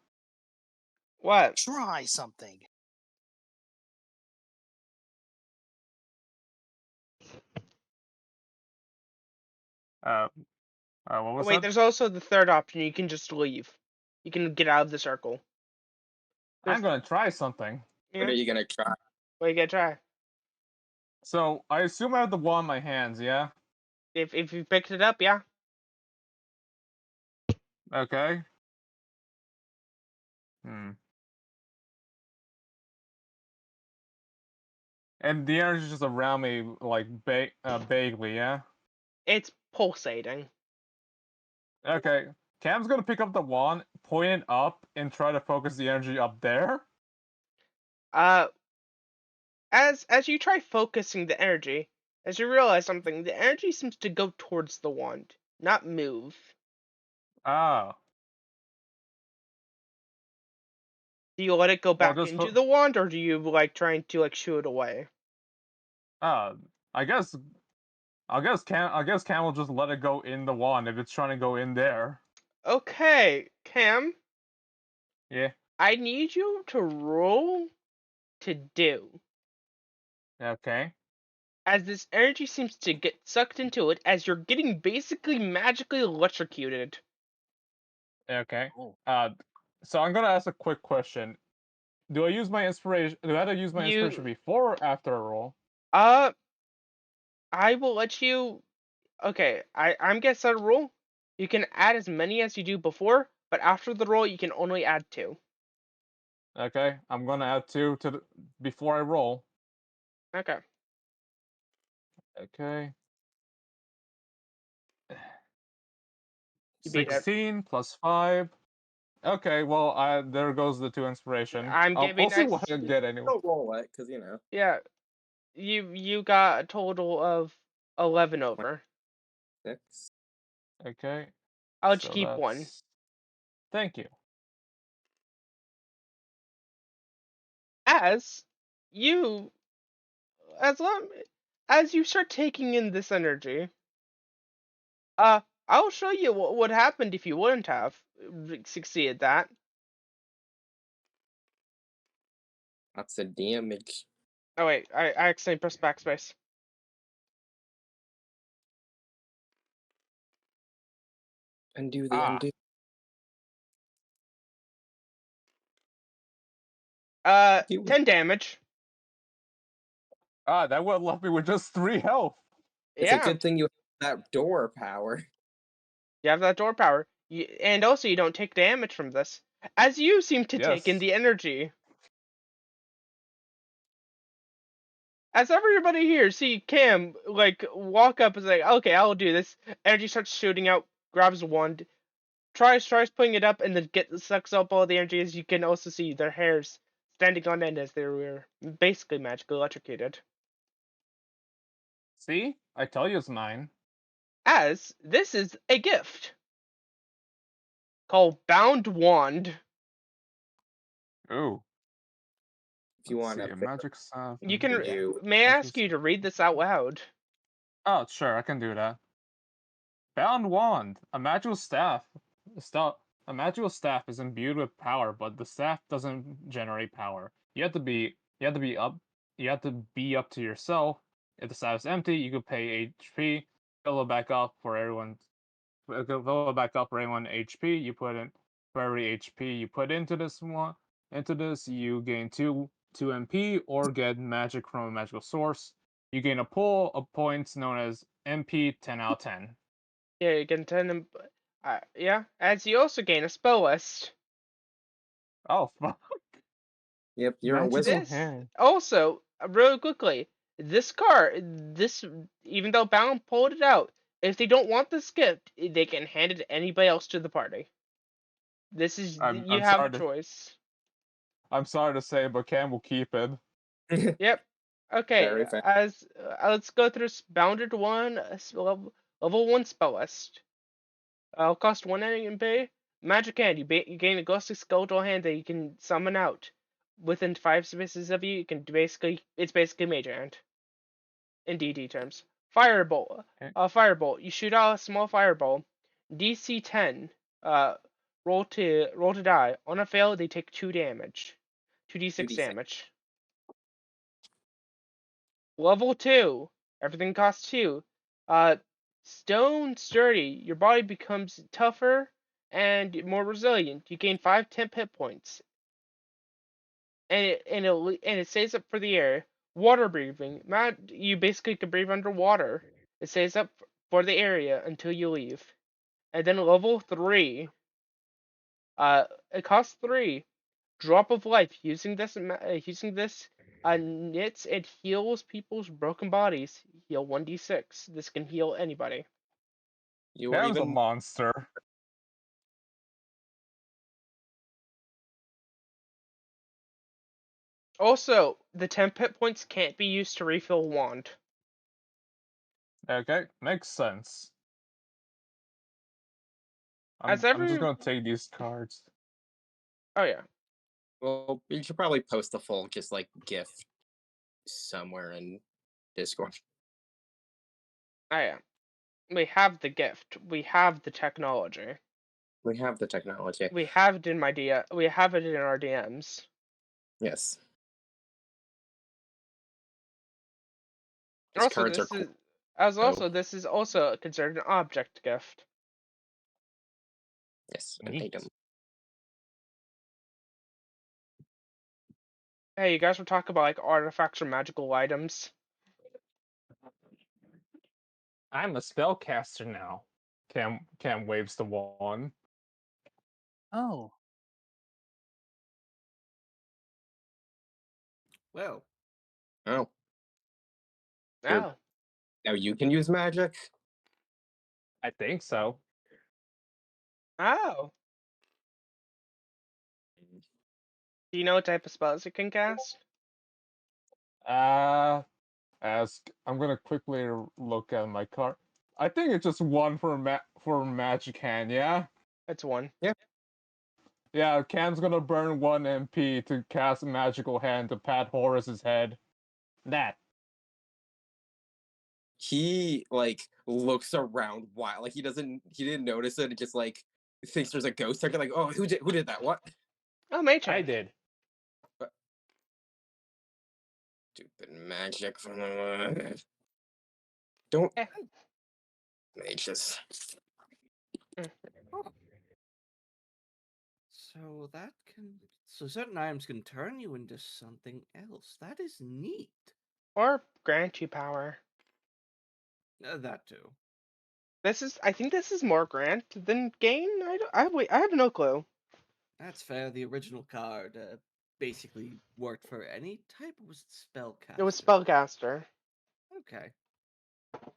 What? Try something. Uh, what was Wait, that? there's also the third option. You can just leave. You can get out of the circle. I'm There's, gonna try something. What are yeah. you gonna try? What you gotta try? So I assume I have the wand in my hands, yeah? If you picked it up, yeah. Okay. Hmm. And the energy's just around me, like vaguely, yeah. It's pulsating. Okay. Cam's gonna pick up the wand, point it up, and try to focus the energy up there. Uh, as you try focusing the energy, as you realize something, the energy seems to go towards the wand, not move. Ah. Do you let it go Well, back just into the wand, or do you like trying to like shoo it away? uh, I guess I guess Cam will just let it go in the wand if it's trying to go in there. Okay, Cam, Yeah. I need you to roll to do. Okay. As this energy seems to get sucked into it, as you're getting basically magically electrocuted. Okay. Oh. So I'm gonna ask a quick question. Do I use my inspiration? Do I have to use my inspiration You, before or after a roll? uh, I will let you. Okay, I'm gonna set a rule. You can add as many as you do before, but after the roll, you can only add 2. Okay, I'm gonna add 2 to before I roll. Okay. Okay. You beat it. 16 plus 5. Okay, well, there goes the 2 inspiration. I'm I'll giving see nice. what I get anyway. Don't roll it, because you know. Yeah, you got a total of 11 over. 6. Okay, I'll let you so keep 1. that's. Thank you. As you as long as you start taking in this energy, I'll show you what would happened if you wouldn't have succeeded that. That's the damage. Oh wait, I accidentally pressed backspace. Undo the Ah. undo. You- 10 damage. Ah, that would have left me with just 3 health. It's a Yeah, good thing you have that door power. you have that door power. And also you don't take damage from this. As you seem to take in Yes. the energy. As everybody here see Cam like walk up and say, okay, I'll do this. Energy starts shooting out, grabs a wand, tries putting it up, and then sucks up all the energy. As you can also see their hairs standing on end as they were basically magically electrocuted. See? I tell you it's mine. As this is a gift called Bound Wand. Ooh. If you Let's want see, to a pick magic staff. You for can. you. May I ask you to read this out loud? Oh, sure, I can do that. Bound wand, a magical staff. A magical staff is imbued with power, but the staff doesn't generate power. You have to be up to yourself. If the staff is empty, you could pay HP, fill it back up for everyone. Fill it back up for everyone HP you put in. For every HP you put into this, you gain 2 MP or get magic from a magical source. You gain a pool of points known as MP 10 out of 10. Yeah, you can turn them. Yeah, as you also gain a spell list. Oh, fuck. Yep, you're a Magical wizard. This hand. also, really quickly, this card, even though Bound pulled it out, if they don't want this gift, they can hand it to anybody else to the party. This is I'm you I'm have a sorry to choice. I'm sorry to say, but Cam will keep it. Yep. Okay. Very fair. As let's go through Bounded one level 1 spell list. It'll cost 1 MP. Magic hand. You gain a ghostly skeletal hand that you can summon out. Within 5 spaces of you, you can it's basically Major Hand. In DD terms. Firebolt. Okay. Firebolt. You shoot out a small fireball. DC 10. Roll to die. On a fail, they take 2 damage. 2d6 2d6. damage. Level 2. Everything costs 2. Stone sturdy. Your body becomes tougher and more resilient. You gain 5 temp hit points. And it stays up for the air. Water breathing. You basically can breathe underwater. It stays up for the area until you leave. And then level 3. It costs 3. Drop of life. Using this knits and heals people's broken bodies. Heal 1d6. This can heal anybody. You were Cam's a even monster. Also, the temp hit points can't be used to refill wand. Okay, makes sense. As I'm just every gonna take these cards. Oh yeah. well, you should probably post the full just like GIF somewhere in Discord. Oh yeah. We have the gift. We have the technology. We have the technology. We have it in we have it in our DMs. Yes. These Also, cards are cool. this is also considered an object gift. Yes, an Neat. item. Hey, you guys were talking about like artifacts or magical items. I'm a spellcaster now. Cam waves the wand. Oh, Well, Oh, You're- Oh. now you can use magic. I think so. Oh. Do you know what type of spells it can cast? I'm gonna quickly look at my card. I think it's just one for magic hand. Yeah. It's 1. Yeah, Cam's gonna burn 1 MP to cast magical hand to pat Horace's head. That. he like looks around wild, like he didn't notice it, and just like thinks there's a ghost hunter. Like, oh, who did that? What? Oh, Mage I Hand. did. Stupid magic. Don't Eh. mages. Oh. So certain items can turn you into something else. That is neat. Or grant you power. That too. I think this is more grant than gain. I have no clue. That's fair. The original card basically worked for any type. Or was it spellcaster? It was spellcaster, Okay. Still,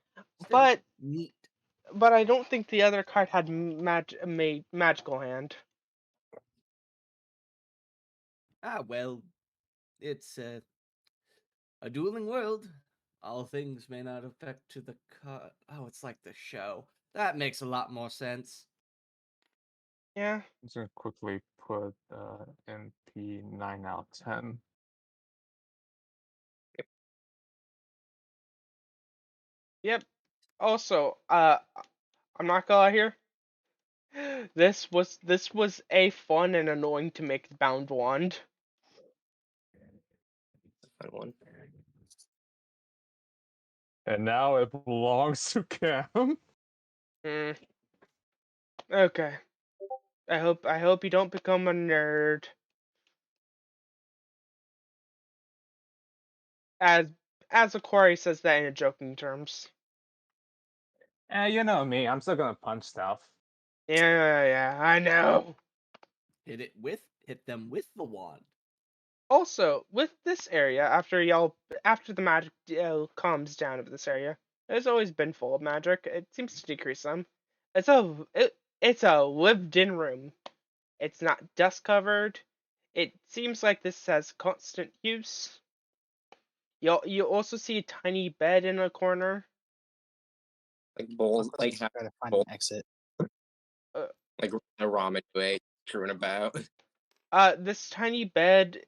but neat. I don't think the other card had magical hand. Well, it's a dueling world. All things may not affect to the card. Oh, it's like the show. That makes a lot more sense. Yeah. I'm just gonna quickly put NP 9 out of 10. Yep. Also, I'm not gonna lie here. This was a fun and annoying to make bound wand. Fun one. And now it belongs to Cam. Hmm. Okay. I hope you don't become a nerd. As Aquari says that in joking terms. You know me, I'm still gonna punch stuff. Yeah, I know. Hit them with the wand. Also, with this area, after the magic calms down of this area, it's always been full of magic. It seems to decrease some. It's a lived-in room. It's not dust covered. It seems like this has constant use. You also see a tiny bed in a corner. Like bowls, Let's like how try to find bowl, an exit. like a ramen way screwing about. This tiny bed,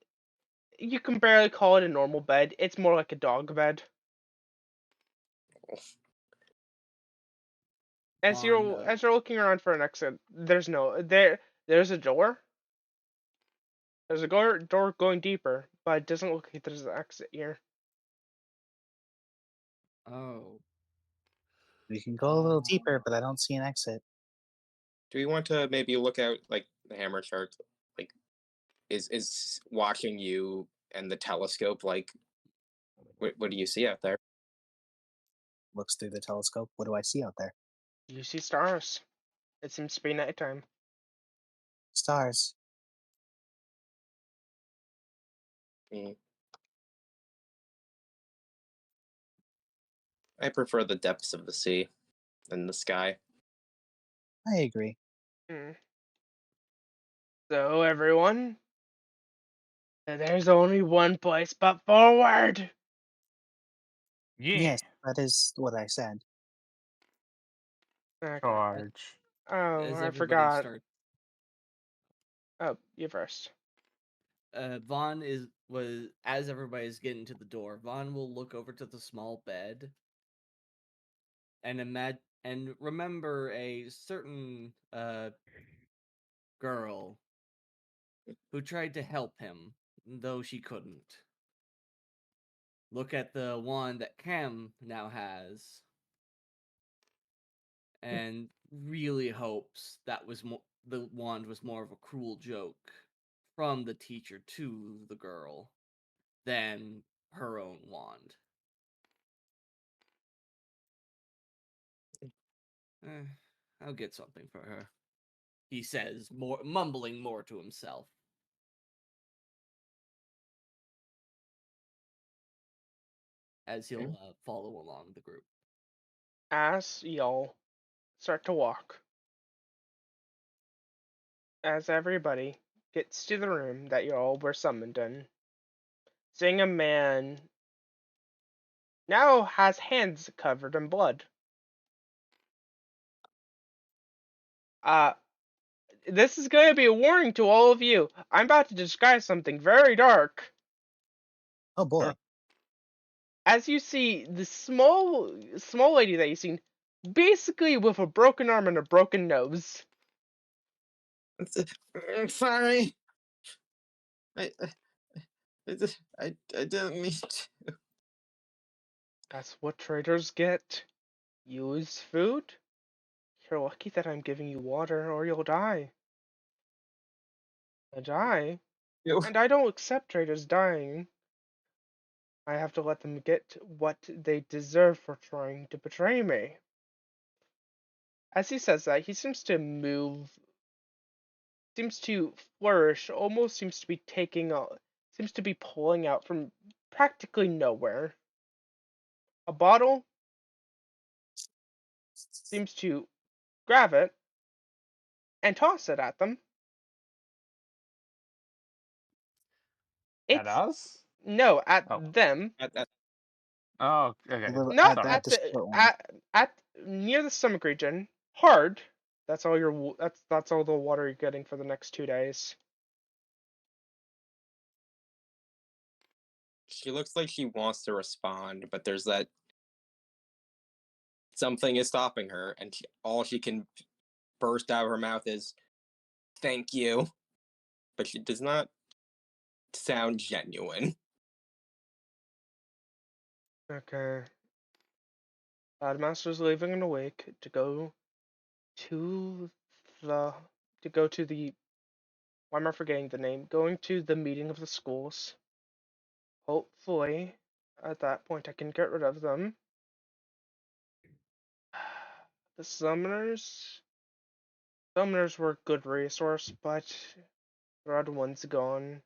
you can barely call it a normal bed. It's more like a dog bed. As you're looking around for an exit, there's a door. There's a door going deeper, but it doesn't look like there's an exit here. Oh. We can go a little deeper, but I don't see an exit. Do we want to maybe look out like the hammer chart? Like, is watching you and the telescope? Like, what do you see out there? Looks through the telescope. What do I see out there? You see stars. It seems to be nighttime. Stars. Mm. I prefer the depths of the sea than the sky. I agree. Hmm. So everyone, there's only one place but forward. Yeah. Yes, that is what I said. Okay. Charge. Oh, As I everybody forgot. starts, Oh, you first. Vaughn as everybody's getting to the door. Vaughn will look over to the small bed and remember a certain girl who tried to help him, though she couldn't. Look at the wand that Cam now has, and really hopes the wand was more of a cruel joke from the teacher to the girl than her own wand. I'll get something for her, he says, mumbling more to himself. As he'll follow along the group. As y'all start to walk, as everybody gets to the room that y'all were summoned in, seeing a man now has hands covered in blood. This is going to be a warning to all of you. I'm about to describe something very dark. Oh boy. as you see the small lady that you've seen, basically with a broken arm and a broken nose. Sorry. I, I didn't mean to. That's what traders get. You lose food? You're lucky that I'm giving you water, or you'll die. I die? You. And I don't accept traders dying. I have to let them get what they deserve for trying to betray me. As he says that, he seems to move, seems to flourish, almost seems to be seems to be pulling out from practically nowhere. A bottle, seems to grab it and toss it at them. At It's us? no, at Oh. them. Oh, okay. Not Sorry. at the short one. at near the stomach region. Hard. That's all that's all the water you're getting for the next 2 days. She looks like she wants to respond, but there's that something is stopping her, and all she can burst out of her mouth is "Thank you," but she does not sound genuine. Okay. Master's leaving in a week to go to the why am I forgetting the name? Going to the meeting of the schools. Hopefully, at that point I can get rid of them. The summoners were a good resource, but the other one's gone.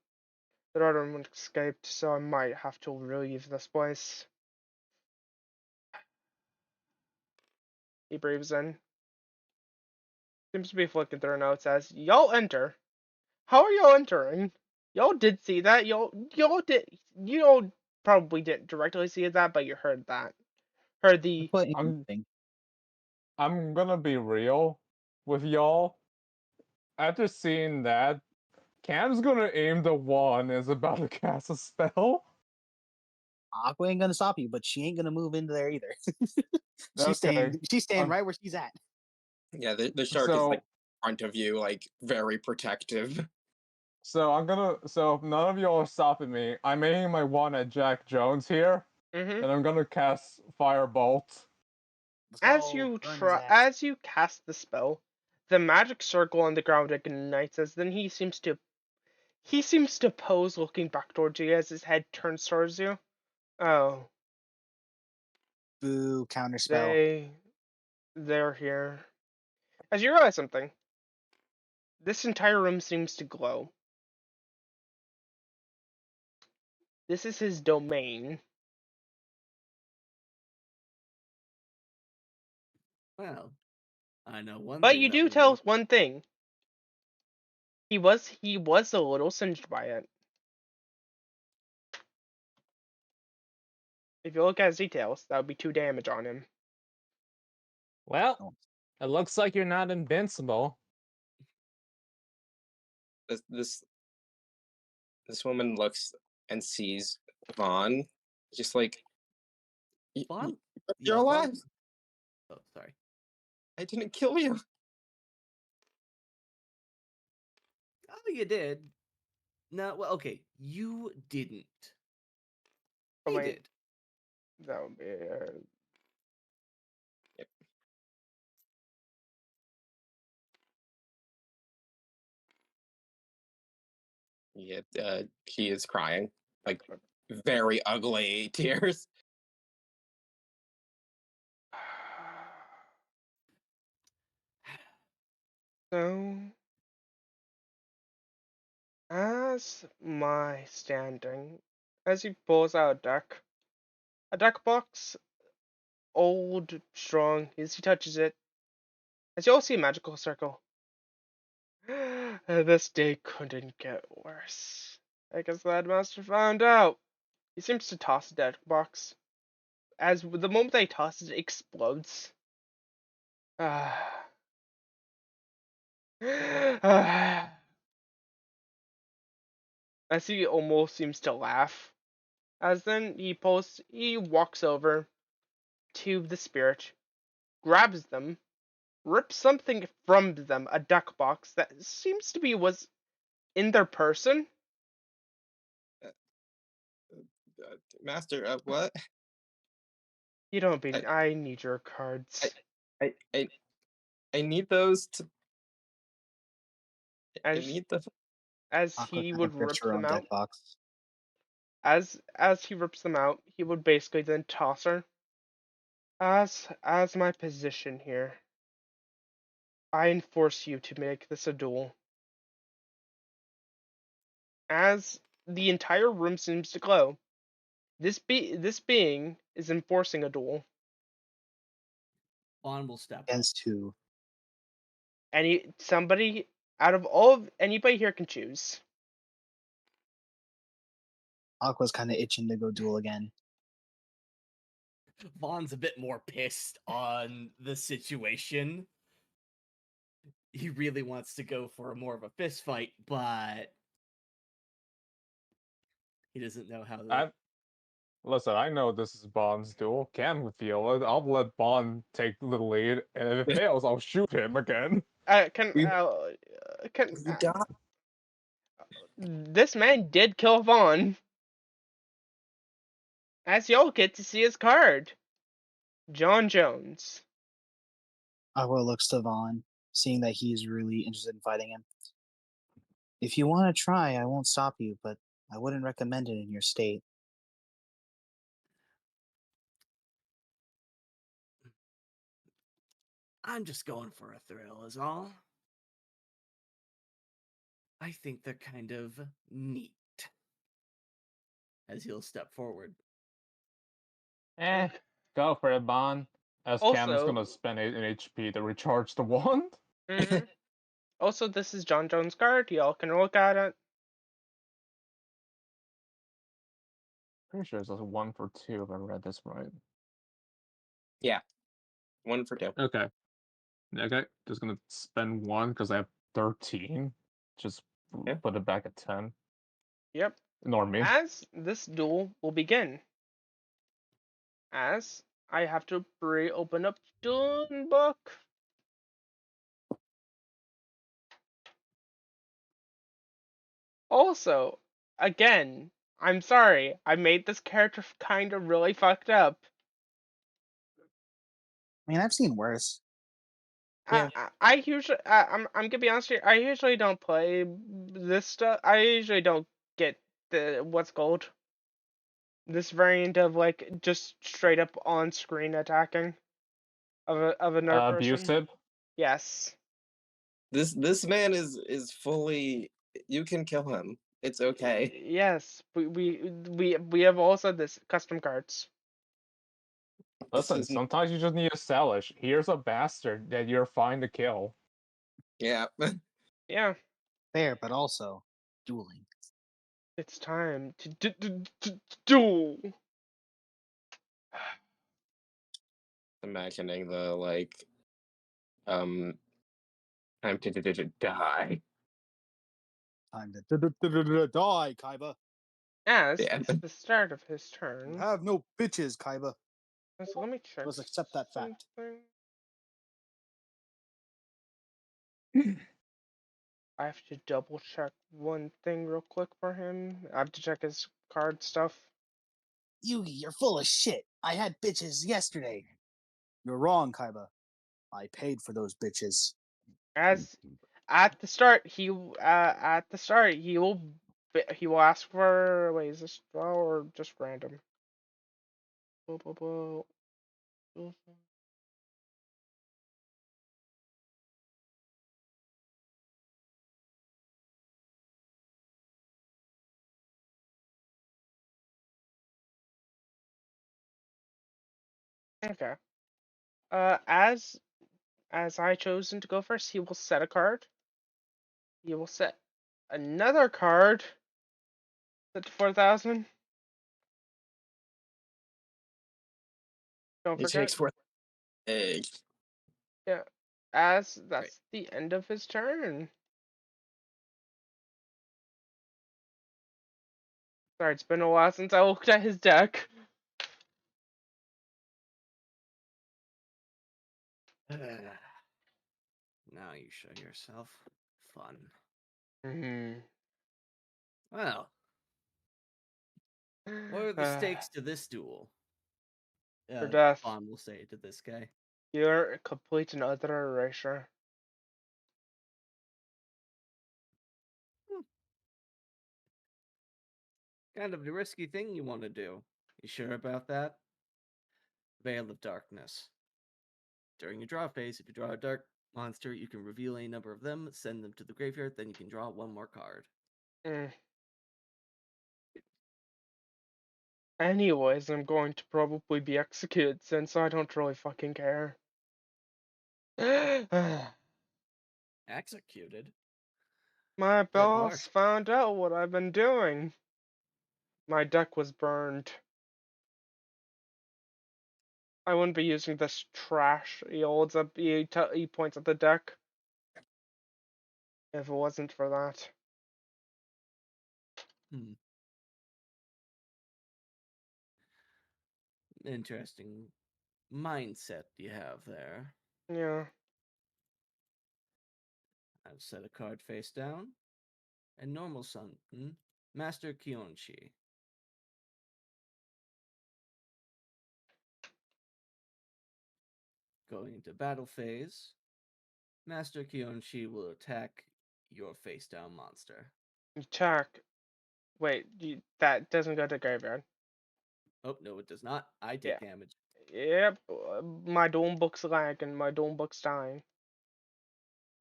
The other one escaped, so I might have to leave this place. He breathes in. Seems to be flicking through notes as y'all enter. How are y'all entering? Y'all did see that. Y'all probably didn't directly see that, but you heard that. Heard the Put I'm anything. I'm gonna be real with y'all. After seeing that, Cam's gonna aim the wand and is about to cast a spell. Aqua ain't gonna stop you, but she ain't gonna move into there either. Okay. She's staying Um, right where she's at. Yeah, the shark is like so in front of you, like very protective. so none of y'all are stopping me. I'm aiming my wand at Jack Jones here, mm-hmm. and I'm gonna cast Firebolt. Let's go burn his ass. As you cast the spell, the magic circle on the ground ignites as then he seems to pose looking back towards you as his head turns towards you. Oh, Boo, counter spell. they're here. As you realize something, this entire room seems to glow. This is his domain. Well, I know one But thing you that do will tell work. us one thing. He was a little singed by it. If you look at his details, that would be 2 damage on him. Well, it looks like you're not invincible. This this woman looks and sees Vaughn, just like Vaughn? you're Yeah, Vaughn. alive. Oh, sorry. I didn't kill you. Oh, you did. No, well, okay. You didn't. Oh He wait, did. that would be. Yep. Yeah, he is crying, like very ugly tears. So, as my standing, as he pulls out a deck box, old, strong, as he touches it, as you all see a magical circle. This day couldn't get worse. I guess the headmaster found out. He seems to toss the deck box. As the moment that he tosses it, it explodes. As he almost seems to laugh. As then he walks over to the spirit, grabs them, rips something from them, a duck box that seems to be was in their person. Master, what? You don't be. I- I need your cards. I need those to. I As need the. as Aqua he kind would of rips rip her own them out. deck box. As he rips them out, he would basically then toss her. As my position here, I enforce you to make this a duel. As the entire room seems to glow, this being is enforcing a duel. Vaughn will step up. Against who? Somebody out of all of anybody here can choose. Aqua's kind of itching to go duel again. Vaughn's a bit more pissed on the situation. He really wants to go for more of a fist fight, but he doesn't know how to. Listen, I know this is Bond's duel. Cam feel it. I'll let Bond take the lead, and if it fails, I'll shoot him again. Can We- can You die. this man did kill Vaughn. As y'all get to see his card, John Jones. Aqua looks to Vaughn, seeing that he's really interested in fighting him. If you want to try, I won't stop you, but I wouldn't recommend it in your state. I'm just going for a thrill, is all. I think they're kind of neat. As he'll step forward. Go for it, Bond. As Cam is Also- gonna spend an HP to recharge the wand. Also, this is John Jones' card. Y'all can look at it. Pretty sure it's a 1 for 2 if I read this right. 1 for 2. Okay. Okay. Just gonna spend 1 because I have 13. Just Yeah. put it back at 10. Yep. Ignore me. As this duel will begin. As I have to open up Dueling Book. Also, again, I'm sorry, I made this character kind of really fucked up. I mean, I've seen worse. Yeah. I usually, I'm gonna be honest here. I usually don't play this stuff. I usually don't get the what's called this variant of like just straight up on screen attacking of another person. Abusive. Yes. This man is fully. You can kill him. It's okay. Yes, we have all said this. Custom cards. Listen, is- sometimes you just need a Salish. Here's a bastard that you're fine to kill. Yeah. Yeah, Fair, but also dueling. it's time to duel. Imagining the like. Time to die. Time to die, Kaiba. As Yeah. it's the start of his turn. You have no bitches, Kaiba. So let me check. Let's accept that fact. something. I have to double check one thing real quick for him. I have to check his card stuff. Yugi, you're full of shit. I had bitches yesterday. You're wrong, Kaiba. I paid for those bitches. As at the start, he will ask for, wait, is this draw or just random? Okay. As I chosen to go first, he will set a card. He will set another card. Set to 4,000. Don't He forget. takes 4 eggs. Yeah. As that's the end of his turn. Sorry, it's been a while since I looked at his deck. Now you show yourself. Fun. Hmm. Well, what are the stakes to this duel? For death. Bond will say to this guy. You're a complete and utter erasure. Kind of a risky thing you want to do. You sure about that? Veil of Darkness. During your draw phase, if you draw a dark monster, you can reveal any number of them, send them to the graveyard, then you can draw one more card. Mm. Anyways, I'm going to probably be executed since I don't really fucking care. Executed? My Good boss lord. found out what I've been doing. My deck was burned. I wouldn't be using this trash. He points at the deck. If it wasn't for that. Interesting mindset you have there. Yeah. I've set a card face down. And normal sun. Master Kionchi. Going into battle phase, Master Kionchi will attack your face down monster. Attack. Wait, that doesn't go to graveyard. Oh, no, it does not. I take Yeah. damage. Yep. My Dome book's lagging. My Dome book's dying.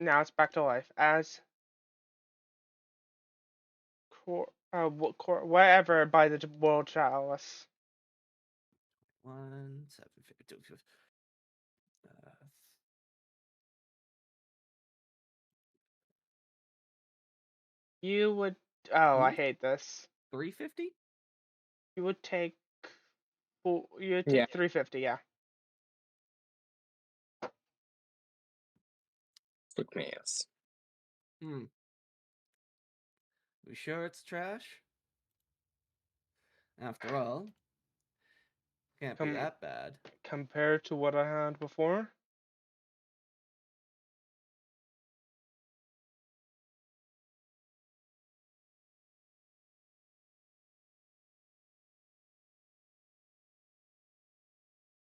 Now it's back to life. As whatever by the World Chalice. 1, 7, 2, You would. Oh, I Hmm? hate this. 350? You would take. You would Yeah. take 350. Yeah. Look my ass. We sure it's trash? After all, can't be that bad. Compared to what I had before.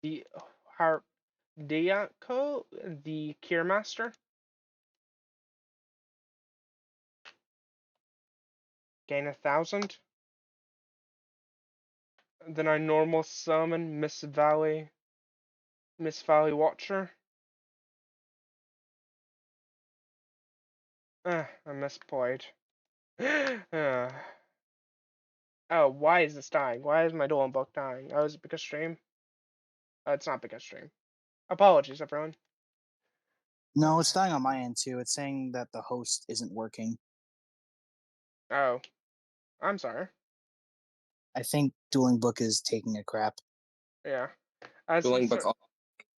The Diako, the Kiermaster. Gain 1,000. Then I normal summon Miss Valley Watcher. I misplayed. Oh, why is this dying? Why is my dueling book dying? Oh, is it because stream? Oh, it's not because stream. Apologies, everyone. No, it's dying on my end too. It's saying that the host isn't working. Oh, I'm sorry. I think Dueling Book is taking a crap. Yeah. Dueling book off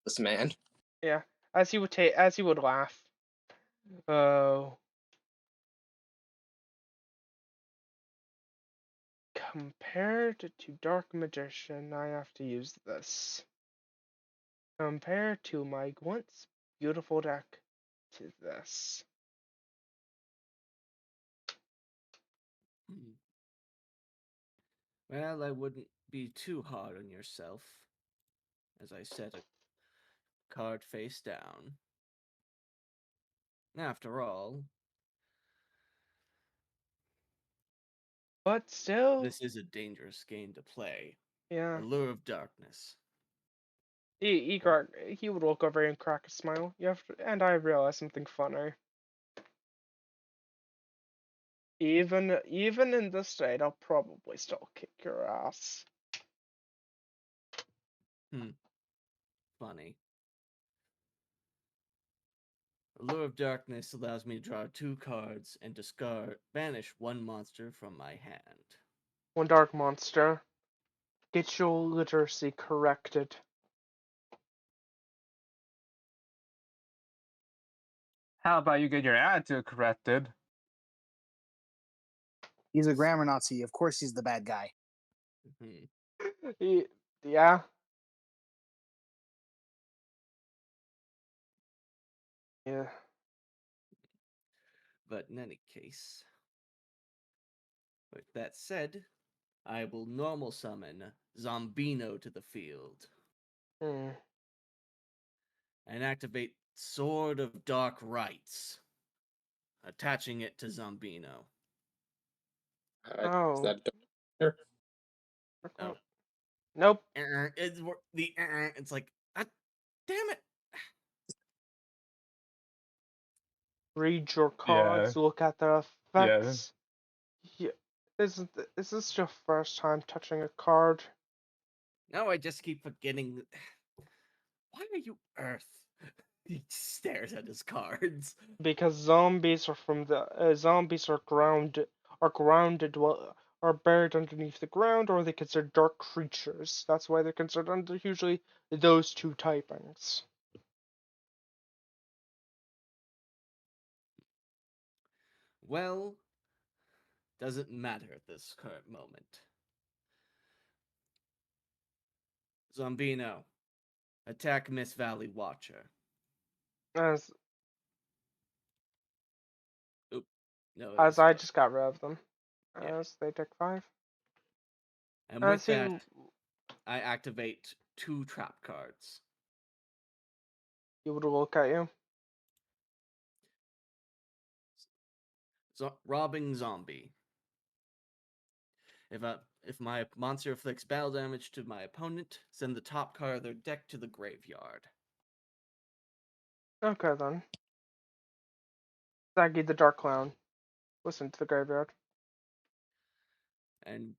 this man. Yeah. As he would laugh. Oh. Compared to Dark Magician, I have to use this. Compared to my once beautiful deck to this. Well, I wouldn't be too hard on yourself, as I set a card face down. After all, But still, this is a dangerous game to play. yeah. Allure of Darkness. He would look over and crack a smile. And I realized something funny. Even in this state, I'll probably still kick your ass. Funny. Allure of Darkness allows me to draw 2 cards and banish 1 monster from my hand. One dark monster. Get your literacy corrected. How about you get your attitude corrected? He's a grammar Nazi. Of course, he's the bad guy. Mhm. Yeah. Yeah. But in any case, with that said, I will normal summon Zombino to the field Hmm. and activate Sword of Dark Rites, attaching it to Zombino. Is Oh. that sure. Oh, Nope. it's like, damn it. Read your Yeah. cards. Look at the Yeah. effects. Yeah. Is this your first time touching a card? No, I just keep forgetting. Why are you Earth? He stares at his cards. Because zombies are from the zombies are grounded are buried underneath the ground, or they considered dark creatures. That's why they're considered under usually those two typings. Well, doesn't matter at this current moment. Zombino, attack Miss Valley Watcher. As Oop. No, it as was I first. just got rid of them. Yeah. As they take 5. And As with he that, I activate 2 trap cards. he would look at you. Robbing Zombie. If my monster inflicts battle damage to my opponent, send the top card of their deck to the graveyard. Okay then. Saggy the Dark Clown. Listen to the graveyard. And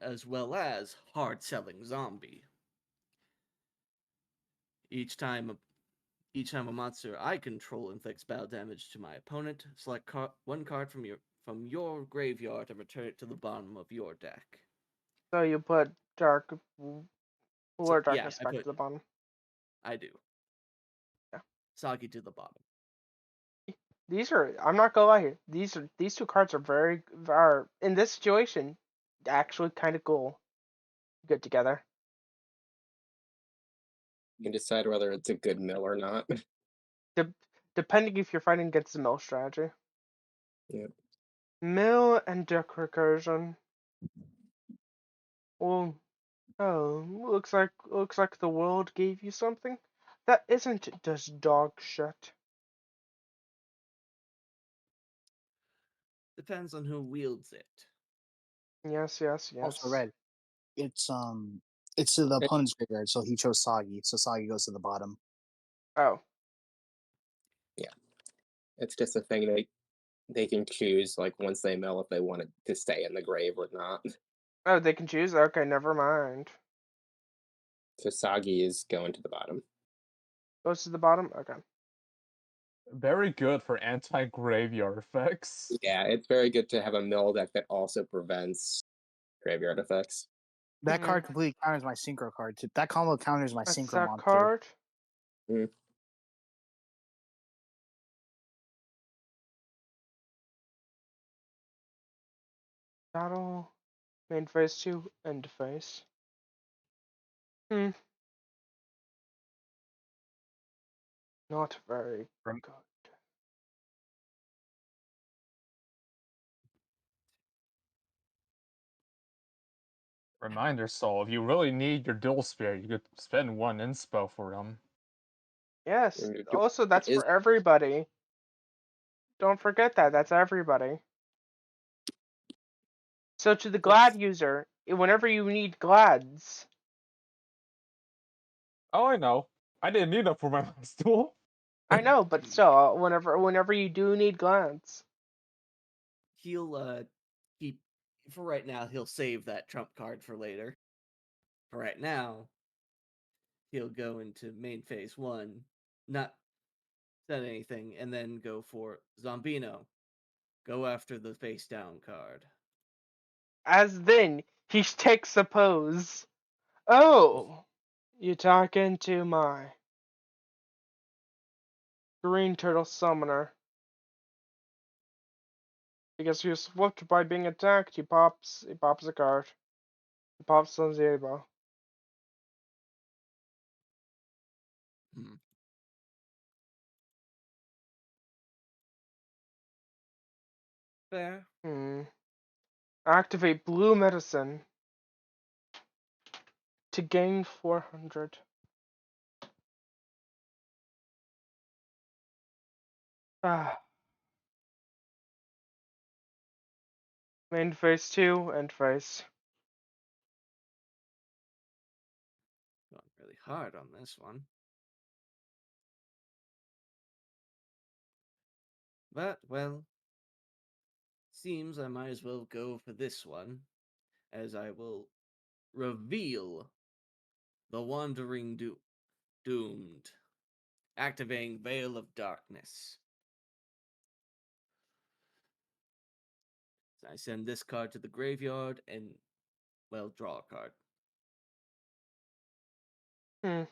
as well as hard selling Zombie. Each time a monster I control inflicts battle damage to my opponent, select one card from your graveyard and return it to the bottom of your deck. So you put So, darkness back to the bottom. I do. Yeah. Sagi to the bottom. These are, I'm not gonna lie here. These two cards are in this situation actually kind of cool. Good together. You can decide whether it's a good mill or not. Depending if you're fighting against the mill strategy. Yep. Mill and deck recursion. Well, oh, looks like the world gave you something. That isn't just dog shit. Depends on who wields it. Yes. Also, Red. It's it's to the opponent's graveyard, so he chose Soggy, so Soggy goes to the bottom. Oh. Yeah. It's just a thing they can choose like once they mill if they want it to stay in the grave or not. Oh, they can choose? Okay, never mind. So Sagi is going to the bottom. Goes to the bottom? Okay. Very good for anti-graveyard effects. Yeah, it's very good to have a mill deck that also prevents graveyard effects. That Mhm. card completely counters my synchro card too. That combo counters my That's synchro that monster. card. Mm. Battle. Main phase 2. End phase. Not very Rem- good. Reminder, Soul, if you really need your dual spear, you could spend 1 inspo for him. Yes. And your Also, that's is for everybody. Don't forget that. That's everybody. So to the Glad user, whenever you need Glads, Oh, I know. I didn't need them for my last duel. I know, but still, whenever you do need Glads, He'll keep for right now. He'll save that trump card for later. For right now, he'll go into main phase 1, not set anything, and then go for Zombino. Go after the face down card. as then he takes a pose. Oh, you talking to my green turtle summoner? Because he was flipped by being attacked, he pops a card. He pops on Zeba. Hmm. Fair. Activate blue medicine to gain 400. Ah. Main phase 2, end phase. Going really hard on this one. But, well, seems I might as well go for this one, as I will reveal the Wandering Doomed, activating Veil of Darkness. So I send this card to the graveyard and, well, draw a card. Hmm.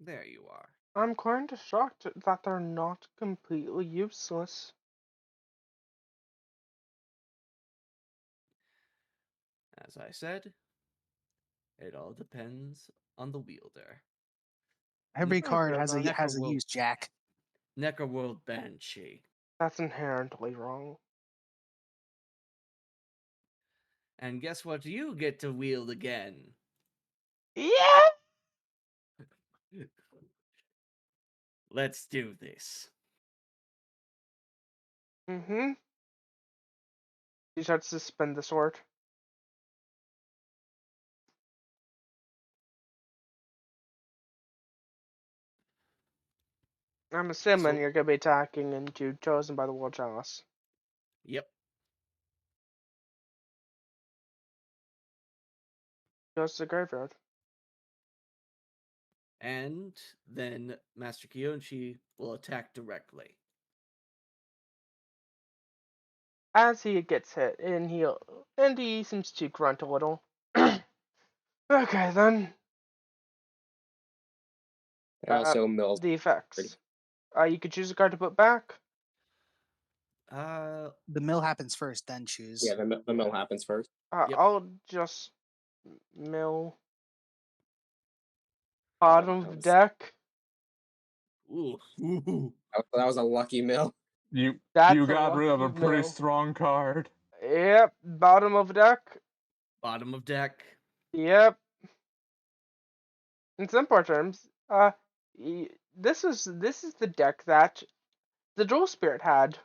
There you are. I'm kind of shocked that they're not completely useless. As I said, it all depends on the wielder. Every card fair has a enough. has a Necroworld- use, Jack. Necroworld Banshee. That's inherently wrong. And guess what you get to wield again? Yeah! Let's do this. Mm-hmm. He starts to spin the sword. I'm assuming So- you're gonna be attacking into Chosen by the World Chalice. Yep. Goes to the graveyard. And then Master Kiyonchi will attack directly. As he gets hit, and he seems to grunt a little. Okay then. And also Mills. The effects. You could choose a card to put back. Uh, The mill happens first, then choose. Yeah, the mill happens first. Yep. I'll just mill bottom that of was- deck. ooh. That was a lucky mill. You That's got rid of a lucky pretty mill. strong card. Yep, bottom of deck. Bottom of deck. Yep. In simple terms, this is the deck that the Dual Spirit had.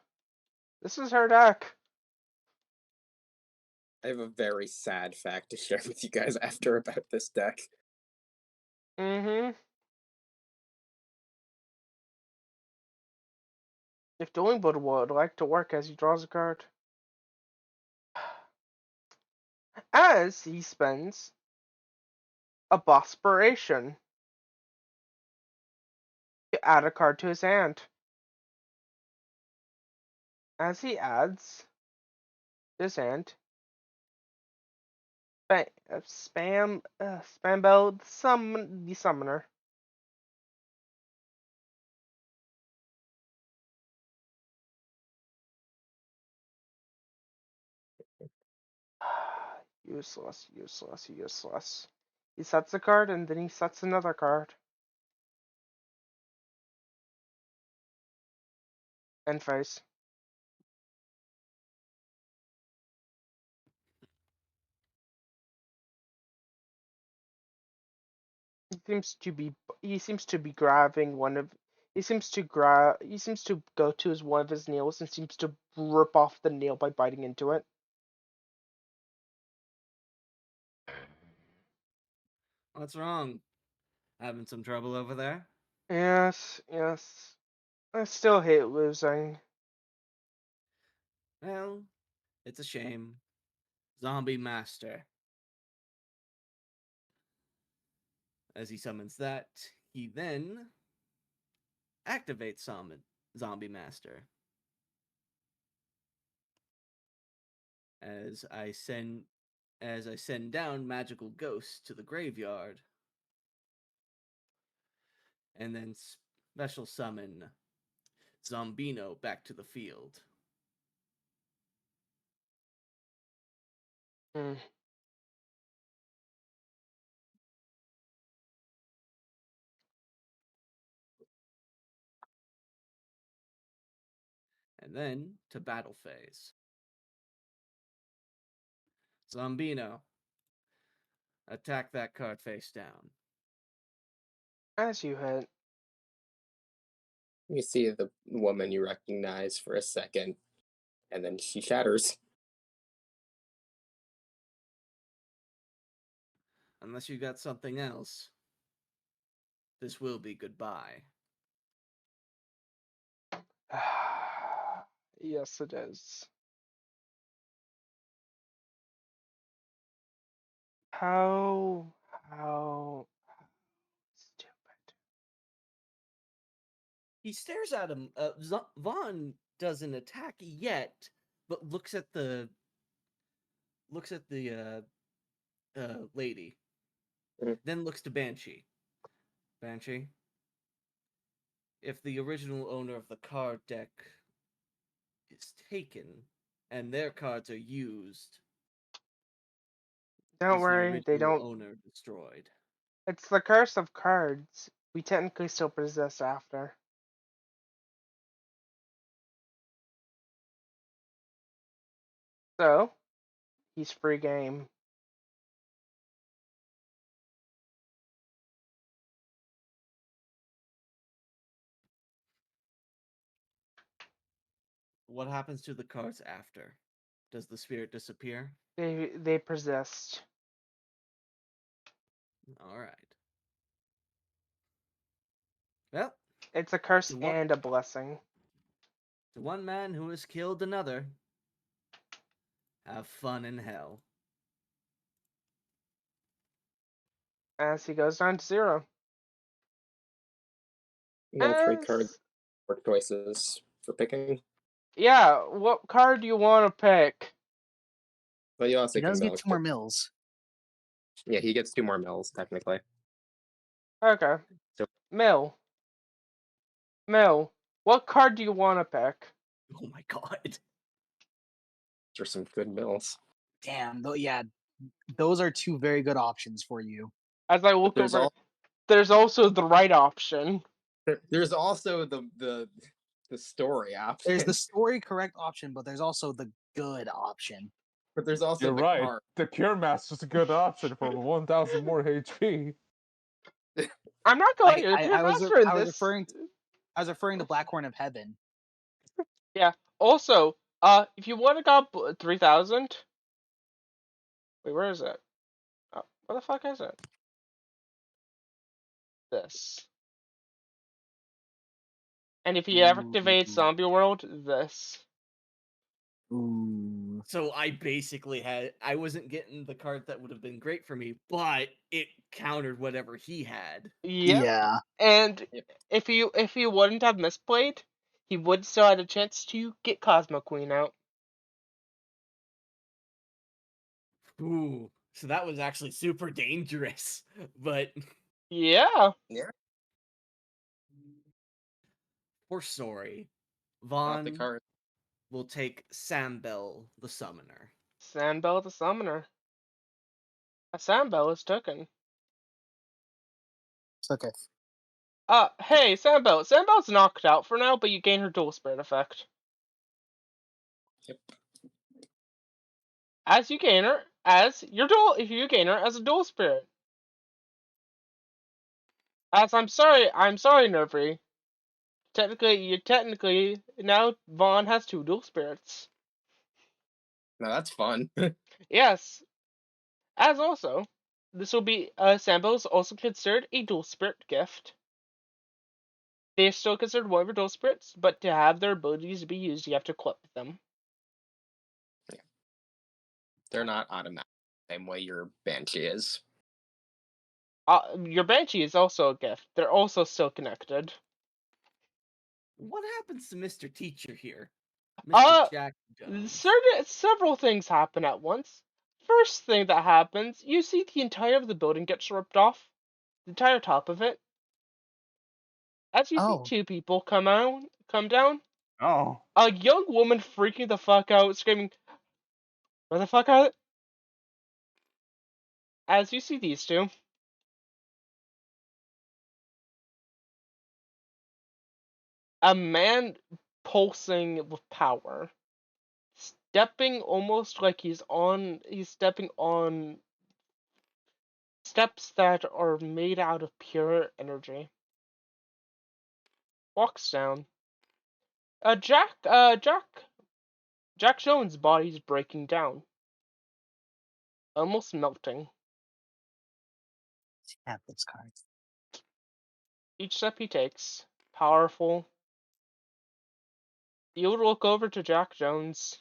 This is her deck. I have a very sad fact to share with you guys after about this deck. Mm-hmm. If Dueling Bull would like to work as he draws a card. As he spends a Bospiration to add a card to his hand. As he adds his hand, spam bell the summoner. Useless, useless, useless. He sets a card and then he sets another card. End phase. He seems to be grabbing one of he seems to go to his one of his nails and seems to rip off the nail by biting into it. What's wrong? Having some trouble over there? Yes, yes. I still hate losing. Well, it's a shame. Zombie Master. As he summons that, he then activates Zombie Master. As I send down magical ghosts to the graveyard, and then special summon Zombino back to the field. Hmm. And then to battle phase. Zombino, attack that card face down. As you hit. You see the woman you recognize for a second, and then she shatters. Unless you got something else, this will be goodbye. Yes, it is. How stupid. He stares at him. Vaughn doesn't attack yet, but looks at the lady. Mhm. Then looks to Banshee. Banshee, if the original owner of the card deck is taken and their cards are used, Don't is the worry, they original don't. owner destroyed? It's the curse of cards. We technically still possess after. So, he's free game. What happens to the cards after? Does the spirit disappear? They persist. All right. Well, It's a curse to one, and a blessing. to one man who has killed another, have fun in hell. As he goes down to 0. You got 3 As cards for choices for picking. yeah, what card do you want to pick? But you also He does can get 2 more mills. Yeah, he gets 2 more mills, technically. Okay. So- Mill. What card do you want to pick? Oh my god. There's some good mills. Damn, though, yeah, those are 2 very good options for you. As I look there's over, there's also the right option. There's also the story option. There's the story correct option, but there's also the good option. But there's also You're the right. card. The Cure Master's a good option for 1,000 more HP. I'm not going to I was master in I was this. referring to Blackhorn of Heaven. Yeah. Also, if you want to go 3,000. Wait, where is it? Where the fuck is it? This. And if he activates Zombie World, this. Ooh. So I wasn't getting the card that would have been great for me, but it countered whatever he had. Yep. Yeah. And Yep. if he wouldn't have misplayed, he would still had a chance to get Cosmo Queen out. Ooh. So that was actually super dangerous. But Yeah. Yeah. for story, Not the Vaughn card. will take Sambel the Summoner. Sandbell the Summoner. A Sandbell is taken. It's okay. Hey, Sandbell. Sandbell's knocked out for now, but you gain her dual spirit effect. Yep. If you gain her as a dual spirit. I'm sorry, Nervy. Technically now Vaughn has 2 dual spirits. No, that's fun. Yes. As also, this will be Sambo is also considered a dual spirit gift. They are still considered one of your dual spirits, but to have their abilities to be used, you have to equip them. They're not automatic the same way your Banshee is. Your Banshee is also a gift. They're also still connected. What happens to Mr. Teacher here? Mr. Jack Jones. Several things happen at once. First thing that happens, you see the entire of the building gets ripped off. The entire top of it. As you see Oh, two people come down, Oh, a young woman freaking the fuck out, screaming, "Where the fuck are they?" As you see these two, a man pulsing with power, stepping almost like he's stepping on steps that are made out of pure energy. Walks down. Jack Jones' body's breaking down, almost melting. have this card. Each step he takes, powerful. You would look over to Jack Jones.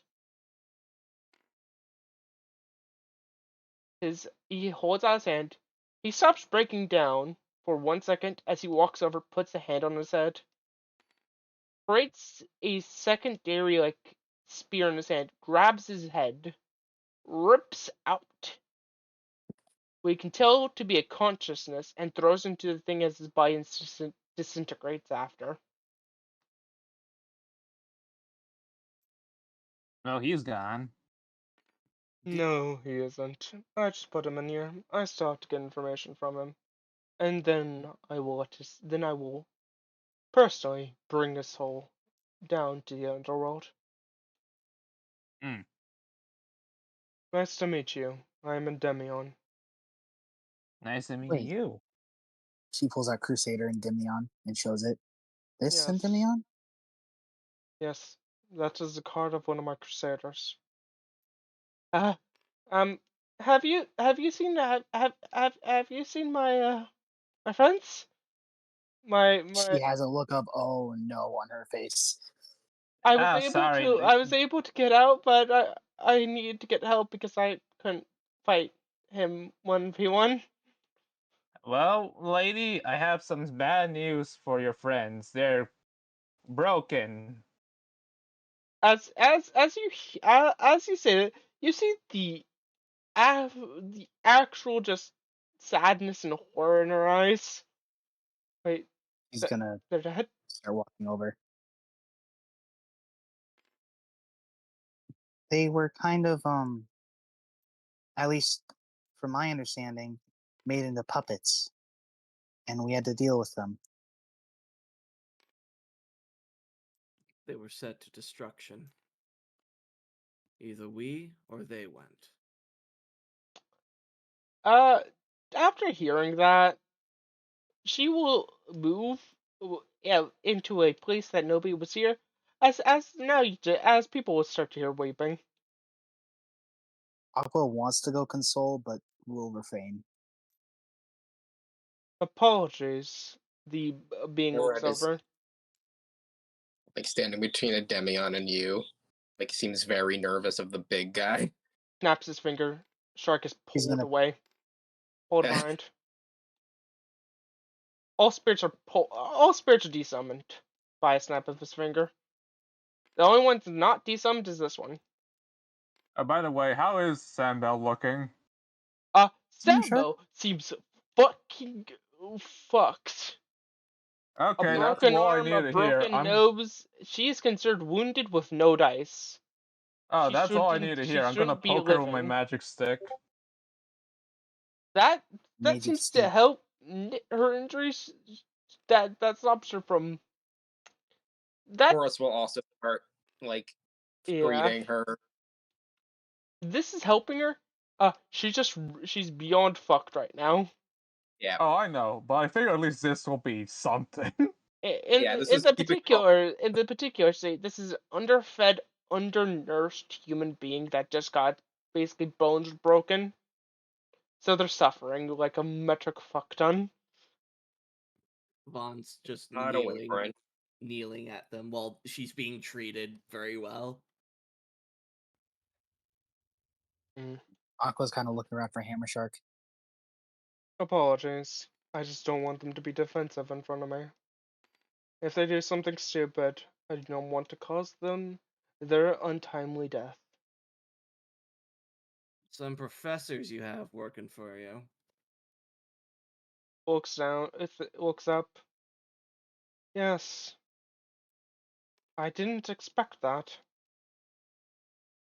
He holds out his hand. He stops breaking down for 1 second as he walks over, puts a hand on his head, creates a secondary spear in his hand, grabs his head, rips out we can tell to be a consciousness, and throws into the thing as his body disintegrates after. no, he's gone. No, he isn't. I just put him in here. I still have to get information from him, and then I will personally bring this soul down to the underworld. Hmm. Nice to meet you. I am Endymion. Nice to meet Wait. you. She pulls out Crusader and Endymion and shows it. This Yes. Endymion? Yes, that is the card of one of my crusaders. Have you seen have you seen my friends? She My has a look of oh no on her face. Sorry. I was able to get out, but I needed to get help because I couldn't fight him 1v1. Well, lady, I have some bad news for your friends. They're broken. As you say it, you see the actual just sadness and horror in her eyes. Wait, She's gonna they're dead? start walking over. They were kind of at least from my understanding, made into puppets, and we had to deal with them. They were set to destruction. Either we or they went. Uh, after hearing that, she will move into a place that nobody was here. As people will start to hear weeping. Aqua wants to go console, but will refrain. Apologies. The being looks Morat is over. like standing between Endymion and you. Like seems very nervous of the big guy. Snaps his finger. Shark is He's pulled gonna away. Pulled behind. All spirits are desummoned by a snap of his finger. The only one that's not desummoned is this one. By the way, how is Sambel looking? Sambo seems fucking fucked. A Okay, that's broken all I arm, a need to hear. broken nose. She is considered wounded with no dice. Oh, She that's all I shouldn't. need to She hear. I'm gonna shouldn't be poke her with my living. magic stick. That magic seems stick. to help her injuries. That stops her from that. Horus will also start like Yeah, greeting her. this is helping her. She's beyond fucked right now. Yeah, Oh, I know, but I figure at least this will be something. yeah. This is keeping her up. In the particular state, this is underfed, undernourished human being that just got basically bones broken. So they're suffering like a metric fuck ton. Vaughn's just Not away, friend. kneeling at them while she's being treated very well. Aqua's kind of looking around for Hammer Shark. Apologies. I just don't want them to be defensive in front of me. If they do something stupid, I don't want to cause them their untimely death. Some professors you have working for you. Looks down, looks up. Yes, I didn't expect that.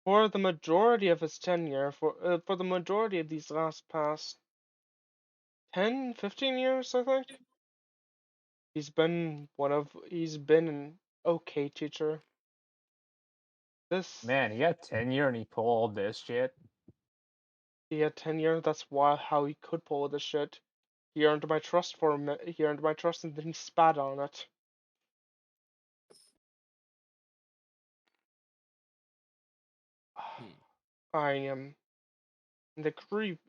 For the majority of his tenure, for the majority of these last past 10, 15 years, I think, he's been an okay teacher. This Man, he had tenure and he pulled all this shit. He had tenure. That's how he could pull this shit. He earned my trust He earned my trust, and then he spat on it. Hmm. I am in the creep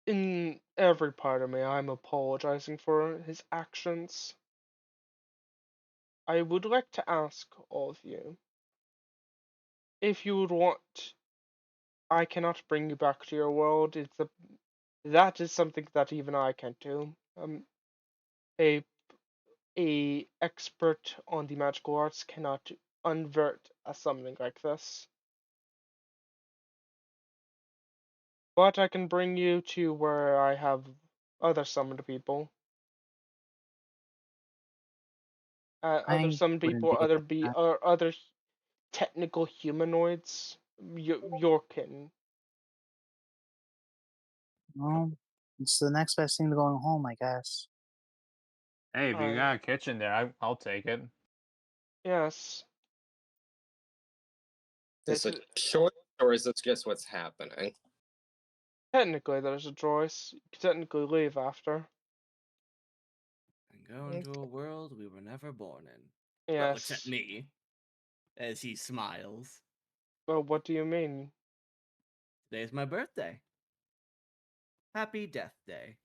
in every part of me. I'm apologizing for his actions. I would like to ask all of you if you would want. I cannot bring you back to your world. That is something that even I can't do. A a expert on the magical arts cannot unvert a summoning like this. But I can bring you to where I have other summoned people. Other I summoned wouldn't people, be against that. or other technical humanoids. Your kin. Well, it's the next best thing to going home, I guess. Hey, if you I got a kitchen there, I'll take it. Yes. Is This this is a choice or is this just what's happening? technically there's a choice. You can technically leave after. And go into a world we were never born in. Well, except Yes. me, as he smiles. Well, what do you mean? Today's my birthday. Happy Death Day.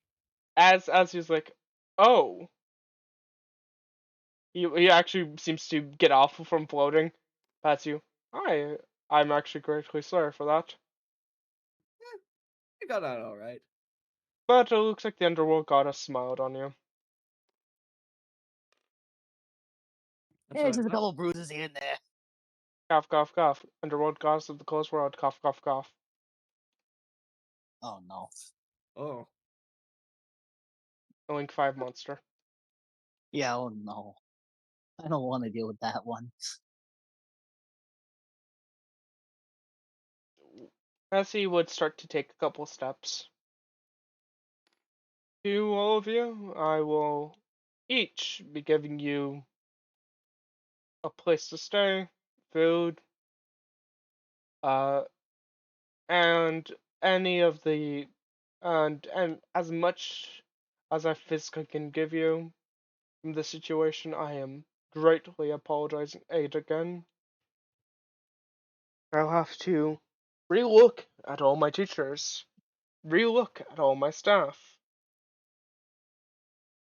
As he's like, oh. He actually seems to get off from floating. Pats you. I'm actually greatly sorry for that. I got out alright. But it looks like the underworld goddess smiled on you. That's Yeah, what I just a thought. couple bruises here and there. Cough, cough, cough. Underworld goddess of the closed world. Cough, cough, cough. Oh no. Oh, Link 5 monster. Yeah, oh no. I don't want to deal with that one. As he would start to take a couple steps. To all of you, I will each be giving you a place to stay, food, uh, and any of the and as much as I physically can give you from the situation. I am greatly apologizing again. I'll have to relook at all my teachers, relook at all my staff.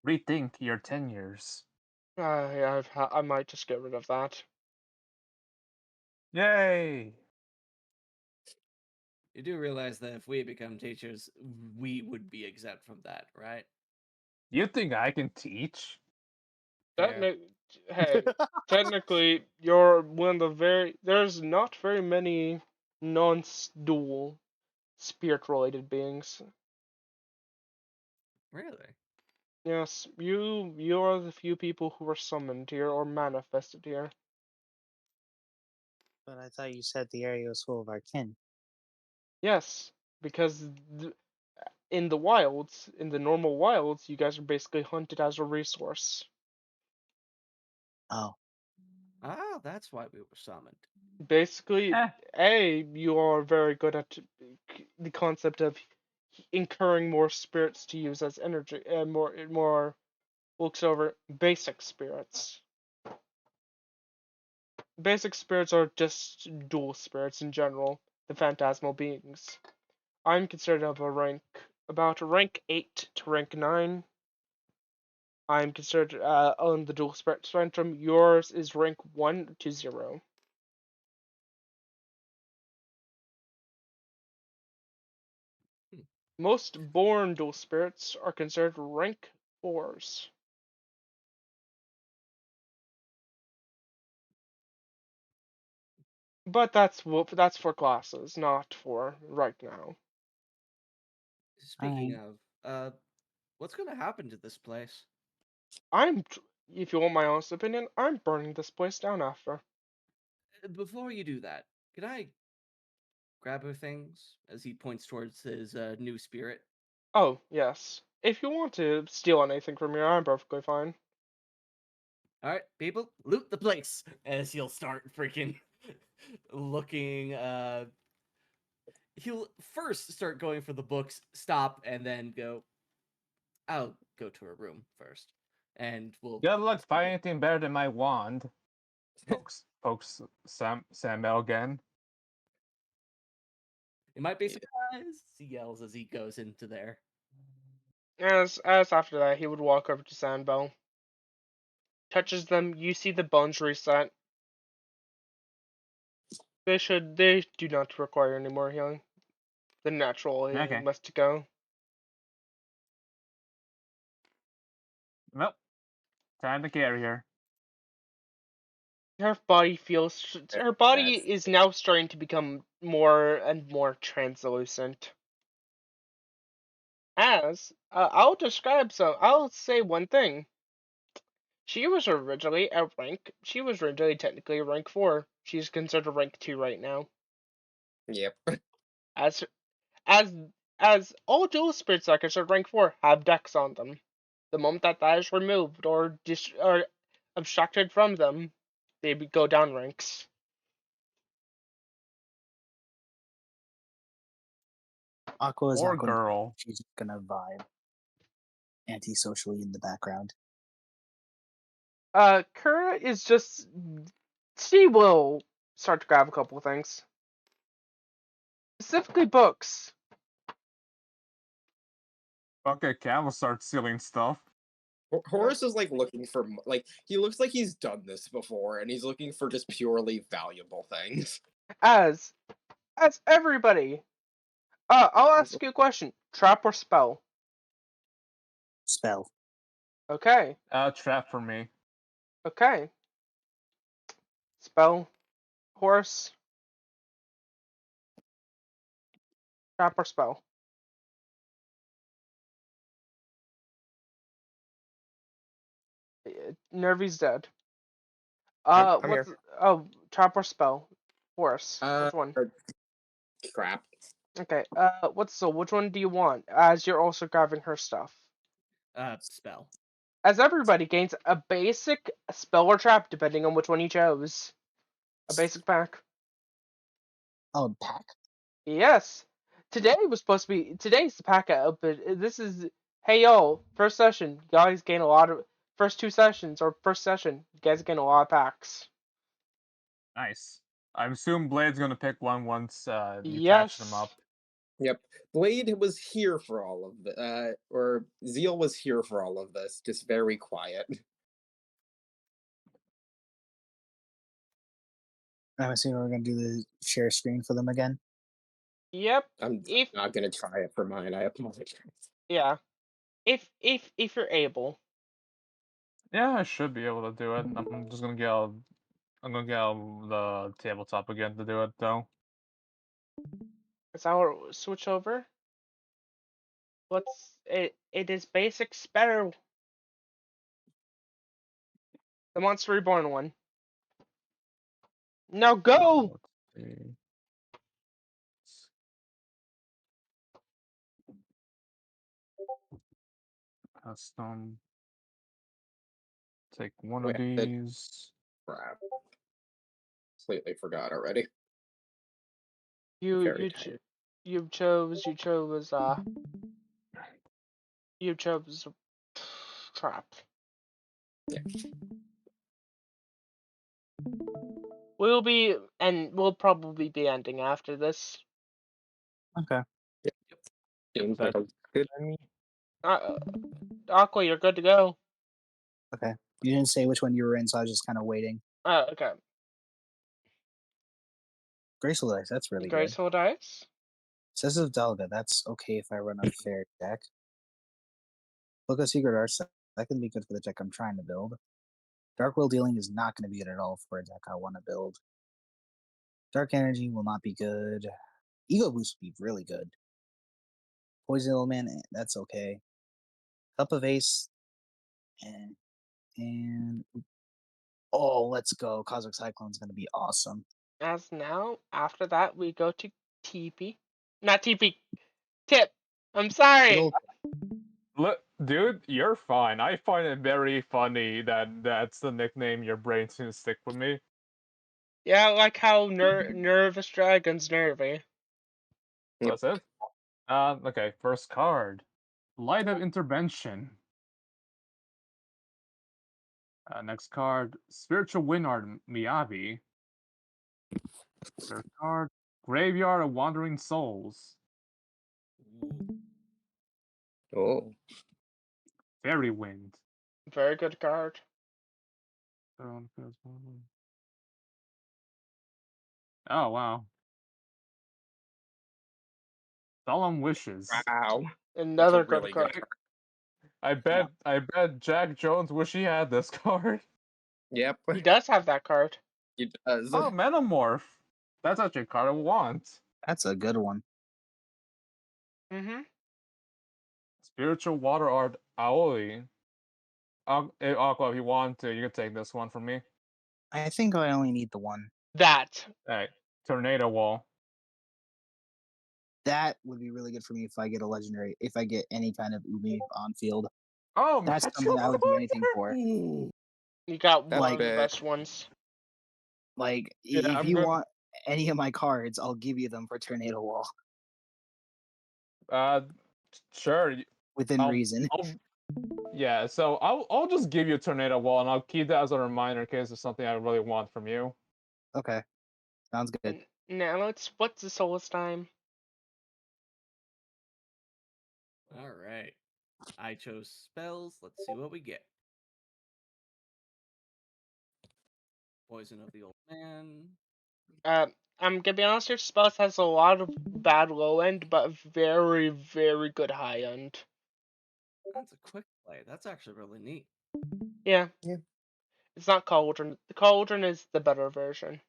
Rethink your tenures. I might just get rid of that. Yay! you do realize that if we become teachers, we would be exempt from that, right? You think I can teach? Fair. Hey, technically, you're one of the there's not very many non-dual spirit-related beings. Really? Yes, you are the few people who were summoned here or manifested here. But I thought you said the area was full of our kin. Yes, because in the wilds, in the normal wilds, you guys are basically hunted as a resource. Oh. Ah, that's why we were summoned. Basically, Eh, you are very good at the concept of incurring more spirits to use as energy, and more looks over basic spirits. Basic spirits are just dual spirits in general, the phantasmal beings. I'm considered of a rank about rank 8 to rank 9. I'm considered on the dual spirit spectrum. Yours is rank 1 to 0. Hmm. Most born dual spirits are considered rank 4s. But that's for classes, not for right now. Speaking Alright. of, what's gonna happen to this place? If you want my honest opinion, I'm burning this place down after. Before you do that, can I grab her things? As he points towards his new spirit. Oh, yes. If you want to steal anything from here, I'm perfectly fine. All right, people, loot the place. As he'll start freaking looking. He'll first start going for the books, stop, and then go. I'll go to her room first, and we'll. Good luck finding anything better than my wand. Pokes Samuel again. It might be surprised. He yells as he goes into there. As after that, he would walk over to Sandbell, touches them. You see the bones reset. They do not require any more healing. The natural healing Okay. must go. Well, time to carry her. Her body her body That's is now starting to become more and more translucent. I'll say one thing. She was originally technically a rank 4. She's considered a rank 2 right now. yep. As as as all dual spirit suckers at rank 4 have decks on them. The moment that is removed or abstracted from them, they go down ranks. Aqua is Poor not going to. girl. She's just gonna vibe antisocially in the background. Kura is just. She will start to grab a couple of things. Specifically books. Okay, Cam will start stealing stuff. Horace is like looking for like he looks like he's done this before, and he's looking for just purely valuable things. As everybody. I'll ask you a question. Trap or spell? Spell. Okay. Trap for me. Okay. Spell. Horse. Trap or spell? Nervy's dead. I'm here. Trap or spell? Horse. Which one? Crap. Okay. Which one do you want? As you're also grabbing her stuff. Spell. As everybody gains a basic spell or trap, depending on which one you chose. A basic pack. Oh, pack. Yes. Today's the pack open. This is hey y'all, first session. You guys gain a lot of first 2 sessions or first session. You guys gain a lot of packs. Nice. I assume Blade's gonna pick one once you catch them Yes. up. Yep. Blade was here for all of the or Zeal was here for all of this, just very quiet. I'm assuming we're gonna do the share screen for them again. Yep. I'm If not gonna try it for mine. I apologize. yeah. If you're able. Yeah, I should be able to do it. I'm just gonna get out. I'm gonna get out the tabletop again to do it though. Is our switch over? It is basic spell. The Monster Reborn one. Now go! Let's see. Custom. Take one of Wait, I did these. crap. Completely forgot already. You Very you tiny. ch- you chose you chose trap. Yeah. We'll probably be ending after this. Okay. Seems That- like a good. Aqua, you're good to go. Okay. You didn't say which one you were in, so I was just kind of waiting. Okay. Graceful Dice, that's really good. Graceful dice. Says of Delga, that's okay if I run a fair deck. Book of Secret Arts, that can be good for the deck I'm trying to build. Dark Will Dealing is not going to be good at all for a deck I want to build. Dark Energy will not be good. Ego Boost would be really good. Poison Old Man, that's okay. Cup of Ace, And oh, let's go. Cosmic Cyclone's gonna be awesome. As now, after that, we go to TP. Not TP. Tip. I'm sorry. Good old Look, dude, you're fine. I find it very funny that that's the nickname your brain seems to stick with me. Yeah, like how nervous dragon's nervy. Yep. That's it. Okay, first card. Light of Intervention. Next card, Spiritual Winard Miyabi. Third card, Graveyard of Wandering Souls. Oh. Fairy Wind. Very good card. Oh, wow. Solemn Wishes. Wow. Another That's a good really card. good I bet Jack Jones wish he had this card. Yep. He does have that card. He does. Oh, Metamorph. That's actually a card I want. That's a good one. Mm-hmm. Spiritual Water Art Aoi. Aqua, if you want to, you can take this one from me. I think I only need the one. That. Hey, Tornado Wall. That would be really good for me if I get a legendary. If I get any kind of Umi on field, Oh, that's something I would do anything for. You got That's one of the bad. best ones. Like, Yeah, if I'm you good. want any of my cards, I'll give you them for Tornado Wall Sure. within reason. Yeah, so I'll just give you a Tornado Wall, and I'll keep that as a reminder in case there's something I really want from you. Okay, sounds good. Now what's the Souls time? All right. I chose spells. Let's see what we get. Poison of the Old Man. I'm gonna be honest here, Spells has a lot of bad low end, but very, very good high end. That's a quick play. That's actually really neat. Yeah. Yeah. It's not Cauldron. The Cauldron is the better version.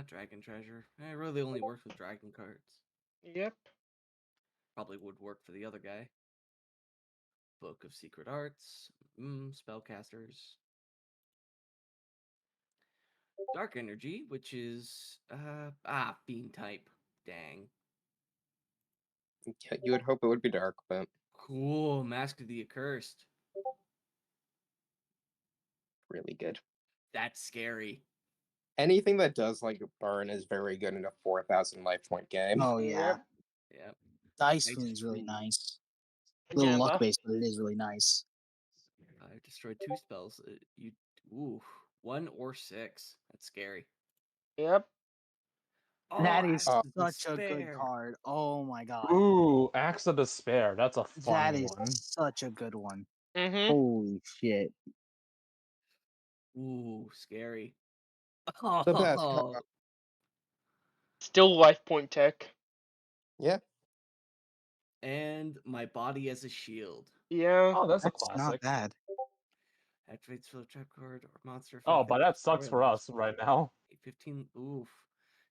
Dragon Treasure. It really only works with dragon cards. Yep. Probably would work for the other guy. Book of Secret Arts. Spellcasters. Dark Energy, which is Fiend type. Dang. You would hope it would be dark, but Cool. Mask of the Accursed. really good. That's scary. Anything that does like burn is very good in a 4,000 life point game. Oh yeah, Yep. Dice Dice Foon's really Foon. nice. Little Yeah, luck based, but it is really nice. I destroyed 2 spells. Ooh, 1 or 6. That's scary. Yep. Oh, That is Axe of such a good Despair. card. Oh my god. Ooh, Axe of Despair. That's a fun That is one. such a good one. Mm-hmm. Holy shit. Ooh, scary. The best. Oh, Still life point tech. Yeah. and my body as a shield. Yeah. Oh, that's a That's not classic. bad. Activates for the trap card or monster. Oh, but that sucks for us right now. 15. Oof.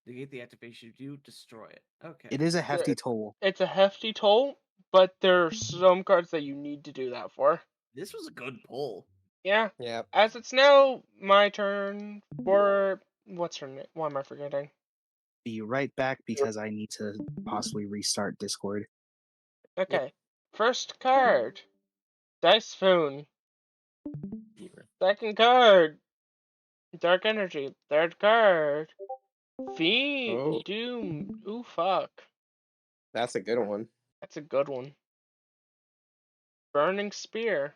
Negate the activation. You destroy it. Okay. It is a hefty toll. It's a hefty toll, but there are some cards that you need to do that for. This was a good pull. Yeah. Yeah. As it's now my turn for what's her name? Why am I forgetting? Be right back because I need to possibly restart Discord. Okay. First card. Dice Foon. Second card. Dark Energy. Third card. Fiend Oh. Doom. Ooh fuck. That's a good one. That's a good one. Burning Spear.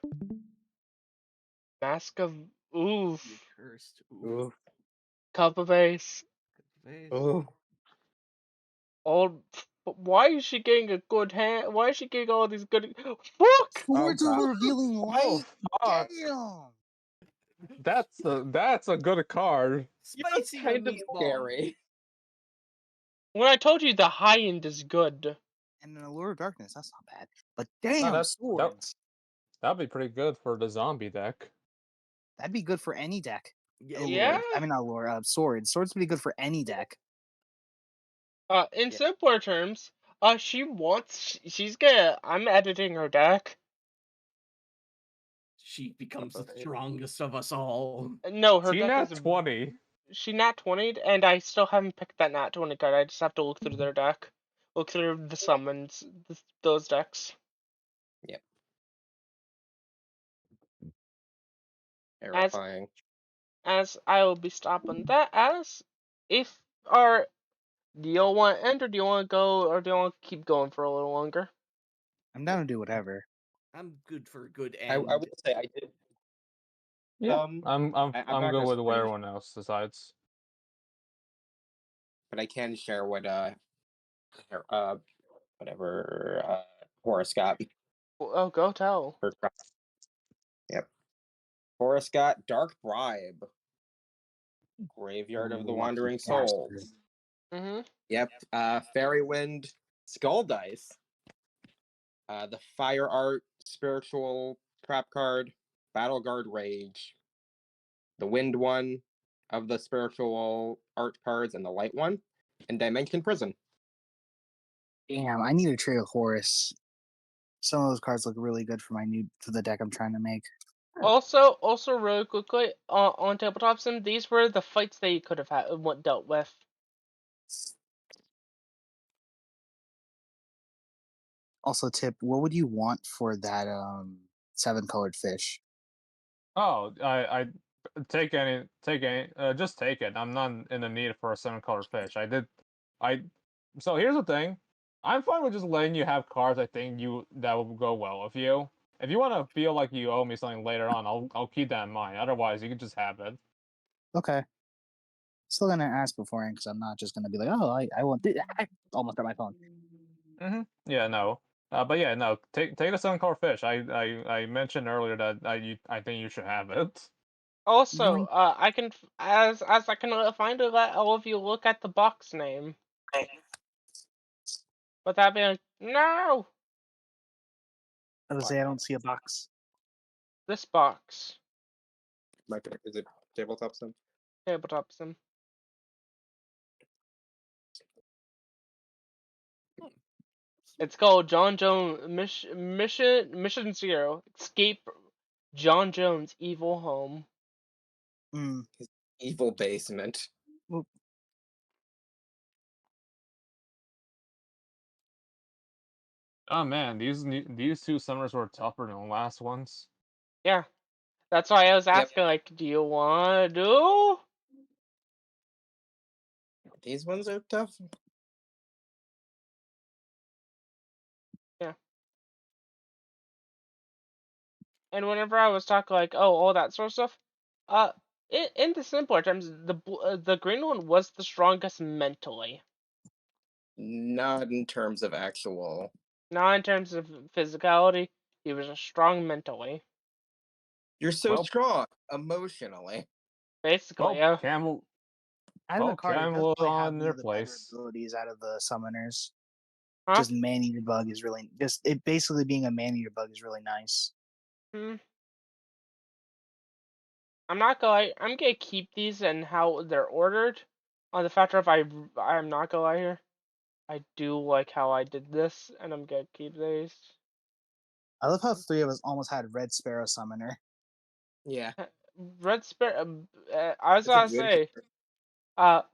Mask of Oof. The Cursed. Ooh. Cup of Ace. Ooh. Old. Why is she getting a good hand? Why is she getting all these good? Fuck! Swords God. of Revealing Light? fuck. Damn! That's a good card. Spicy Kind of meatball. scary. When I told you the high end is good. And an Allure of Darkness, that's not bad. But No, damn, swords! That'd be pretty good for the zombie deck. That'd be good for any deck. Yeah. Yeah? I mean, not Allure, swords. Swords would be good for any deck. In Yeah. simpler terms, she's gonna. I'm editing her deck. she becomes the strongest of us all. No, her She deck nat is 20. she nat 20'd, and I still haven't picked that nat 20 card. I just have to look through their deck, look through the summons, those decks. Terrifying. As I will be stopping that. As if our do you want to end, or do you want to go, or do you want to keep going for a little longer? I'm down to do whatever. I'm good for a good I end. will say I did. Yeah, I'm I'm not good gonna with what screen, everyone else decides. but I can share what whatever Horace got. Oh, go tell. Yep. Horace got Dark Bribe, Graveyard of the Lucky Wandering bastard. Souls. Mm-hmm. Yep. Fairy Wind, Skull Dice. The Fire Art Spiritual Trap card, Battle Guard Rage. The Wind one of the Spiritual Art cards, and the Light one, and Dimension Prison. Damn, I need to trade with Horus. Some of those cards look really good for the deck I'm trying to make. Also, really quickly, on Tabletop Sim, these were the fights that you could have had dealt with. Also, Tip, what would you want for that 7-colored fish? Oh, I take any, just take it. I'm not in the need for a 7-color fish. So here's the thing. I'm fine with just letting you have cards I think that will go well with you. If you want to feel like you owe me something later on, I'll keep that in mind. Otherwise, you can just have it. Okay. Still gonna ask beforehand because I'm not just gonna be like, oh, I want this. I almost got my phone. Yeah, no. But yeah, no. Take the 7-color fish. I mentioned earlier that I think you should have it. Also, Really? I can as I can finally let all of you look at the box name. But that being no, I would say I don't see a box. this box Is it Tabletop Sim? Tabletop Sim. It's called John Jones Mission Zero. Escape John Jones' evil home. Mm. Evil Basement. Oop. Oh man, these two summers were tougher than the last ones. Yeah, that's why I was Yep. asking. Like, do you want to do? These ones are tough. Yeah. And whenever I was talking like, oh, all that sort of stuff, in the simpler terms, the green one was the strongest mentally, Not in terms of actual. not in terms of physicality. He was strong mentally, You're so Well- strong emotionally. basically. Well, Camel. Out of the card, it does Camel probably have on one their of the better place. abilities out of the summoners. Huh? Just man-eater bug is really just it. Basically, being a man-eater bug is really nice. Hmm. I'm not gonna. I'm gonna keep these and how they're ordered. On the factor of I'm not gonna lie here. I do like how I did this, and I'm gonna keep these. I love how 3 of us almost had Red Sparrow Summoner. Yeah. Red Spirit. I was It's a gonna good say. card.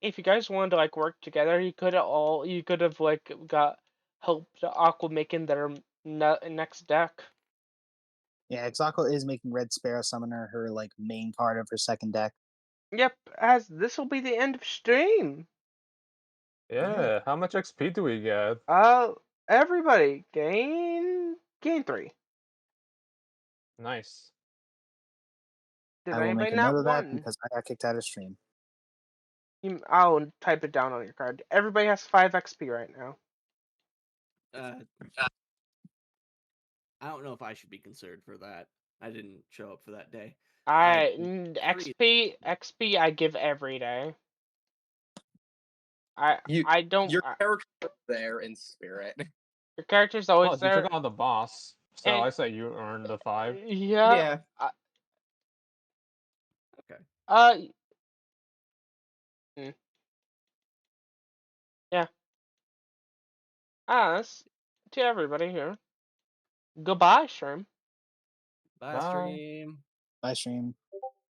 If you guys wanted to like work together, you could have like got helped Aqua making their next deck. Yeah, Exako is making Red Sparrow Summoner her like main card of her second deck. Yep, as this will be the end of stream. Yeah, how much XP do we get? Everybody gain 3. Nice. Did I will make anybody a not note of that won? because I got kicked out of stream. I'll type it down on your card. Everybody has 5 XP right now. I don't know if I should be concerned for that. I didn't show up for that day. XP I give every day. I don't. Your character is there in spirit. Your character's always Plus, you there. took on the boss, so And I say you earned the 5. yeah. Okay. Mm, yeah. As to everybody here, Goodbye, Shrimp. Bye, Bye. stream. Bye, stream.